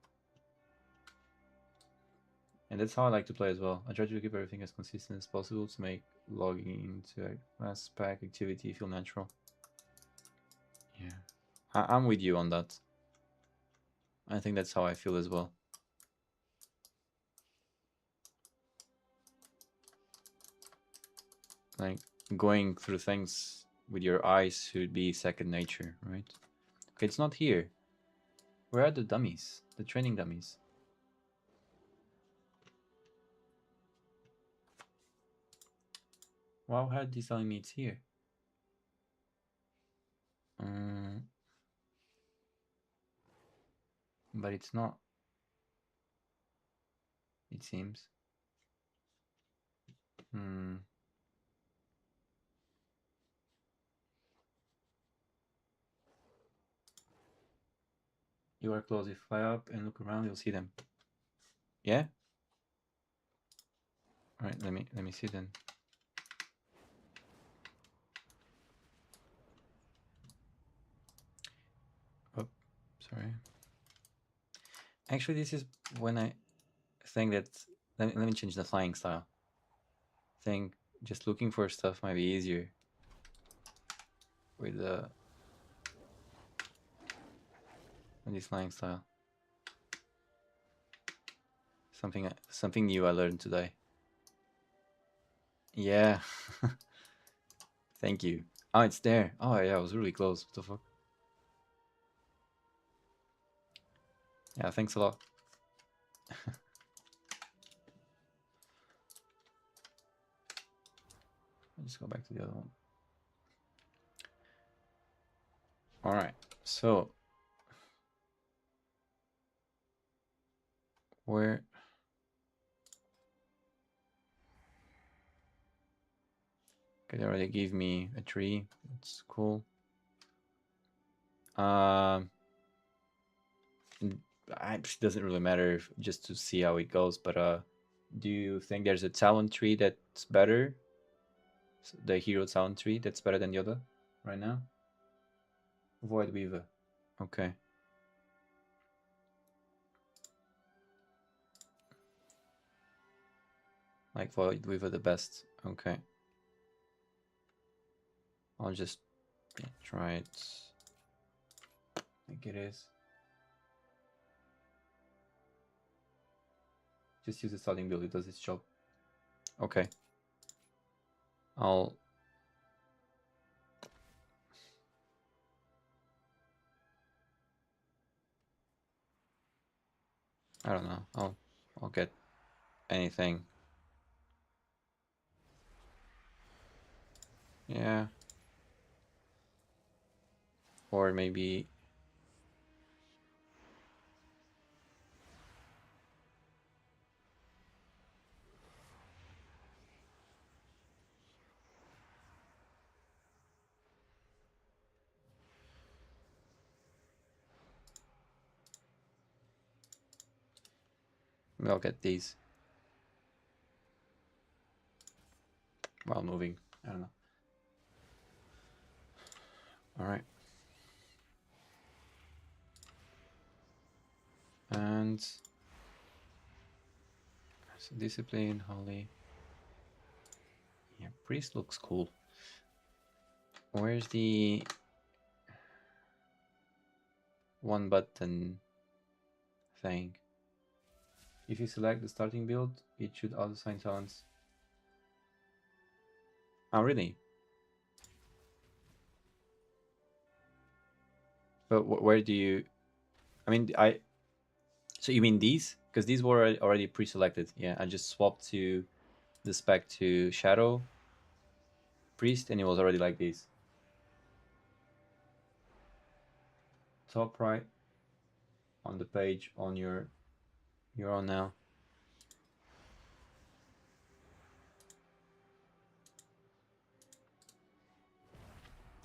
And that's how I like to play as well. I try to keep everything as consistent as possible to make logging into a class pack activity feel natural. Yeah, I'm with you on that. I think that's how I feel as well. like going through things with your eyes should be second nature, right? Okay, it's not here. Where are the dummies? The training dummies? Wow, how are they telling me it's here? But it's not. It seems. You are close. If you fly up and look around, you'll see them. Yeah. All right. Let me see then. Oh, sorry. Actually, this is when I think that. Let me change the flying style. Think just looking for stuff might be easier with this flying style. Something new I learned today. Yeah. Thank you. Oh, it's there. Oh yeah, I was really close. What the fuck? Yeah, thanks a lot. I'll just go back to the other one. All right. So where? Okay, they already gave me a tree. That's cool. It doesn't really matter just to see how it goes. But do you think there's a talent tree that's better? The hero talent tree that's better than the other right now? Void Weaver. Okay. Like Void Weaver the best. Okay. I'll just try it. I think it is. Just use the starting build, it does its job. Okay. I don't know. I'll get anything. Yeah. Or maybe I'll get these while moving. I don't know. All right. And so discipline, holy. Yeah, priest looks cool. Where's the one button thing? If you select the starting build, it should auto-assign talents. Oh, really? But where do you... I mean, So you mean these? Because these were already pre-selected. Yeah, I just swapped to the spec to Shadow Priest, and it was already like these. Top right on the page on you're on now.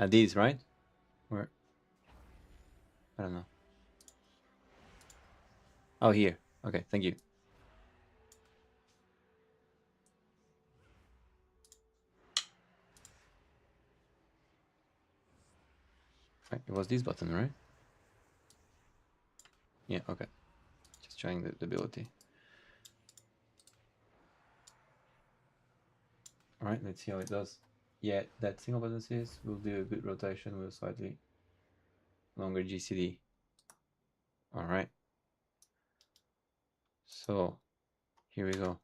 These, right? Where? I don't know. Oh, here. Okay, thank you. Right, it was this button, right? Yeah, okay. Just trying the ability. Alright, let's see how it does. Yeah, that single button says will do a good rotation with a slightly longer GCD. Alright. So, here we go.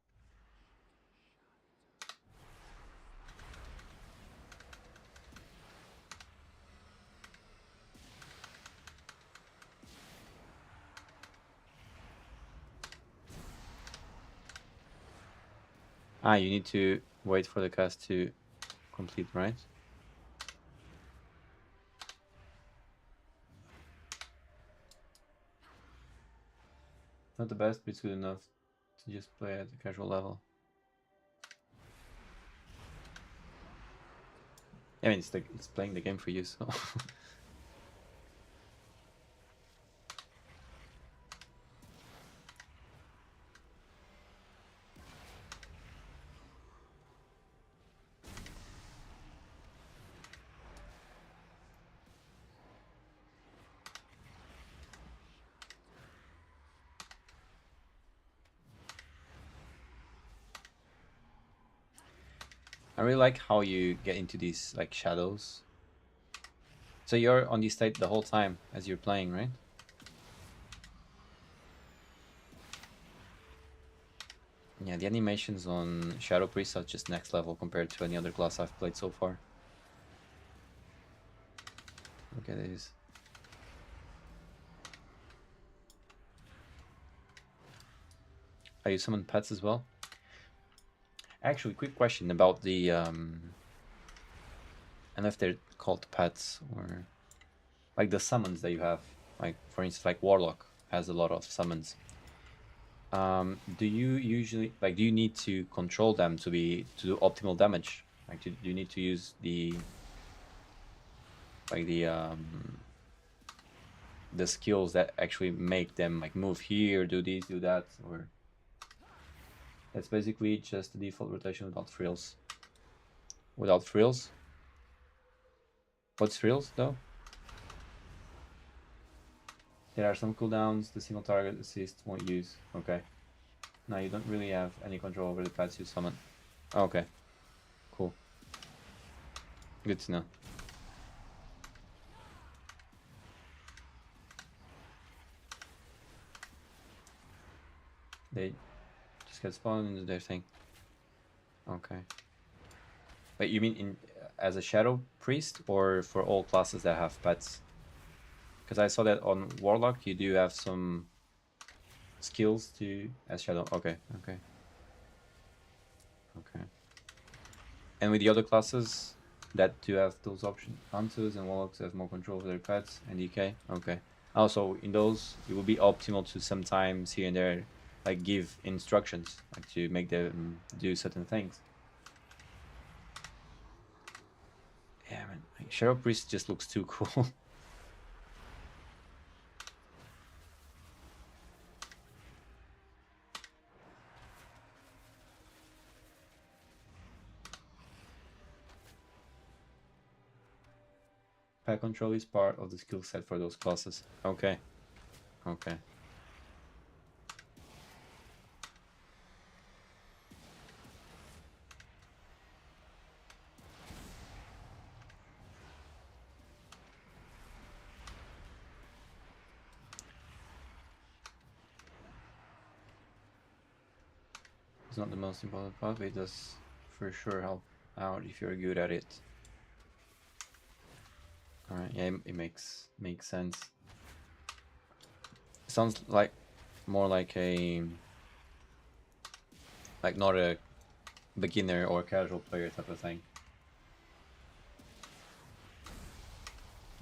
Ah, you need to wait for the cast to complete, right? Not the best, but it's good enough to just play at a casual level. I mean, it's playing the game for you, so. I really like how you get into these like shadows. So you're on this state the whole time as you're playing, right? Yeah, the animations on Shadow Priest are just next level compared to any other class I've played so far. Look at these. Are you summon pets as well? Actually, quick question about the I don't know if they're called pets or like the summons that you have. Like for instance, like Warlock has a lot of summons. Do you usually like do you need to control them to do optimal damage? Like do you need to use the skills that actually make them like move here, do this, do that, or it's basically just the default rotation without frills. Without frills? What's frills though? There are some cooldowns the single target assist won't use. Okay. Now you don't really have any control over the pets you summon. Okay. Cool. Good to know. They just get spawned and do their thing. Okay. Wait, you mean in as a shadow priest or for all classes that have pets? Because I saw that on Warlock you do have some skills to as shadow. Okay, okay, okay. And with the other classes that do have those options, Hunters and Warlocks have more control over their pets and DK. Okay. Also, in those, it would be optimal to sometimes here and there, like give instructions, like to make them do certain things. Yeah, man, like, Shadow Priest just looks too cool. Pet control is part of the skill set for those classes. Okay, okay. It's not the most important part, but it does for sure help out if you're good at it. All right, yeah, it makes sense. Sounds like more like a not a beginner or casual player type of thing.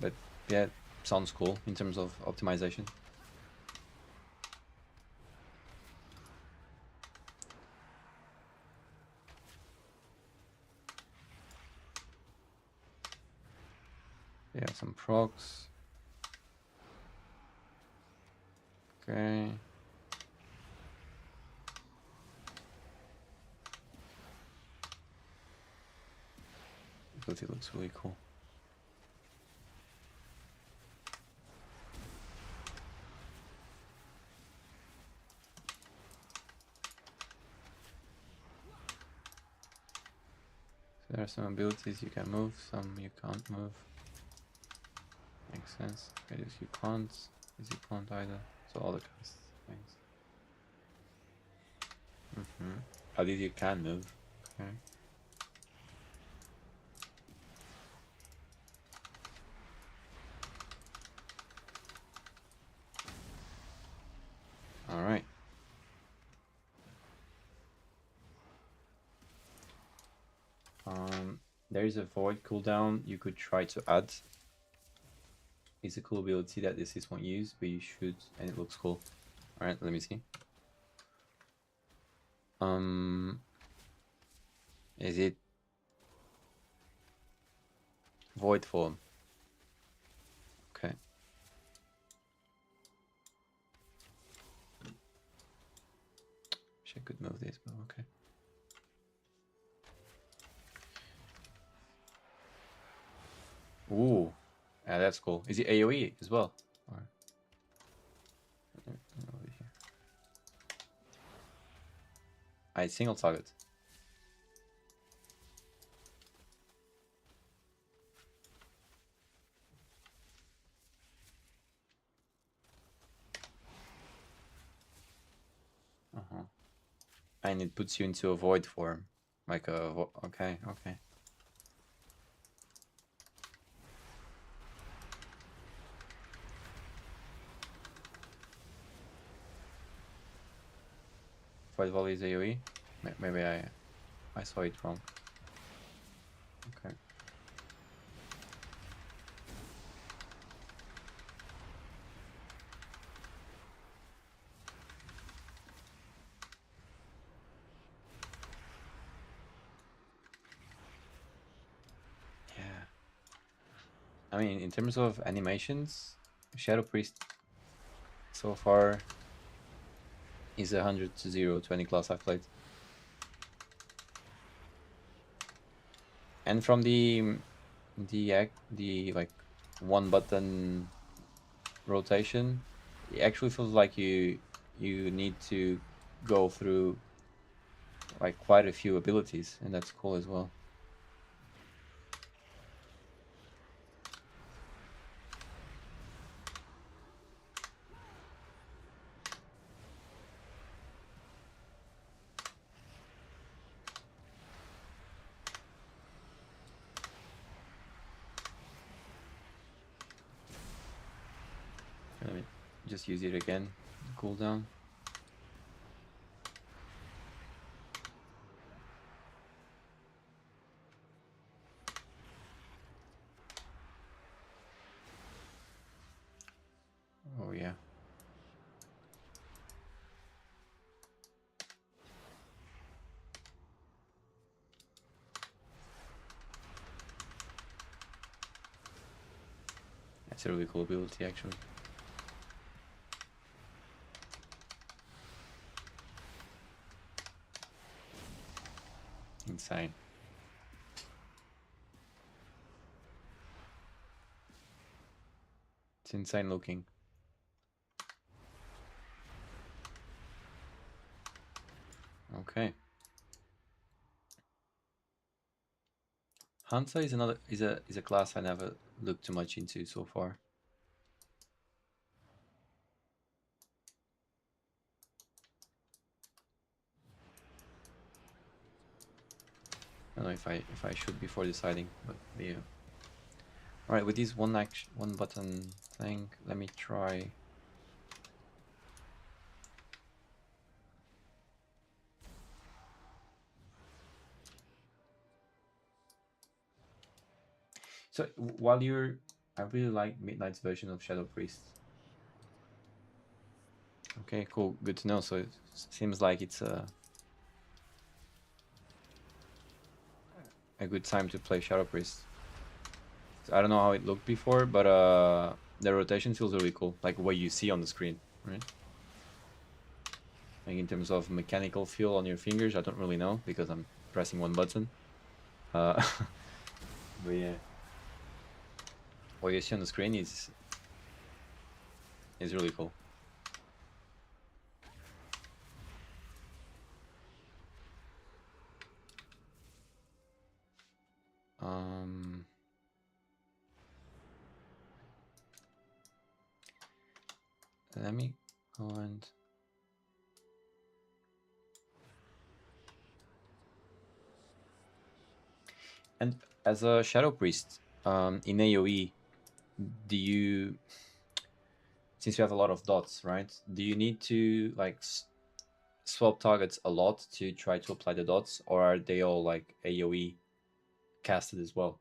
But yeah, sounds cool in terms of optimization. Yeah, some procs. Okay. Ability looks really cool. So there are some abilities you can move, some you can't move. Makes sense. Okay, this you can't. This you can't either. So all the cast things. Oh, these you can move. Okay. All right. There is a void cooldown you could try to add. It's a cool ability that this won't use, but you should, and it looks cool. All right, let me see. Is it void form? Okay. Wish I could move this, but okay. Ooh, yeah, that's cool. Is it AoE as well? Or... over here. I single target. And it puts you into a void form, like a okay. Void volley is AoE. Maybe I saw it wrong. Okay. Yeah. I mean, in terms of animations, Shadow Priest so far is 100 to 0 to any class I've played. And from the like one button rotation, it actually feels like you need to go through like quite a few abilities, and that's cool as well. Let me just use it again. Cooldown. Oh yeah. That's a really cool ability actually. Insane. It's insane looking. Okay. Hansa is a class I never looked too much into so far. I don't know if I should before deciding, but yeah. All right, with this one button thing, let me try. So while I really like Midnight's version of Shadow Priest. Okay, cool, good to know. So it seems like it's a good time to play Shadow Priest. So I don't know how it looked before, but the rotation feels really cool, like what you see on the screen, right? Like in terms of mechanical feel on your fingers, I don't really know because I'm pressing one button. But yeah, what you see on the screen is really cool. Let me go and as a Shadow Priest in AoE, do you, since you have a lot of dots, right? Do you need to like swap targets a lot to try to apply the dots, or are they all like AoE casted as well?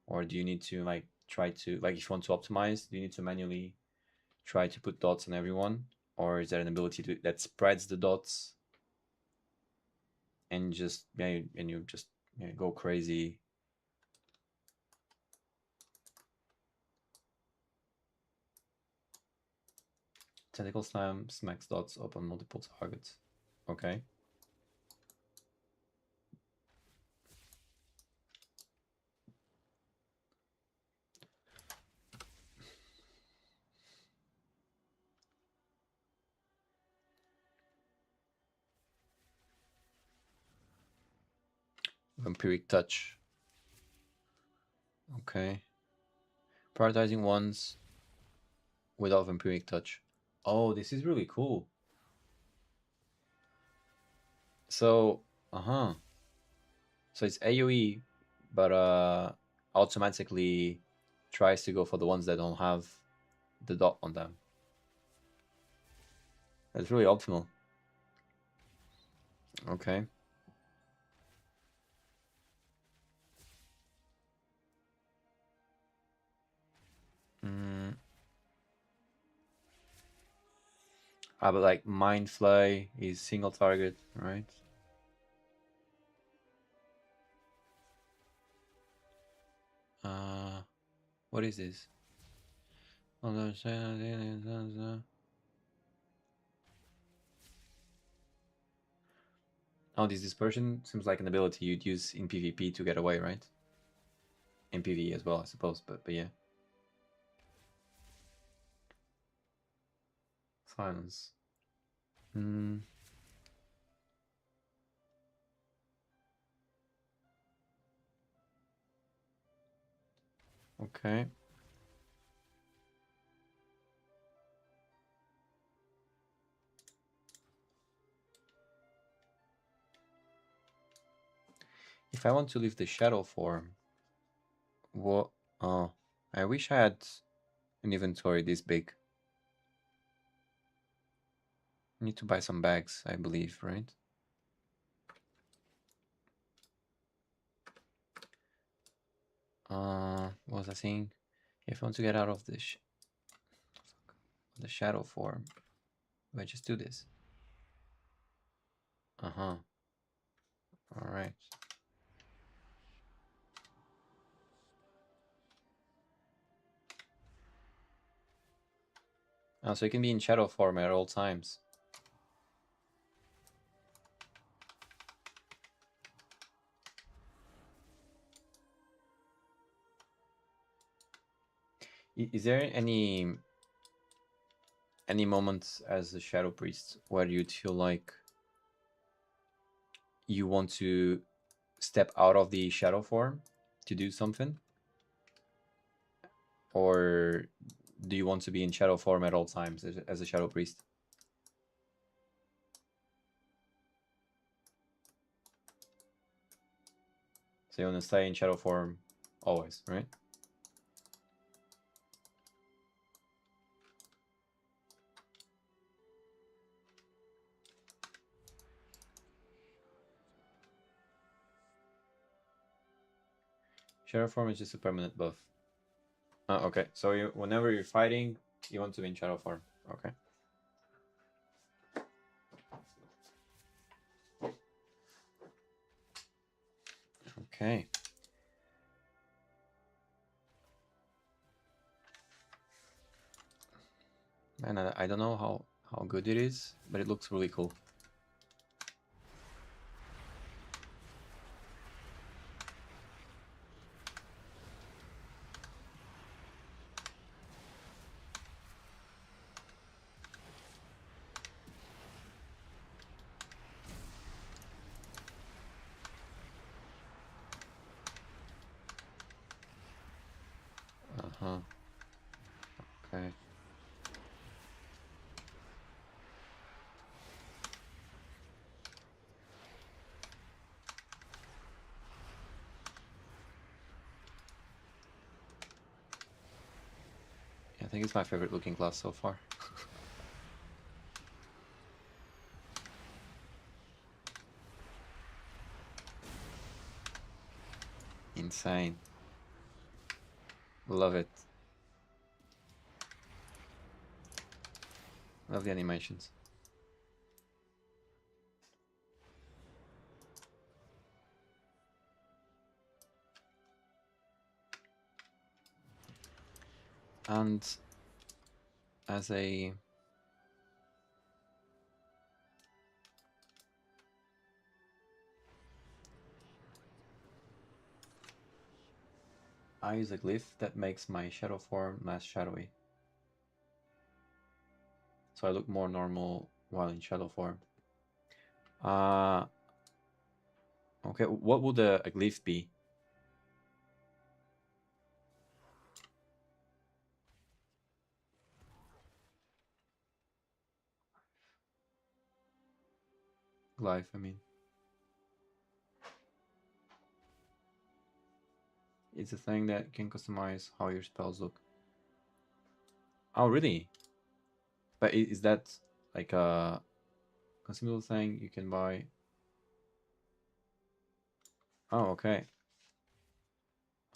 Or do you need to like try to, like, if you want to optimize, do you need to manually try to put dots on everyone, or is there an ability to that spreads the dots and just and you just go crazy? Tentacle slam smacks dots up on multiple targets. Okay. Vampiric touch. Okay. Prioritizing ones without vampiric touch. Oh, this is really cool. So, so it's AoE, but automatically tries to go for the ones that don't have the dot on them. That's really optimal. Okay. But like Mind Fly is single target, right? What is this? Oh, this dispersion seems like an ability you'd use in PvP to get away, right? In PvE as well, I suppose, but yeah. Silence. Okay. If I want to leave the shadow form, what? Oh, I wish I had an inventory this big. I need to buy some bags, I believe, right? What was I saying? If I want to get out of the shadow form, do I just do this? All right. Oh, so it can be in shadow form at all times. Is there any moments as a shadow priest where you'd feel like you want to step out of the shadow form to do something? Or do you want to be in shadow form at all times as a shadow priest? So you want to stay in shadow form always, right? Shadow form is just a permanent buff. Okay, so whenever you're fighting, you want to be in shadow form. Okay. Okay. Man, I don't know how good it is, but it looks really cool. Okay. Yeah, I think it's my favorite looking class so far. Insane. Love it. Love the animations. And as a I use a glyph that makes my shadow form less shadowy. So I look more normal while in shadow form. Okay, what would a glyph be? Glyph, I mean. It's a thing that can customize how your spells look. Oh, really? But is that like a consumable thing you can buy? Oh, okay.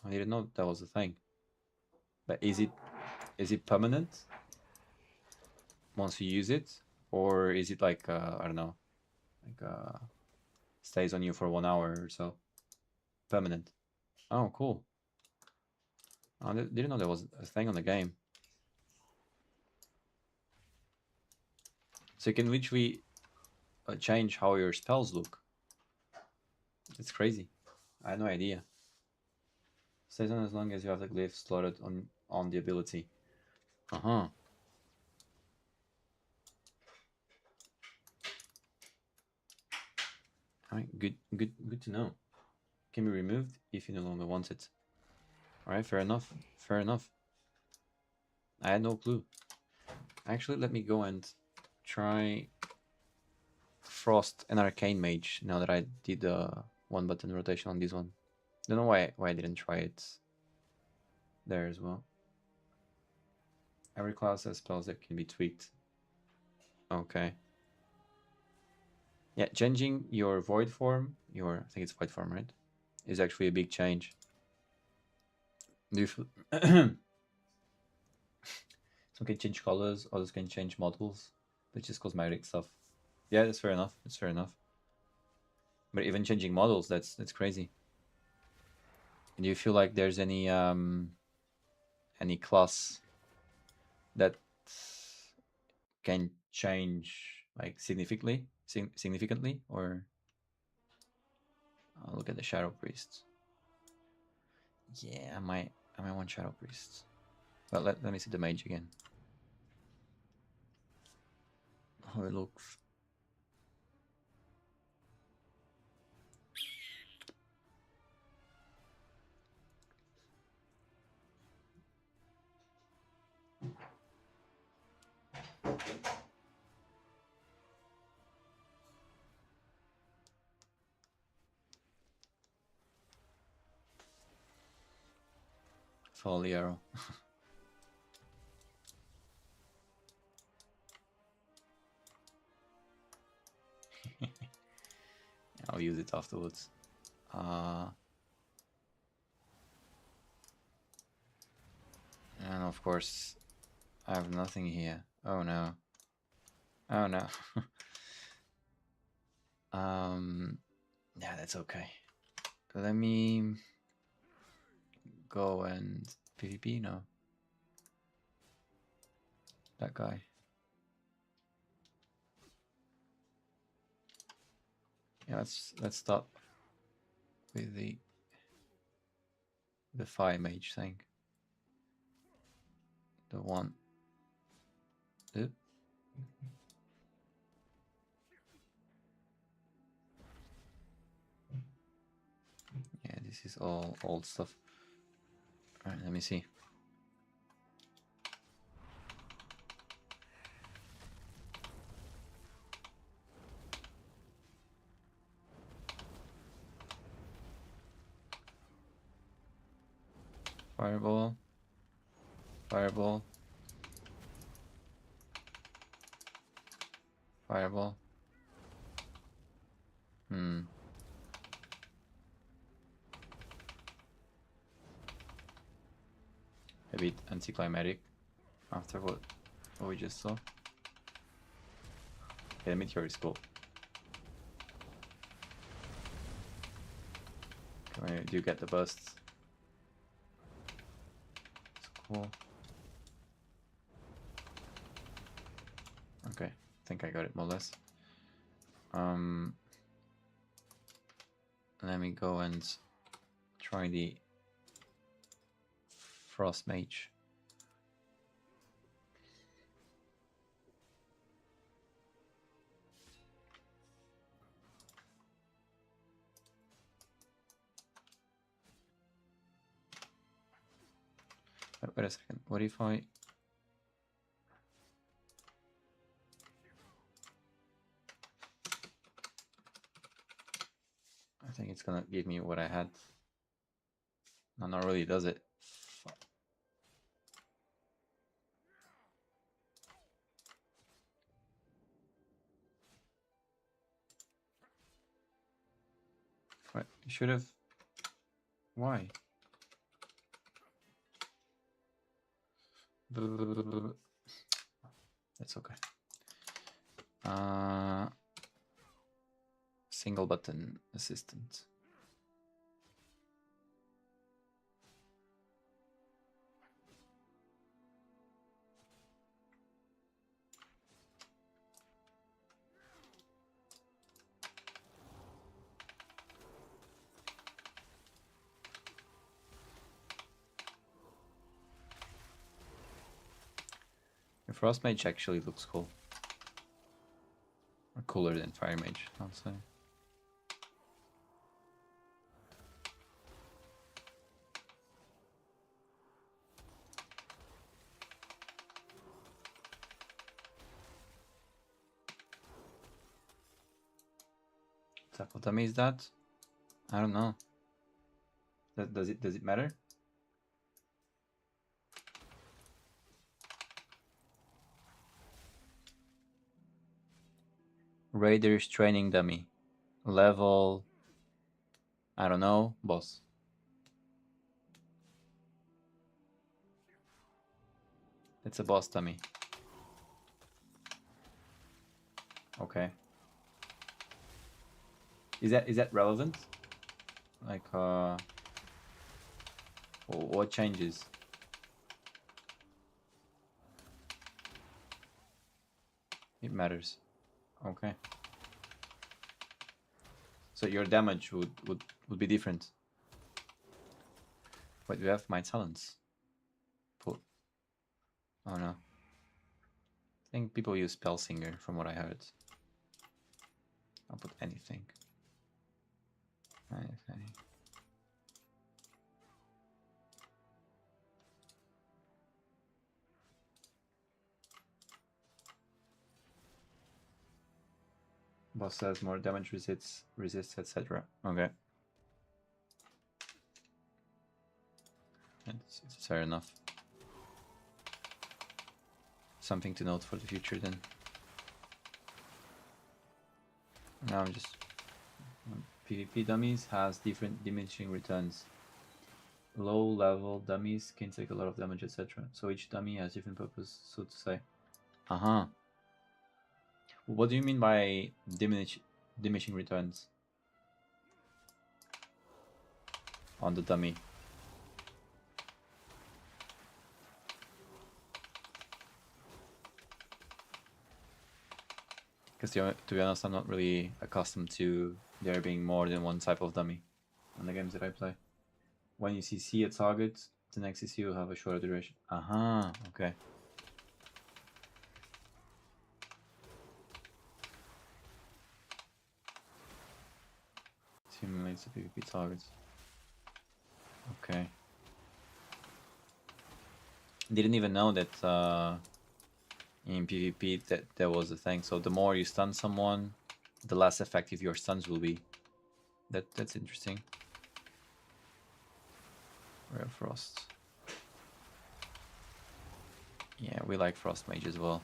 I didn't know that was a thing. But is it permanent once you use it, or is it like I don't know, like stays on you for 1 hour or so? Permanent. Oh, cool. I didn't know there was a thing on the game. So you can literally change how your spells look. It's crazy. I had no idea. Stays on as long as you have the glyph slotted on the ability. Uh-huh. Alright, good to know. Can be removed if you no longer want it. Alright, fair enough. Fair enough. I had no clue. Actually, let me go and try Frost and Arcane Mage now that I did the one button rotation on this one. Don't know why I didn't try it there as well. Every class has spells that can be tweaked. Okay. Yeah, changing your void form, I think it's void form, right? Is actually a big change. Do you feel some can change colors, others can change models, but it's just cosmetic stuff. Yeah, that's fair enough. That's fair enough. But even changing models, that's crazy. Do you feel like there's any class that can change like significantly, or I'll look at the Shadow Priests. Yeah, I might want Shadow Priests. But let me see the mage again. How it looks. Follow the arrow. I'll use it afterwards. And of course, I have nothing here. Oh no. Oh no. Yeah, that's okay. Let me go and PvP. No, that guy. Yeah, let's start with the fire mage thing. The one. Oop. Yeah, this is all old stuff. Alright, let me see. Fireball. Fireball. Fireball. Hmm. a bit anticlimactic after what we just saw. Yeah, the meteor is cool. When you do get the bursts. It's cool. Okay, I think I got it more or less. Let me go and try the Frost Mage. Wait a second. What if I... I think it's gonna give me what I had. No, not really, does it? Fuck. What? You should have... Why? That's okay. Single button assistant. The Frost Mage actually looks cool. Or cooler than Fire Mage, I'll say. What type of dummy is that? I don't know. Does it matter? Raiders training dummy. Level... I don't know. Boss. It's a boss dummy. Okay. Is that relevant? Like, what changes? It matters. Okay. So your damage would be different. Wait, we have my talents. Put. Oh no. I think people use Spellsinger from what I heard. I'll put anything. Anything. Boss says more damage resists, etc. Okay. It's fair enough. Something to note for the future then. Now I'm just... PvP dummies has different diminishing returns. Low level dummies can take a lot of damage, etc. So each dummy has different purpose, so to say. Uh-huh. What do you mean by diminishing returns on the dummy? Because to be honest, I'm not really accustomed to there being more than one type of dummy on the games that I play. When you CC a target, the next CC will have a shorter duration. Uh-huh, okay. Simulates the PvP targets. Okay. Didn't even know that in PvP that there was a thing. So the more you stun someone, the less effective your stuns will be. That's interesting. Rare Frost. Yeah, we like Frost Mage as well.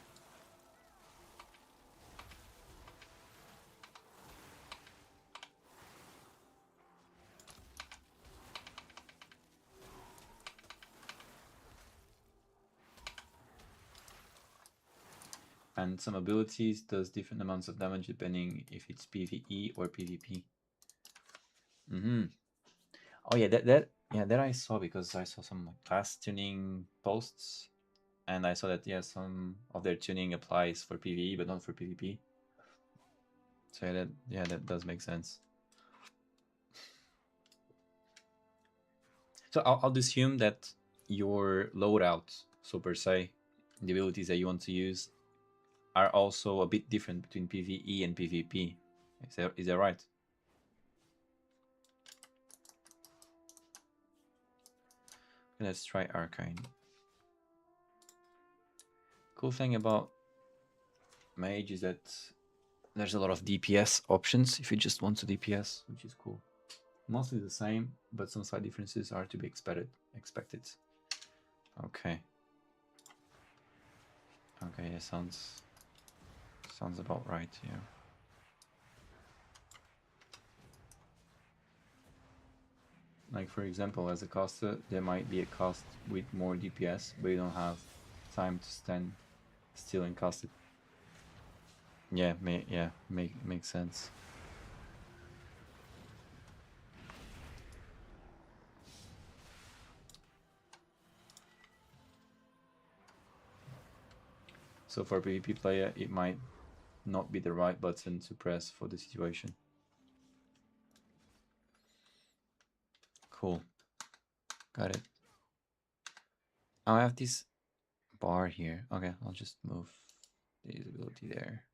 and some abilities does different amounts of damage depending if it's PvE or PvP. Oh yeah, that I saw because I saw some class tuning posts, and I saw that some of their tuning applies for PvE but not for PvP. So that does make sense. So I'll assume that your loadout, so per se, the abilities that you want to use, are also a bit different between PvE and PvP. Is that right? Let's try Arcane. Cool thing about Mage is that there's a lot of DPS options if you just want to DPS, which is cool. Mostly the same, but some slight differences are to be expected. Okay. Okay, yeah, sounds about right, yeah. Like for example, as a caster, there might be a cast with more DPS, but you don't have time to stand still and cast it. Yeah, makes sense. So for a PvP player, it might not be the right button to press for the situation. Cool. Got it. I have this bar here. Okay, I'll just move the usability there.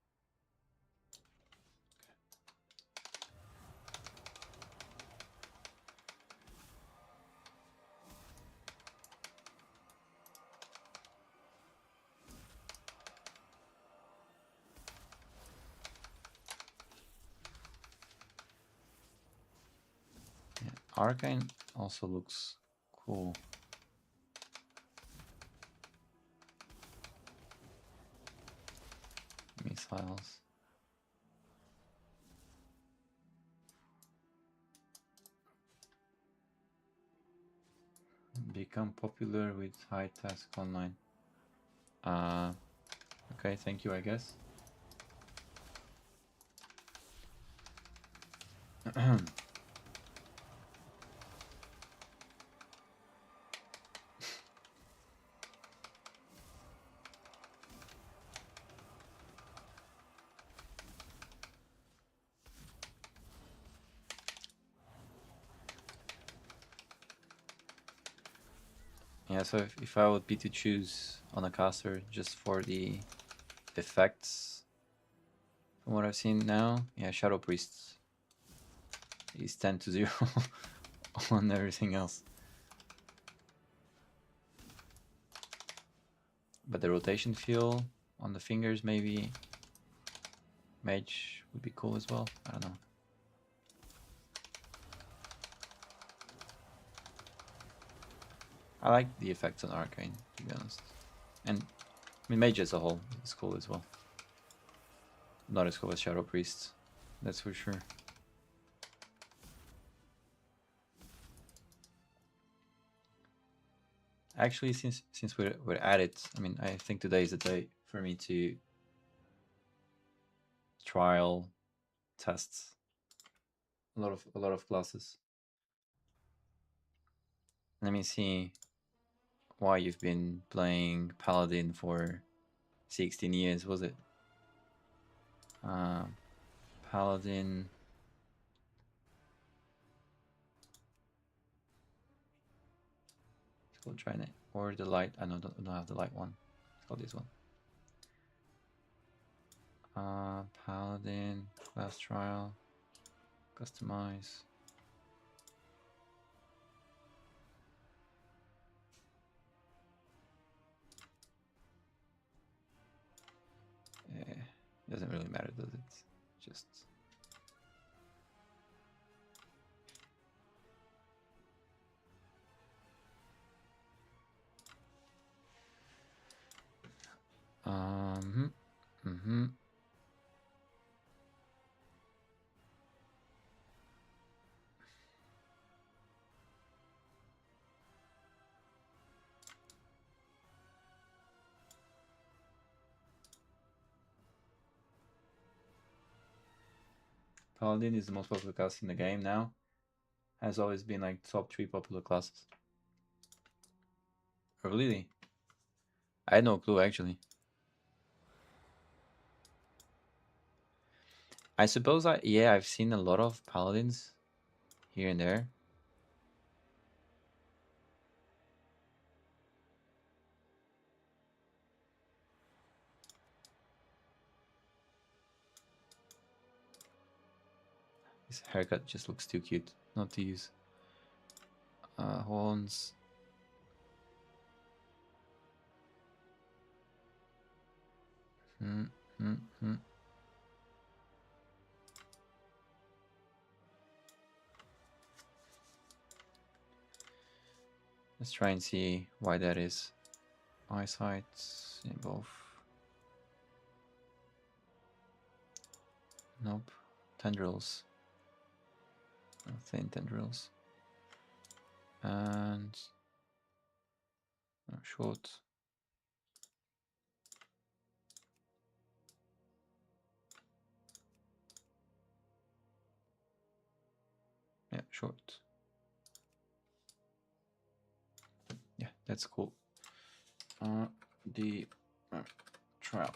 Yeah, Arcane also looks cool. Missiles. Become popular with high task online. Okay, thank you, I guess. Yeah, so if I would be to choose on a caster just for the effects, from what I've seen now, yeah, Shadow Priest is 10-0 on everything else. But the rotation feel on the fingers, maybe Mage would be cool as well. I don't know. I like the effects on Arcane, to be honest. And I mean, Mage as a whole is cool as well. Not as cool as Shadow Priest, that's for sure. Actually, since we're at it, I mean, I think today is the day for me to trial test a lot of classes. Let me see why you've been playing Paladin for 16 years, was it? Paladin. We'll try it. Or the light. I don't have the light one. Let's go this one. Paladin, class trial, customize. Doesn't really matter, does it? Just Paladin is the most popular class in the game now. Has always been like top 3 popular classes. Oh, really? I had no clue actually. I suppose I've seen a lot of paladins here and there. His haircut just looks too cute not to use. Horns. Hmm. Let's try and see why that is. Eyesight in both. Nope. Tendrils. Thin tendrils. And short. Yeah, short. Yeah, that's cool. The trial.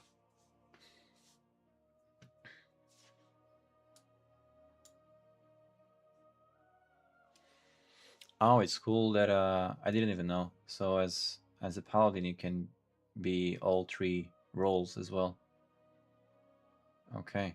Oh, it's cool that I didn't even know. So as a paladin, you can be all 3 roles as well. Okay.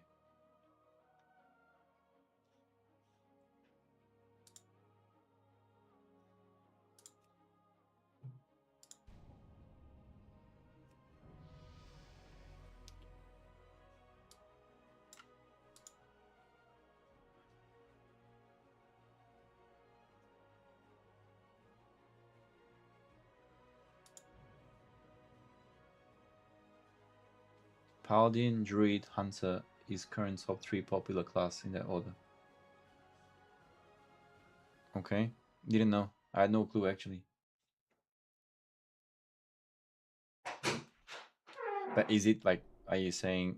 Paladin, Druid, Hunter is current top 3 popular class in that order. Okay. Didn't know. I had no clue actually. But is it like, are you saying,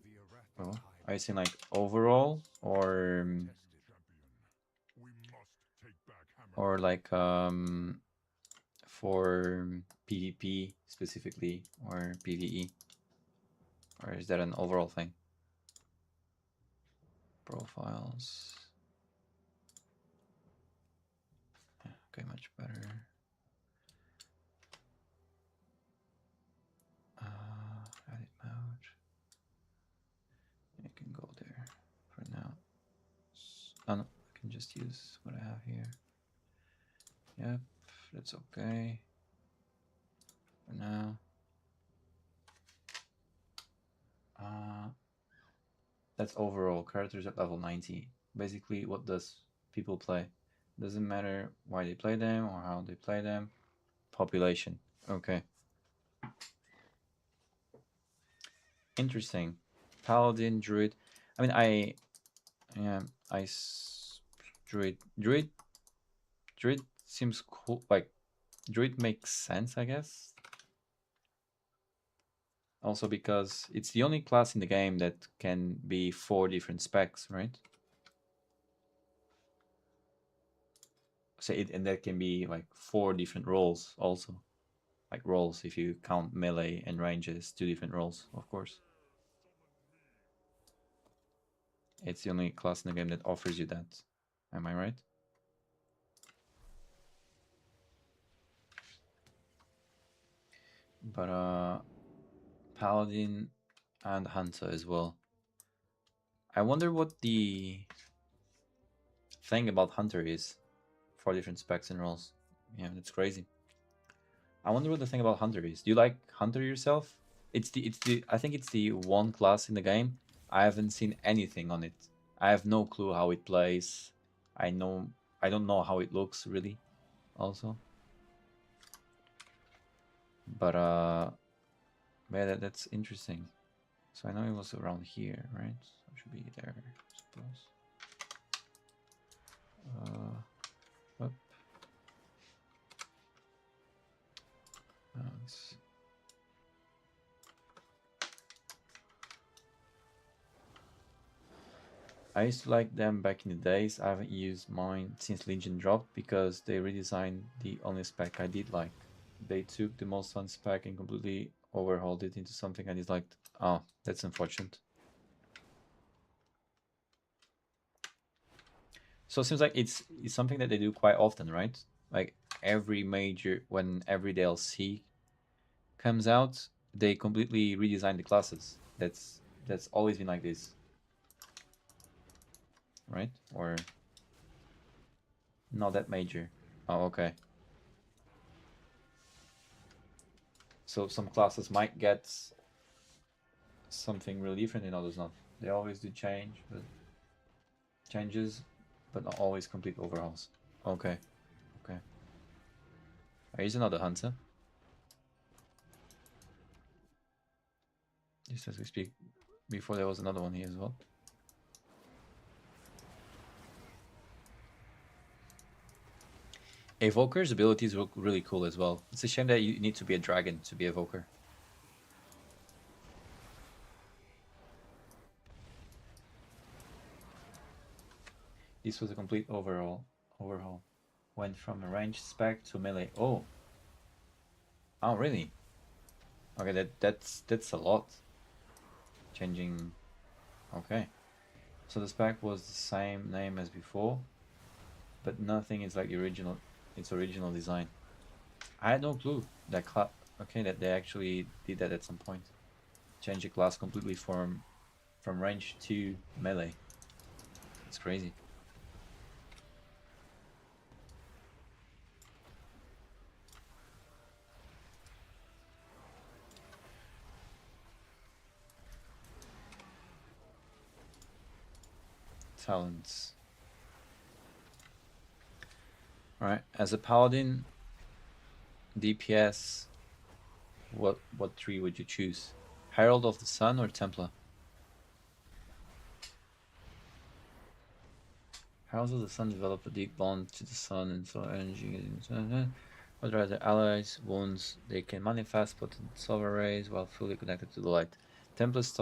well, are you saying like overall or like for PvP specifically or PvE? Or is that an overall thing? Profiles. Okay, much better. Edit mode. I can go there for now. Oh no, I can just use what I have here. Yep, that's okay for now. That's overall characters at level 90. Basically, what does people play? Doesn't matter why they play them or how they play them. Population. Okay. Interesting. Paladin, druid. I mean, yeah, druid seems cool. Like, druid makes sense, I guess. Also because it's the only class in the game that can be 4 different specs, right? So and that can be like 4 different roles also. Like roles, if you count melee and range as 2 different roles, of course. It's the only class in the game that offers you that. Am I right? But Paladin and Hunter as well. I wonder what the thing about Hunter is. 4 different specs and roles. Yeah, that's crazy. I wonder what the thing about Hunter is. Do you like Hunter yourself? It's the I think it's the one class in the game. I haven't seen anything on it. I have no clue how it plays. I don't know how it looks really also. But yeah, that's interesting. So I know it was around here, right? So it should be there, I suppose. Up. Let's I used to like them back in the days. I haven't used mine since Legion dropped because they redesigned the only spec I did like. They took the most fun spec and completely overhauled it into something I disliked. Oh, that's unfortunate. So it seems like it's something that they do quite often, right? Like when every DLC comes out, they completely redesign the classes. That's always been like this, right? Or not that major. Oh, okay. So some classes might get something really different and others not. They always do changes, but not always complete overhauls. Okay, okay. Here's another hunter. Just as we speak. Before there was another one here as well. Evoker's abilities look really cool as well. It's a shame that you need to be a dragon to be Evoker. This was a complete overhaul. Went from a ranged spec to melee. Oh. Oh, really? Okay, that's a lot. Changing. Okay. So the spec was the same name as before, but nothing is like the original. Its original design. I had no clue that that they actually did that at some point. Change the class completely from range to melee. It's crazy. Talents. Alright, as a paladin, DPS, what tree would you choose? Herald of the Sun or Templar? Heralds of the Sun develop a deep bond to the sun and solar energy. But rather allies, wounds, they can manifest potent solar rays while fully connected to the light. Templars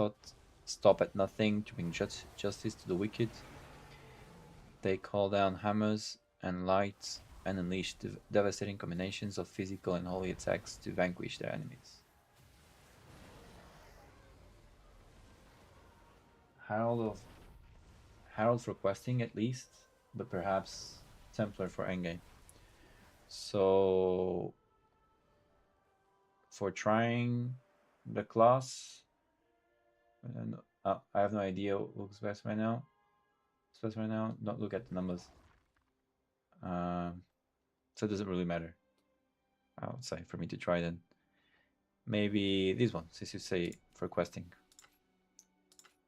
stop at nothing to bring justice to the wicked. They call down hammers and lights and unleash devastating combinations of physical and holy attacks to vanquish their enemies. Herald for questing at least, but perhaps Templar for endgame. So for trying the class, and I have no idea what looks best right now. Not look at the numbers. So it doesn't really matter, I would say, for me to try then. Maybe this one, since you say for questing.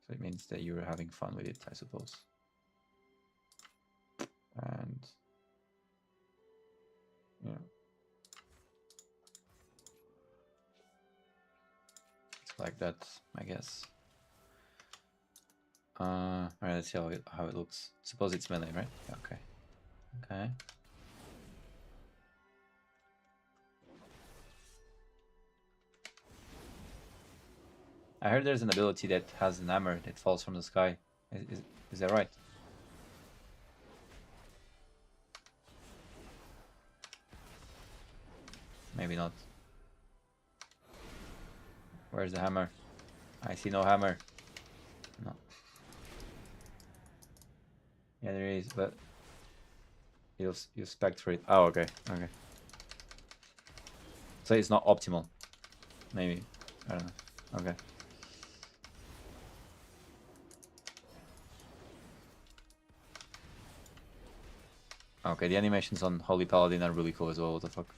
So it means that you're having fun with it, I suppose. And yeah. It's like that, I guess. Alright, let's see how it looks. Suppose it's melee, right? Okay. Okay. I heard there's an ability that has an hammer that falls from the sky. Is that right? Maybe not. Where's the hammer? I see no hammer. No. Yeah, there is, but you spec for it. Oh, okay. Okay. So it's not optimal. Maybe. I don't know. Okay. Okay, the animations on Holy Paladin are really cool as well. What the fuck?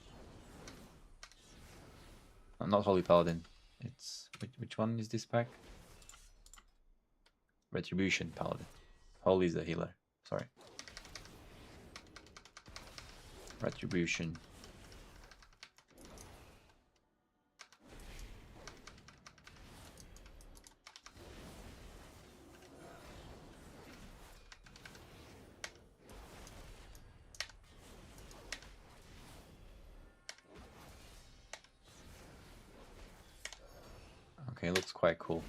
Not Holy Paladin. It's which one is this pack? Retribution Paladin. Holy is the healer. Sorry. Retribution. Okay, looks quite cool.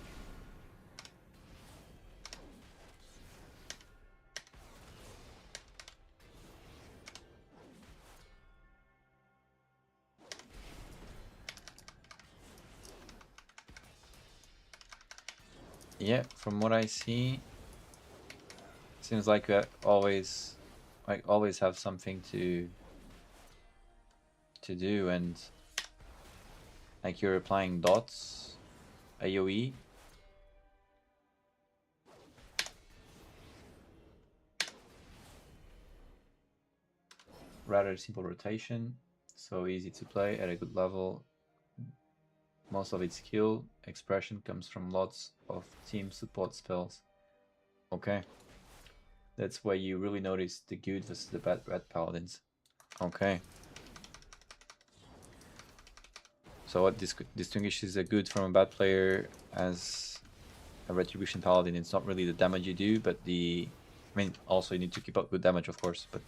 Yeah, from what I see, seems like you always have something to do, and like you're applying dots, AoE. Rather simple rotation, so easy to play at a good level. Most of its skill expression comes from lots of team support spells. Okay. That's where you really notice the good versus the bad red paladins. Okay. So what distinguishes a good from a bad player as a retribution paladin? It's not really the damage you do, but I mean, also you need to keep up good damage, of course, but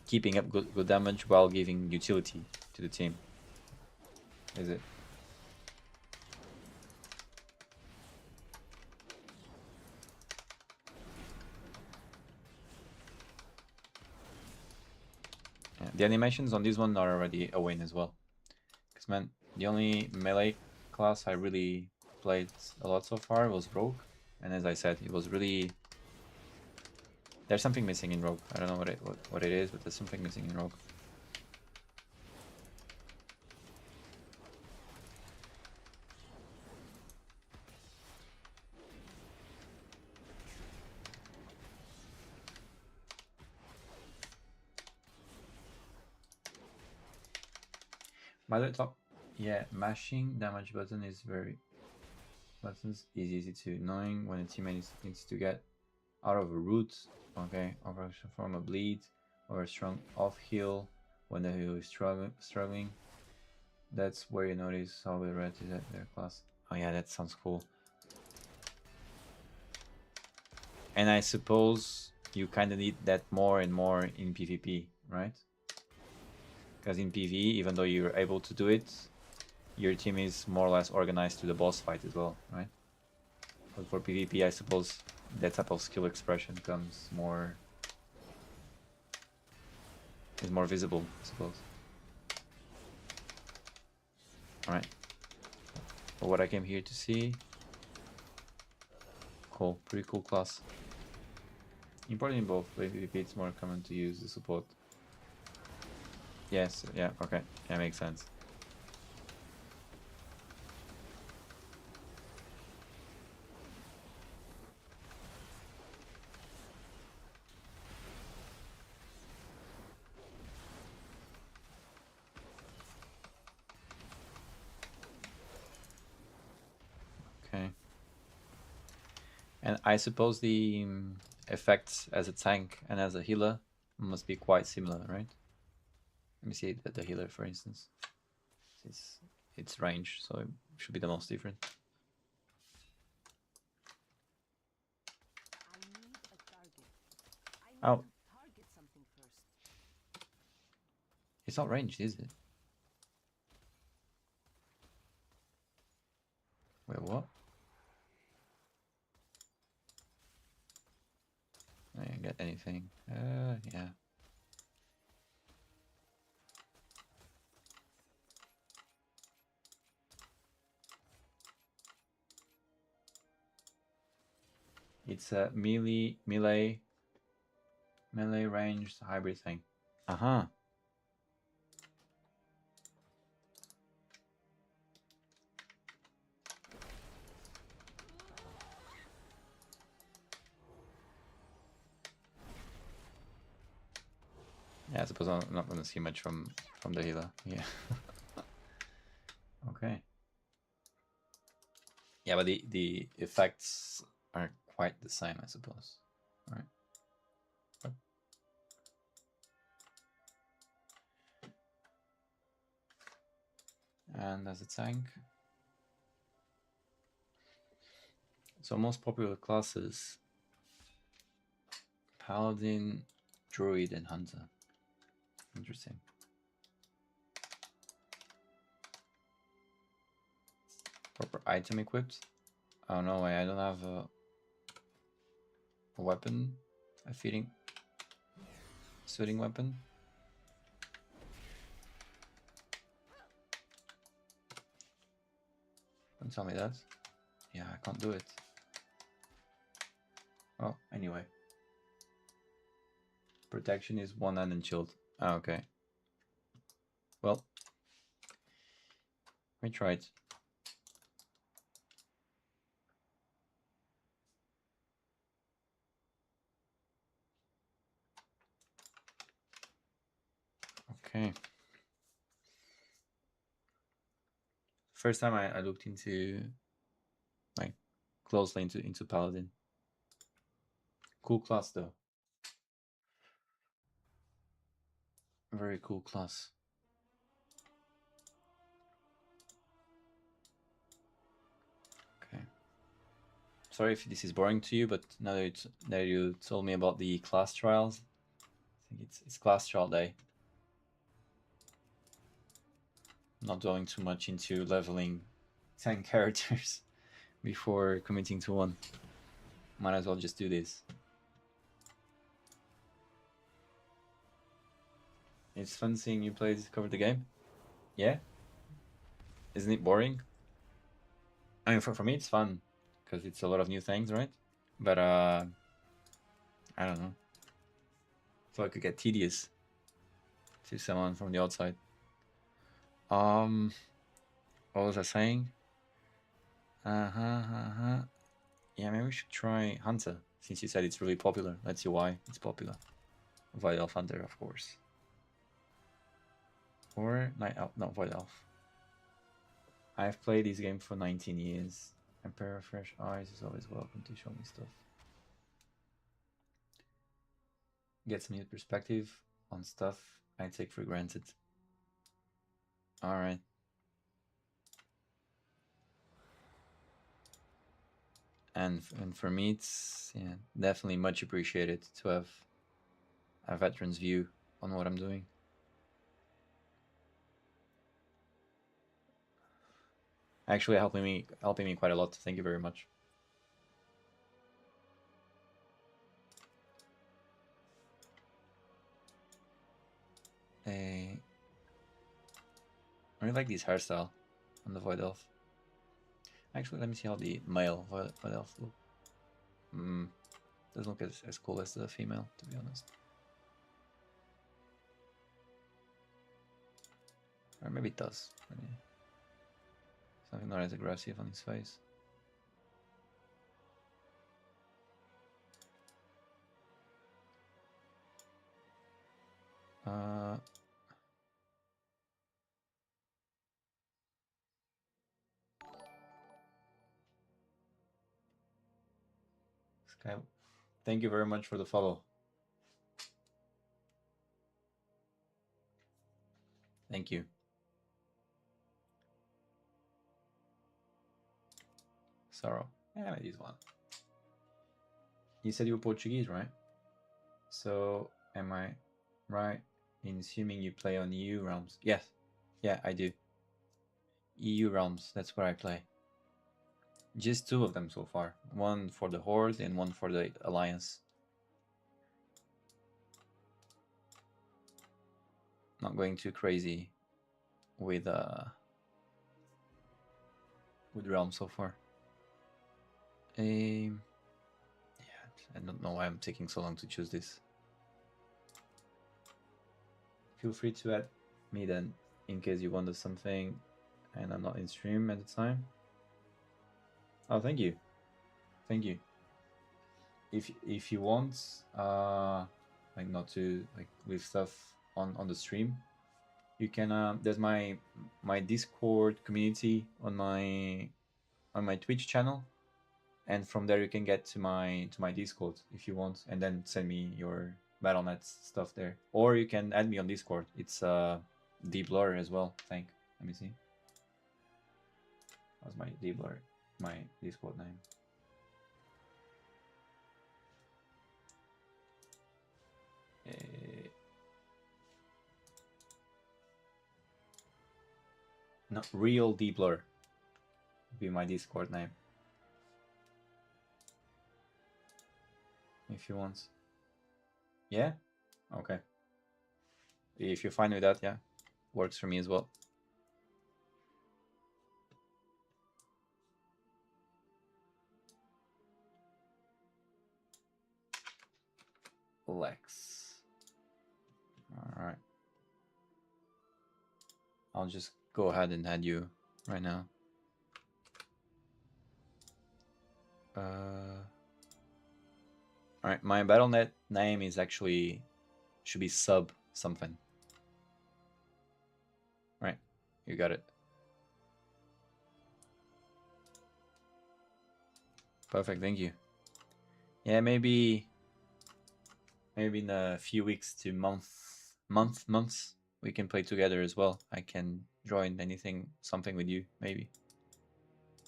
keeping up good damage while giving utility to the team. Is it? Yeah, the animations on this one are already a win as well. Because, man, the only melee class I really played a lot so far was Rogue. And as I said, it was really... There's something missing in Rogue. I don't know what it is, but there's something missing in Rogue. By the top, yeah, mashing damage button is buttons is easy to knowing when a teammate needs to get out of a root, okay, or from a bleed, or a strong off heal when the hero is struggling. That's where you notice how the red is at their class. Oh yeah, that sounds cool. And I suppose you kind of need that more and more in PvP, right? Because in PvE, even though you're able to do it, your team is more or less organized to the boss fight as well, right? But for PvP, I suppose that type of skill expression comes more... is more visible, I suppose. Alright. For what I came here to see... Cool, pretty cool class. Important in both, but PvP it's more common to use the support. Yes, yeah, okay, that makes sense. Okay. And I suppose the effects as a tank and as a healer must be quite similar, right? Let me see the healer, for instance. It's range, so it should be the most different. I need a target. I need Oh, to target something first. it's not ranged, is it? Wait, what? I didn't get anything. Yeah. It's a melee ranged hybrid thing. Uh-huh. Yeah, I suppose I'm not gonna see much from the healer. Yeah. Okay. Yeah, but the effects are quite the same, I suppose. All right. And as a tank, so most popular classes: Paladin, Druid, and Hunter. Interesting. Proper item equipped. Oh no way! I don't have a weapon, a suiting weapon. Don't tell me that. Yeah, I can't do it. Oh, anyway. Protection is 1 and shield. Ah, okay. Well, we tried. Okay. First time I looked into, like, closely into Paladin. Cool class though. Very cool class. Okay. Sorry if this is boring to you, but now that you told me about the class trials, I think it's class trial day. Not going too much into leveling 10 characters before committing to one. Might as well just do this. It's fun seeing you play cover the game. Yeah? Isn't it boring? I mean, for me it's fun because it's a lot of new things, right? But I don't know. So it could get tedious to someone from the outside. What was I saying? Yeah, maybe we should try Hunter since you said it's really popular. Let's see why it's popular. Void Elf Hunter, of course. Or Night Elf, not Void Elf. I've played this game for 19 years. A pair of fresh eyes is always welcome to show me stuff. Get some new perspective on stuff I take for granted. Alright. And for me, it's definitely much appreciated to have a veteran's view on what I'm doing. Actually helping me quite a lot. Thank you very much. I really like this hairstyle on the Void Elf. Actually, let me see how the male Void Elf look. Doesn't look as cool as the female, to be honest. Or maybe it does. Something not as aggressive on his face. Sky, thank you very much for the follow. Thank you. Sorrow. Yeah, maybe this one. You said you were Portuguese, right? So, am I right in assuming you play on EU realms? Yes. Yeah, I do. EU realms, that's where I play. Just 2 of them so far. One for the Horde and one for the Alliance. Not going too crazy with realms so far. Yeah, I don't know why I'm taking so long to choose this. Feel free to add me then, in case you wonder something and I'm not in stream at the time. Oh, thank you. Thank you. If you want, like not to like leave stuff on the stream, you can. There's my Discord community on my Twitch channel, and from there you can get to my Discord if you want, and then send me your Battle.net stuff there, or you can add me on Discord. It's Blur as well. Let me see. That's my Blur, my Discord name. Not real Blur be my Discord name. If you want. Yeah? Okay. If you're fine with that, yeah. Works for me as well. Lex. All right. I'll just go ahead and add you right now. All right, my BattleNet name is actually should be sub something. Right, you got it. Perfect, thank you. Yeah, maybe in a few weeks to months we can play together as well. I can join something with you maybe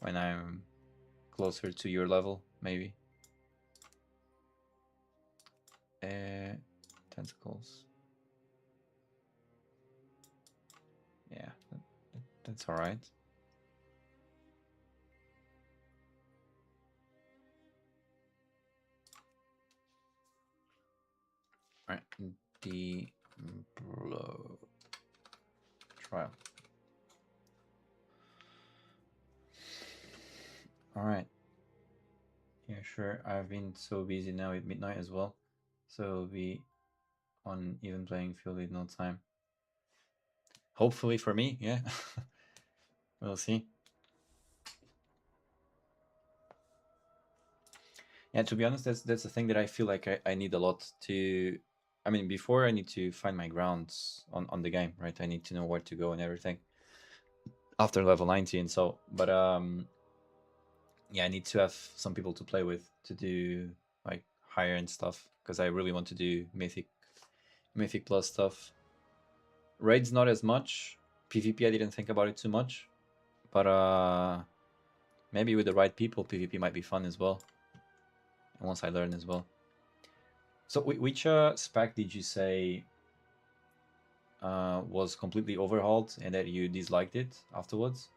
when I'm closer to your level maybe. Tentacles. Yeah, that's all right. All right, the blow trial. All right. Yeah, sure. I've been so busy now at midnight as well, so it'll be on even playing field in no time. Hopefully for me, yeah. We'll see. Yeah, to be honest, that's the thing that I feel like I need a lot to. I mean, before I need to find my grounds on the game, right? I need to know where to go and everything. After level 90 and so, but yeah, I need to have some people to play with to do like higher end stuff because I really want to do mythic plus stuff. Raids not as much. PvP I didn't think about it too much, but maybe with the right people, PvP might be fun as well. And once I learn as well. So which spec did you say was completely overhauled and that you disliked it afterwards?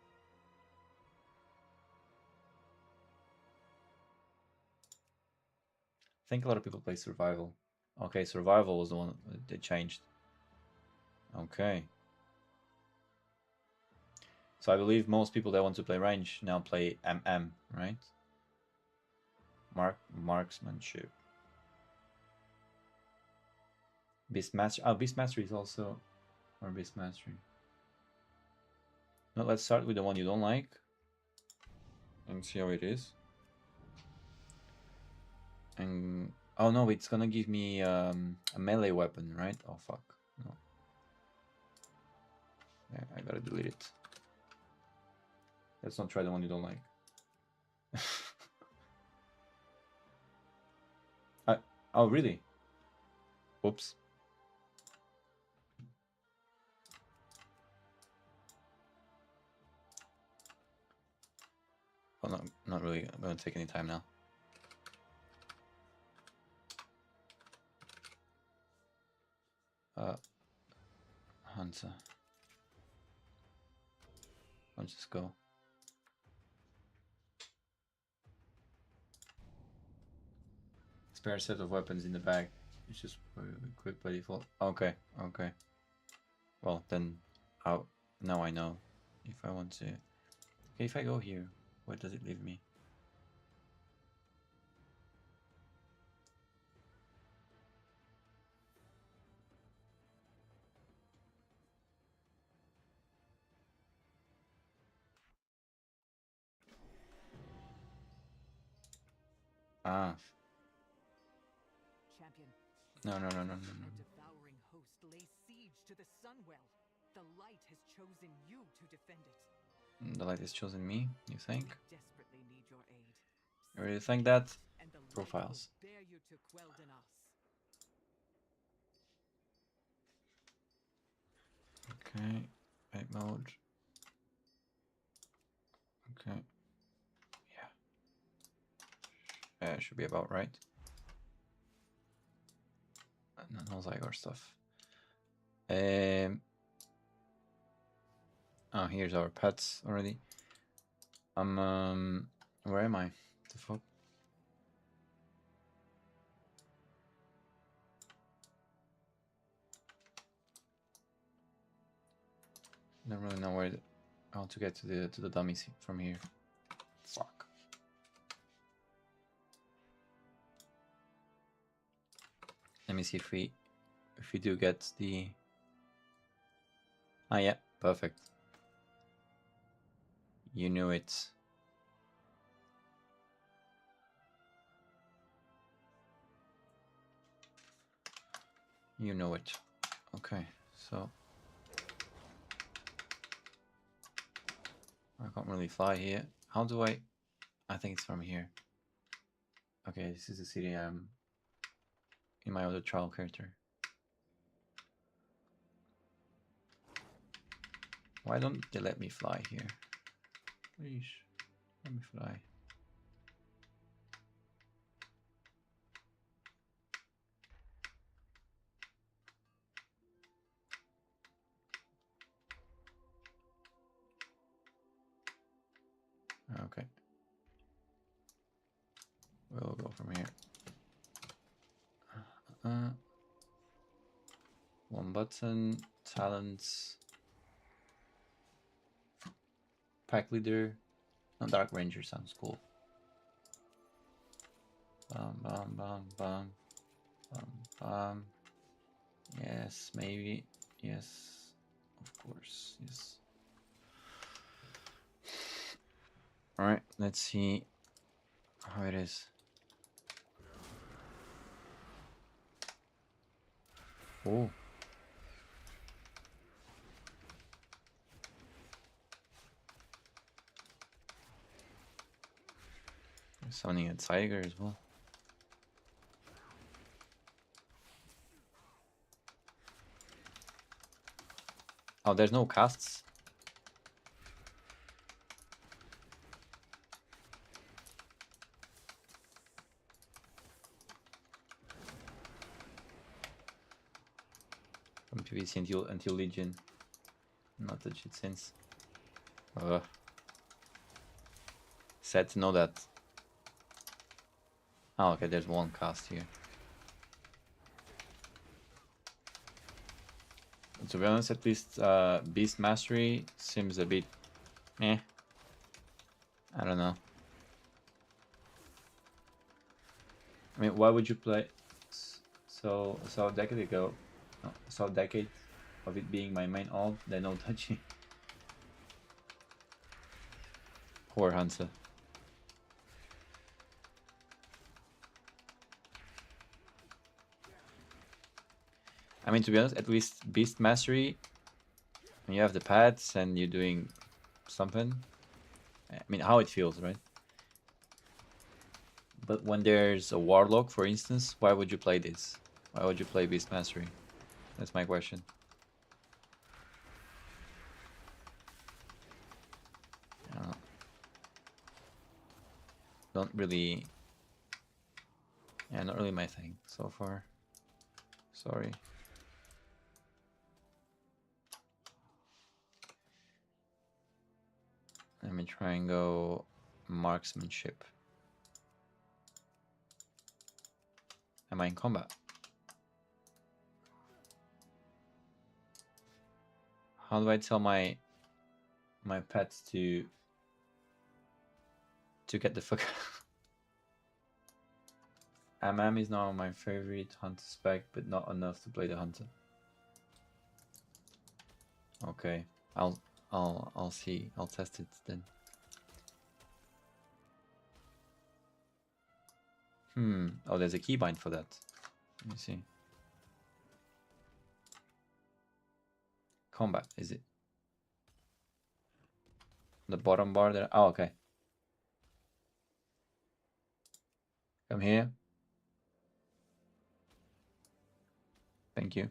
I think a lot of people play survival. Okay, survival was the one that changed. Okay. So I believe most people that want to play range now play MM, right? Marksmanship. Beast Mastery. Oh, Beast Mastery is also, or Beast Mastery. No, let's start with the one you don't like and see how it is. And oh no, it's gonna give me a melee weapon, right? Oh fuck, no. Yeah, I gotta delete it. Let's not try the one you don't like. Oh really? Whoops. Oh no, not really. I'm gonna take any time now. Hunter. Let's just go. Spare set of weapons in the bag. It's just equipped by default. Okay, okay. Well then, now I know if I want to. Okay, if I go here, where does it leave me? Ah, Champion. no. A devouring host lays siege to the Sunwell. The light has chosen you to defend it. The light has chosen me, you think? We desperately need your aid. You really think that? And the light Profiles. will bear you to Quel'Danas. Okay, night mode. Okay. Yeah. Should be about right. No Zygar stuff. Oh, here's our pets already. Where am I? The fuck? Don't really know how to get to the dummies from here. Fuck. me see if we do get the. Ah, yeah, perfect. You knew it. You know it. Okay, so I can't really fly here. How do I? I think it's from here. Okay, this is the city I'm in my other trial character. Why don't they let me fly here? Please, let me fly. Okay. We'll go from here. One button, talents, pack leader, no, dark ranger sounds cool. Bum bum bum bum bum bum. Yes, maybe. Yes, of course. Yes. All right. Let's see how it is. Oh. Summoning a tiger as well. Oh, there's no casts. From PvC until Legion. Not touched it since. Sad to know that. Oh, okay, there's one cast here. To be honest, at least Beast Mastery seems a bit eh. I don't know. I mean, why would you play so a decade ago? So a decade of it being my main alt, then no touchy. Poor Hunter. I mean, to be honest, at least Beast Mastery, when you have the pads and you're doing something, I mean, how it feels, right? But when there's a Warlock, for instance, why would you play this? Why would you play Beast Mastery? That's my question. Don't really... Yeah, not really my thing so far. Sorry. Let me try and go marksmanship. Am I in combat? How do I tell my pets to get the fuck MM is now my favorite hunter spec, but not enough to play the hunter. Okay, I'll see. I'll test it then. Oh, there's a keybind for that. Let me see. Combat, is it? The bottom bar there. Oh, okay. Come here. Thank you.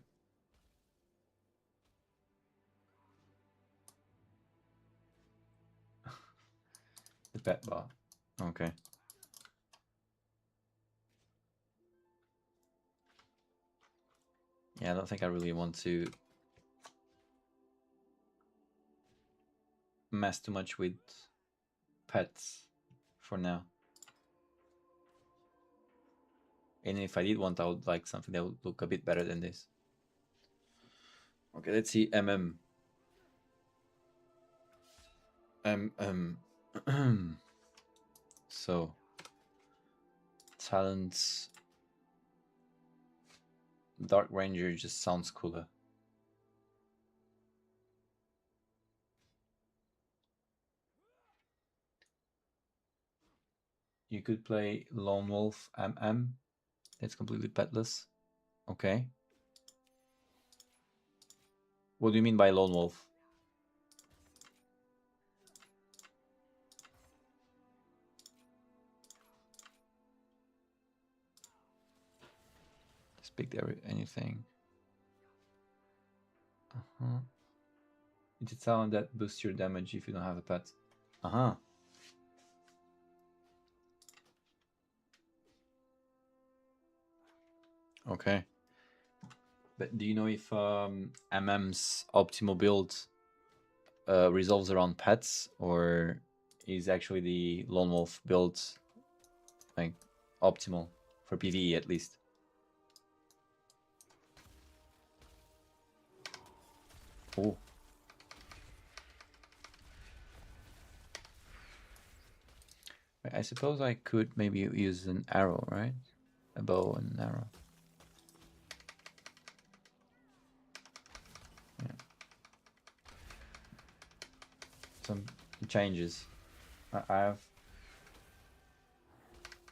The pet bar. Okay. Yeah, I don't think I really want to mess too much with pets for now. And if I did want, I would like something that would look a bit better than this. Okay, let's see. So talents. Dark Ranger just sounds cooler. You could play Lone Wolf MM. It's completely petless. Okay. What do you mean by Lone Wolf? Speak anything. Uh-huh. It's a talent that boosts your damage if you don't have a pet. Uh-huh. Okay. But do you know if MM's optimal build resolves around pets, or is actually the Lone Wolf build like optimal for PvE at least? Oh. I suppose I could maybe use an arrow, right? A bow and an arrow. Yeah. Some changes. I have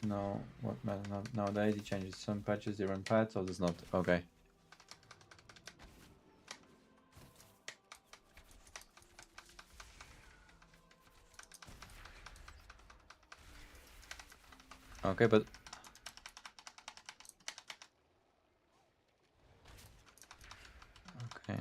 no what nowadays it changes. Some patches they run pads, others not. Okay. Okay, but okay.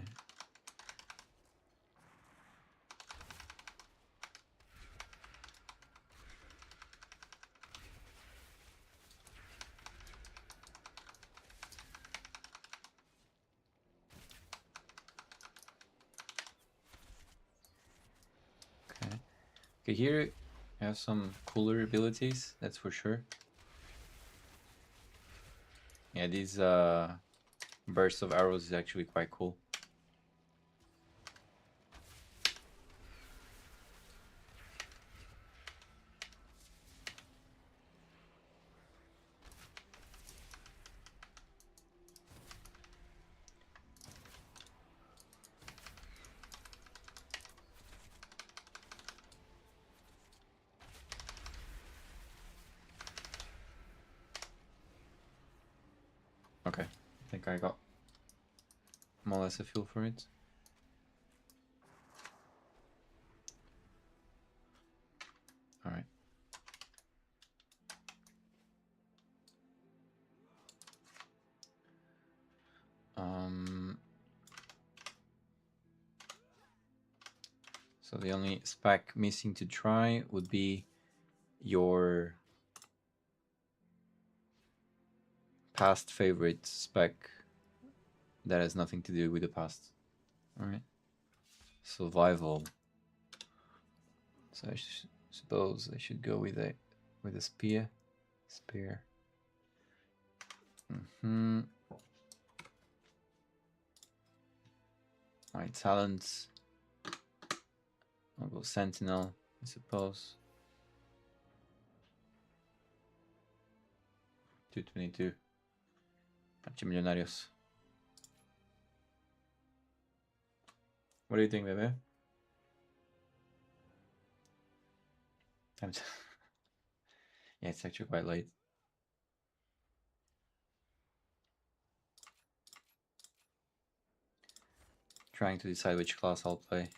Okay. Okay, here you have some cooler abilities, that's for sure. Yeah, these bursts of arrows is actually quite cool. Okay, I think I got more or less a feel for it. Alright. So the only spec missing to try would be your past favorite spec that has nothing to do with the past. Alright. Survival. So I suppose I should go with a spear. Spear. My talents. I'll go Sentinel, I suppose. 222. Millonarios. What do you think, baby? Yeah, it's actually quite late. Trying to decide which class I'll play.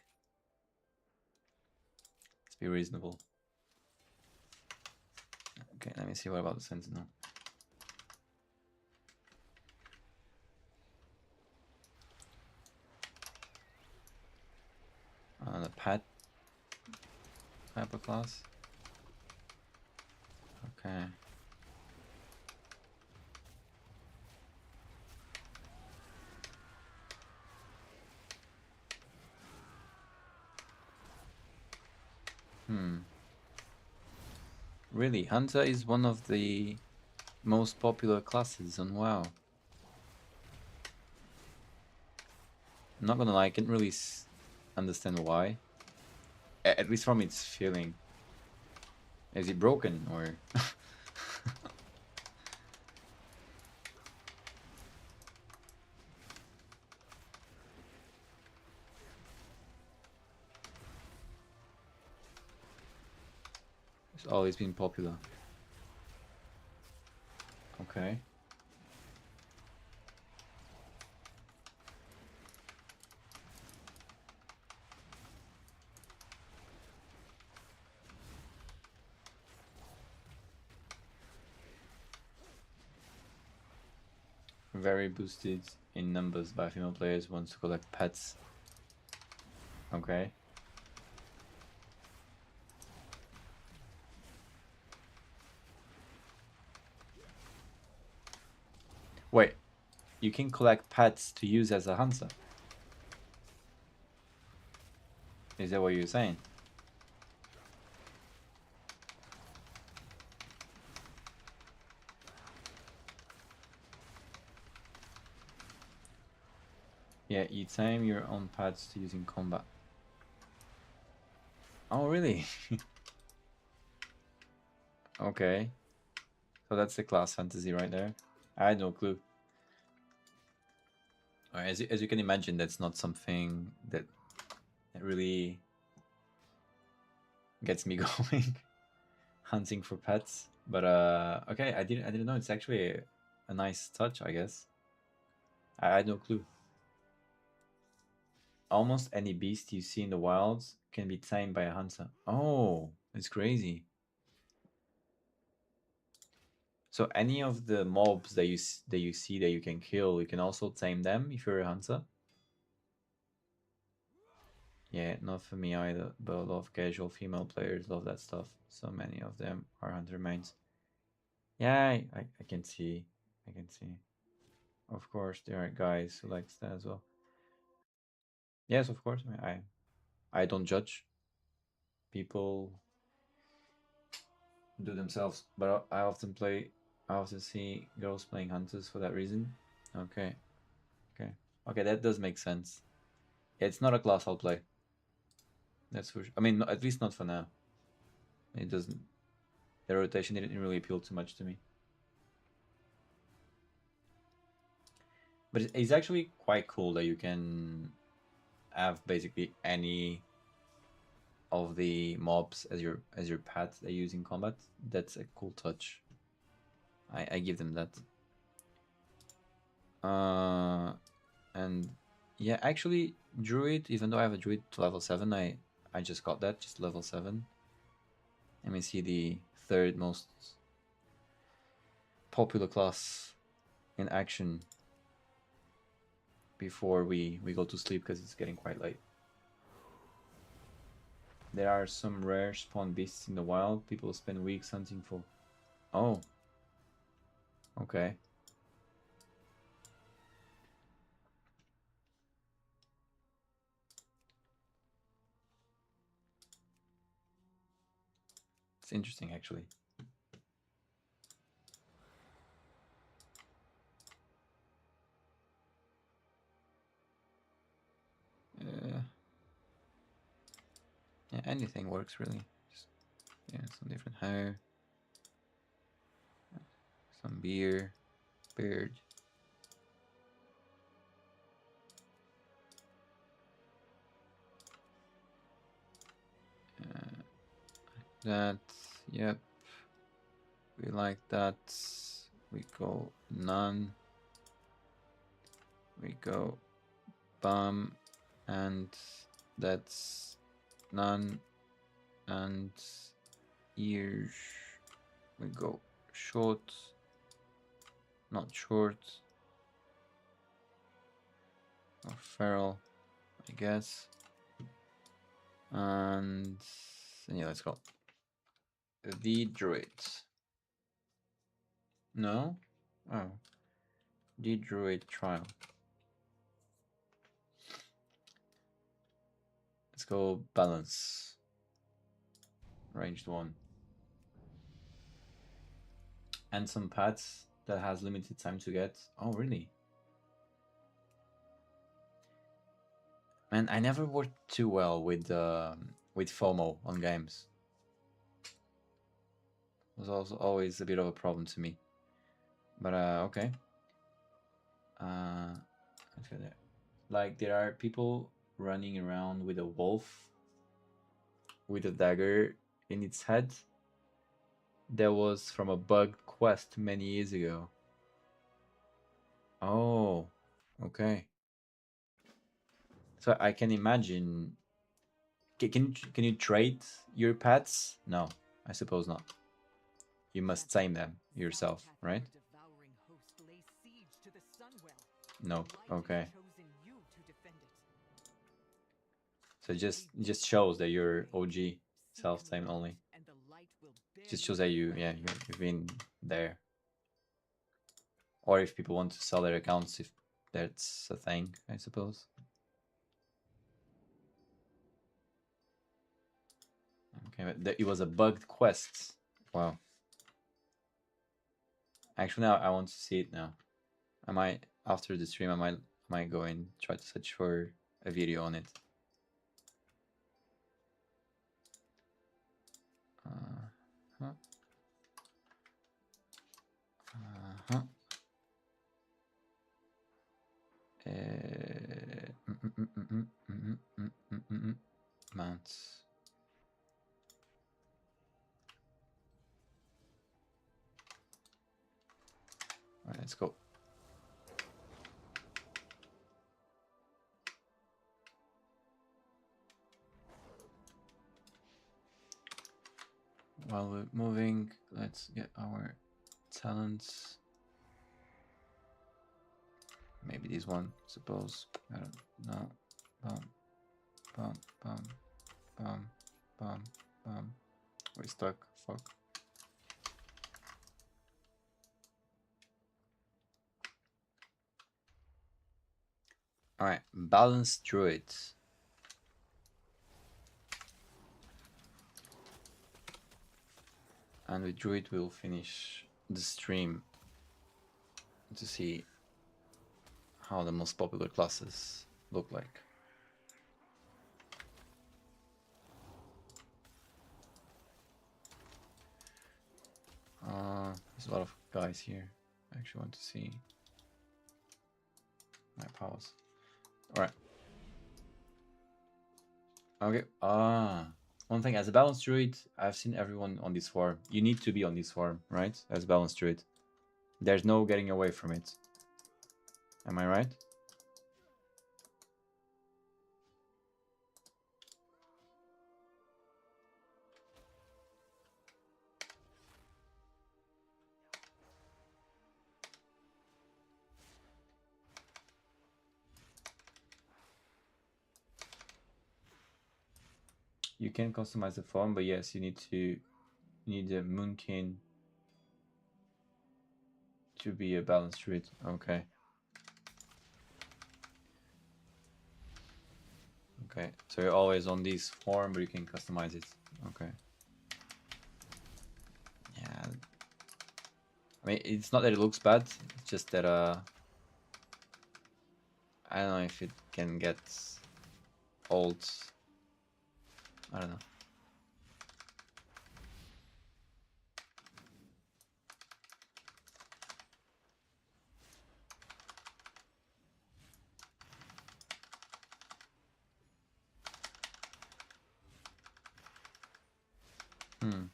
Let's be reasonable. Okay, let me see what about the Sentinel. The pet type of class. Okay. Really, Hunter is one of the most popular classes on WoW. I'm not gonna lie, I can't really understand why. At least from its feeling. Is it broken or? It's always been popular. Okay. Very boosted in numbers by female players wants to collect pets. Okay. Wait, you can collect pets to use as a hunter? Is that what you're saying? Yeah, you tame your own pets to use in combat. Oh, really? Okay. So that's the class fantasy right there. I had no clue. As you can imagine, that's not something that really gets me going. Hunting for pets. But okay, I didn't know. It's actually a nice touch, I guess. I had no clue. Almost any beast you see in the wilds can be tamed by a hunter. Oh, it's crazy. So any of the mobs that you see that you can kill, you can also tame them if you're a hunter. Yeah, not for me either, but a lot of casual female players love that stuff. So many of them are hunter mains. Yeah, I can see. I can see. Of course, there are guys who likes that as well. Yes, of course. I don't judge. People do themselves, but I often see girls playing hunters for that reason. Okay, okay, okay. That does make sense. It's not a class I'll play. That's for sure. I mean, at least not for now. It doesn't. The rotation didn't really appeal too much to me. But it's actually quite cool that you can have basically any of the mobs as your pet they use in combat. That's a cool touch. I give them that. And yeah, actually, druid. Even though I have a druid to level 7, I just got that, just level 7. Let me see the third most popular class in action before we go to sleep because it's getting quite late. There are some rare spawn beasts in the wild. People spend weeks hunting for. Oh, okay. It's interesting actually. Uh, yeah, anything works really. Just yeah, some different hair, some beard. That, yep, we like that. We go none. We go bum, and that's none. And ears, we go short, not short, or feral, I guess. And yeah, let's go. The druid. No? Oh. The druid trial. Let's go balance. Ranged 1. And some pads that has limited time to get. Oh, really? Man, I never worked too well with FOMO on games. It was also always a bit of a problem to me. But okay. Let's go there. Like there are people running around with a wolf with a dagger in its head, that was from a bugged quest many years ago. Oh, okay. So I can imagine. Can you trade your pets? No, I suppose not. You must tame them yourself, right? Devouring host lay siege to the Sunwell. Nope. Light Okay. has chosen you to defend it. So it just shows that you're OG self-tame only. And the light will bear Just you shows that well. you've been there. Or if people want to sell their accounts, if that's a thing, I suppose. Okay, but it was a bugged quest. Wow. Actually, now I want to see it now. I might after the stream. I might go and try to search for a video on it. Huh. Uh-huh. Mounts. All right, let's go. While we're moving, let's get our talents. Maybe this one, suppose. I don't know. Bum, bum, bum, bum, bum, bum. We're stuck. Fuck. Alright, balance druid. And with druid we'll finish the stream to see how the most popular classes look like. There's a lot of guys here. I actually want to see my powers. Alright. Okay. One thing, as a balanced druid, I've seen everyone on this farm. You need to be on this farm, right? As a balanced druid. There's no getting away from it. Am I right? You can customize the farm, but yes, you need a moonkin to be a balanced druid. Okay. Okay, so you're always on this form, but you can customize it. Okay. Yeah. I mean, it's not that it looks bad. It's just that I don't know if it can get old. I don't know. Hmm.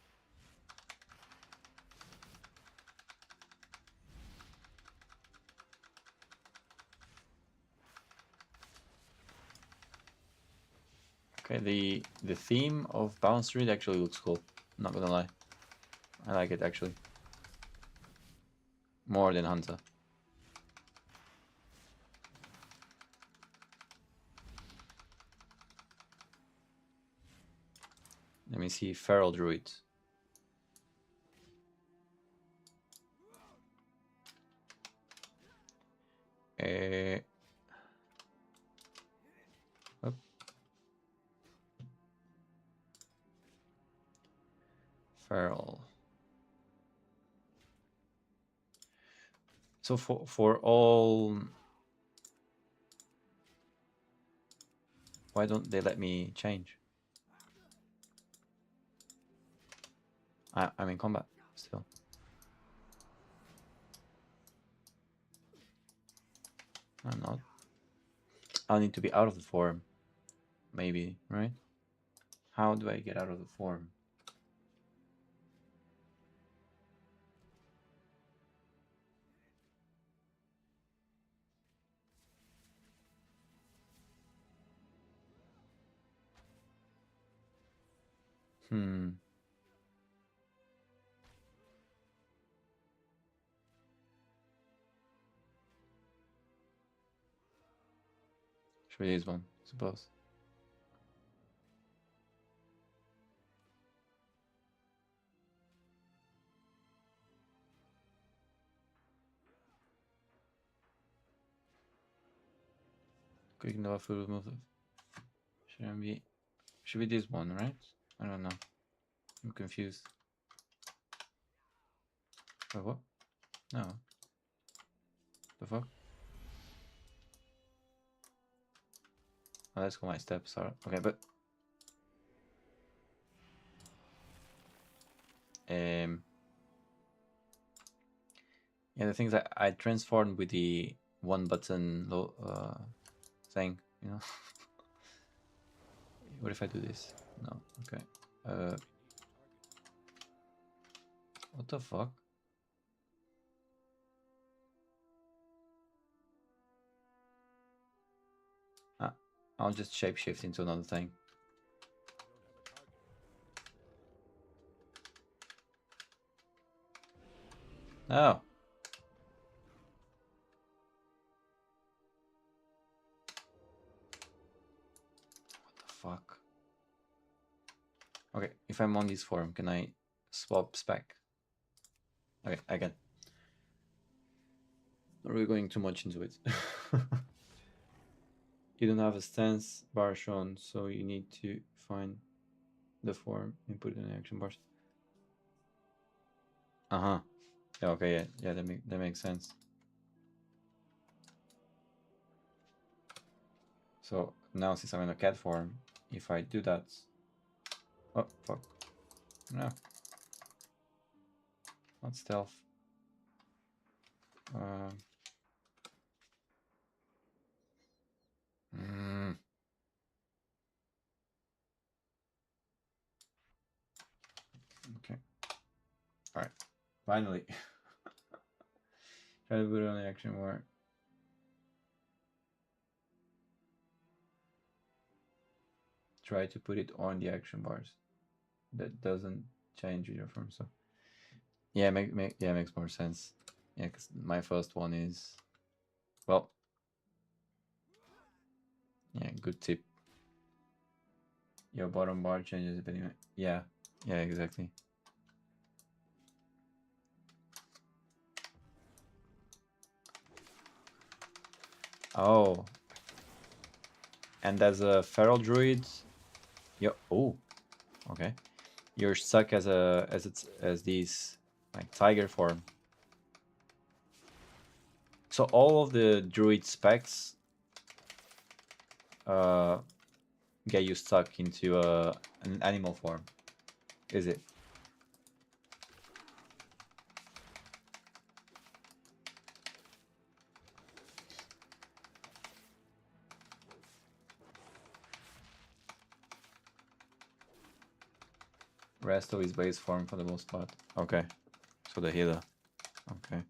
Okay, the theme of Balance Street actually looks cool. Not gonna lie, I like it actually more than Hunter. Let me see, Feral Druid. Uh, oh. Feral. So for all, why don't they let me change? I'm in combat still. I'm not. I'll need to be out of the form. Maybe, right? How do I get out of the form? Hmm. Should we use one, I suppose. Quick Nova food move. Shouldn't be. Should be this one, right? I don't know. I'm confused. Wait, what? No. The fuck? Oh, let's go my steps. Are okay, but yeah, the things I transformed with the one button thing, you know. What if I do this? No. Okay. What the fuck? Ah, I'll just shapeshift into another thing. No. What the fuck? Okay, if I'm on this form, can I swap spec? Okay, I can. Not really going too much into it. You don't have a stance bar shown, so you need to find the form and put it in action bars. Uh-huh. Yeah, okay, yeah, that makes sense. So now since I'm in a cat form, if I do that... Oh, fuck. No. Not stealth. Mm. Okay. Alright. Finally. Try to put it on the action bar. Try to put it on the action bars. That doesn't change your form, so... Yeah, makes more sense. Yeah, because my first one is... Well... Yeah, good tip. Your bottom bar changes depending on... Yeah, exactly. Oh. And as a feral druid... Oh, okay. You're stuck as these like tiger form. So all of the druid specs get you stuck into an animal form. Is it? Rest of his base form for the most part. Okay. So the healer. Okay.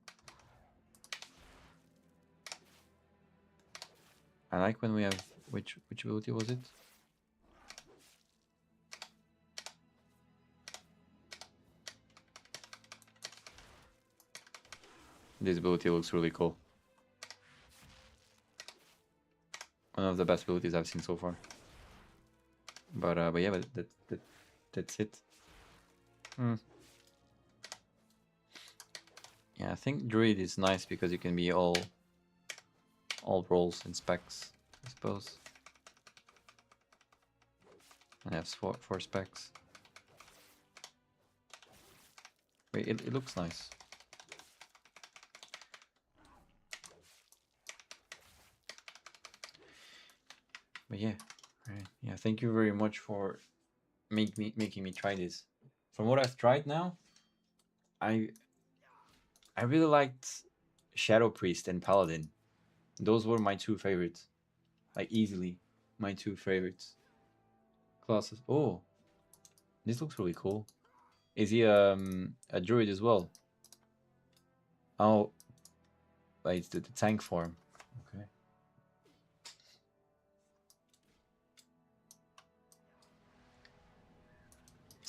I like when we have which ability was it? This ability looks really cool. One of the best abilities I've seen so far. But yeah, but that's it. Yeah, I think druid is nice because you can be all roles and specs, I suppose. And have four specs. Wait, it looks nice. But yeah, right. Yeah, thank you very much for making me try this. From what I've tried now, I really liked Shadow Priest and Paladin. Those were my two favorites. Like easily my two favorites classes. Oh, this looks really cool. Is he a druid as well? Oh, wait, it's the tank form. Okay.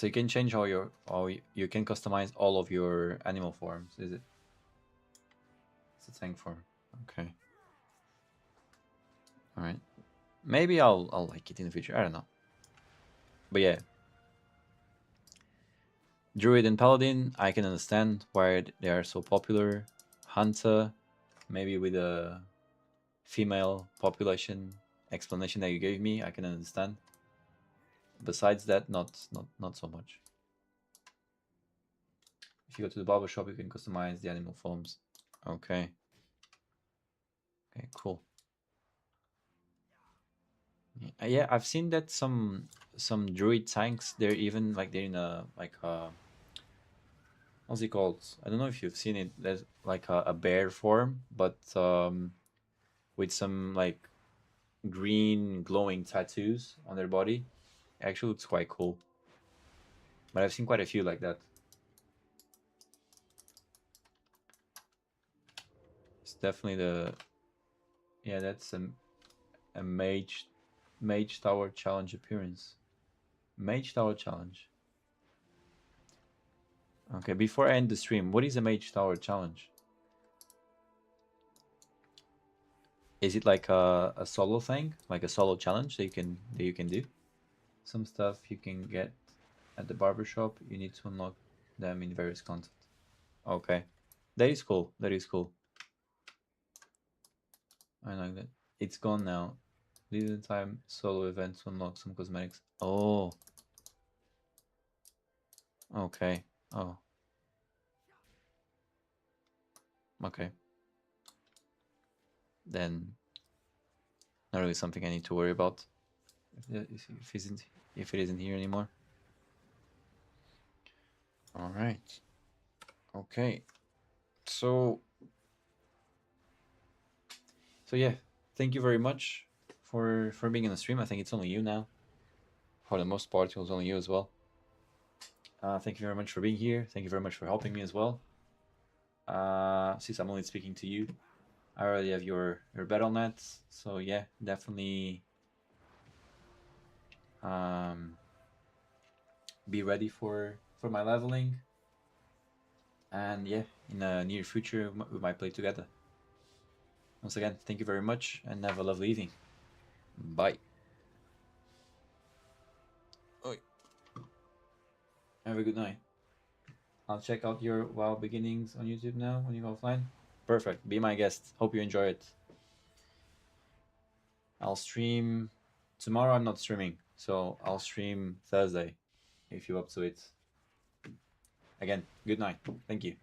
So you can change all your, you can customize all of your animal forms, is it? It's a tank form. Okay. All right. Maybe I'll like it in the future. I don't know. But yeah, Druid and Paladin, I can understand why they are so popular. Hunter, maybe with a female population explanation that you gave me, I can understand. Besides that, not so much. If you go to the barber shop, you can customize the animal forms. Okay. Okay, cool. Yeah, I've seen that some druid tanks, they're even like they're in a like what's it called? I don't know if you've seen it. There's like a bear form, but with some like green glowing tattoos on their body. It actually looks quite cool. But I've seen quite a few like that. It's definitely the, yeah, that's a mage tower challenge appearance. Mage tower challenge. Okay, before I end the stream, what is a mage tower challenge? Is it like a solo thing, like a solo challenge that you can do? Some stuff you can get at the barbershop. You need to unlock them in various content. Okay, that is cool. That is cool. I like that. It's gone now. Leave the time solo event to unlock some cosmetics. Oh, okay. Oh, okay. Then not really something I need to worry about. If it isn't here anymore. All right. Okay. So yeah, thank you very much for being in the stream. I think it's only you now. For the most part, it was only you as well. Thank you very much for being here. Thank you very much for helping me as well. Since I'm only speaking to you, I already have your battle nets, so yeah, definitely be ready for my leveling. And yeah, in the near future, we might play together. Once again, thank you very much, and have a lovely evening. Bye. Oi. Have a good night. I'll check out your WoW beginnings on YouTube now when you go offline. Perfect. Be my guest. Hope you enjoy it. I'll stream tomorrow. I'm not streaming, so I'll stream Thursday if you're up to it. Again, good night. Thank you.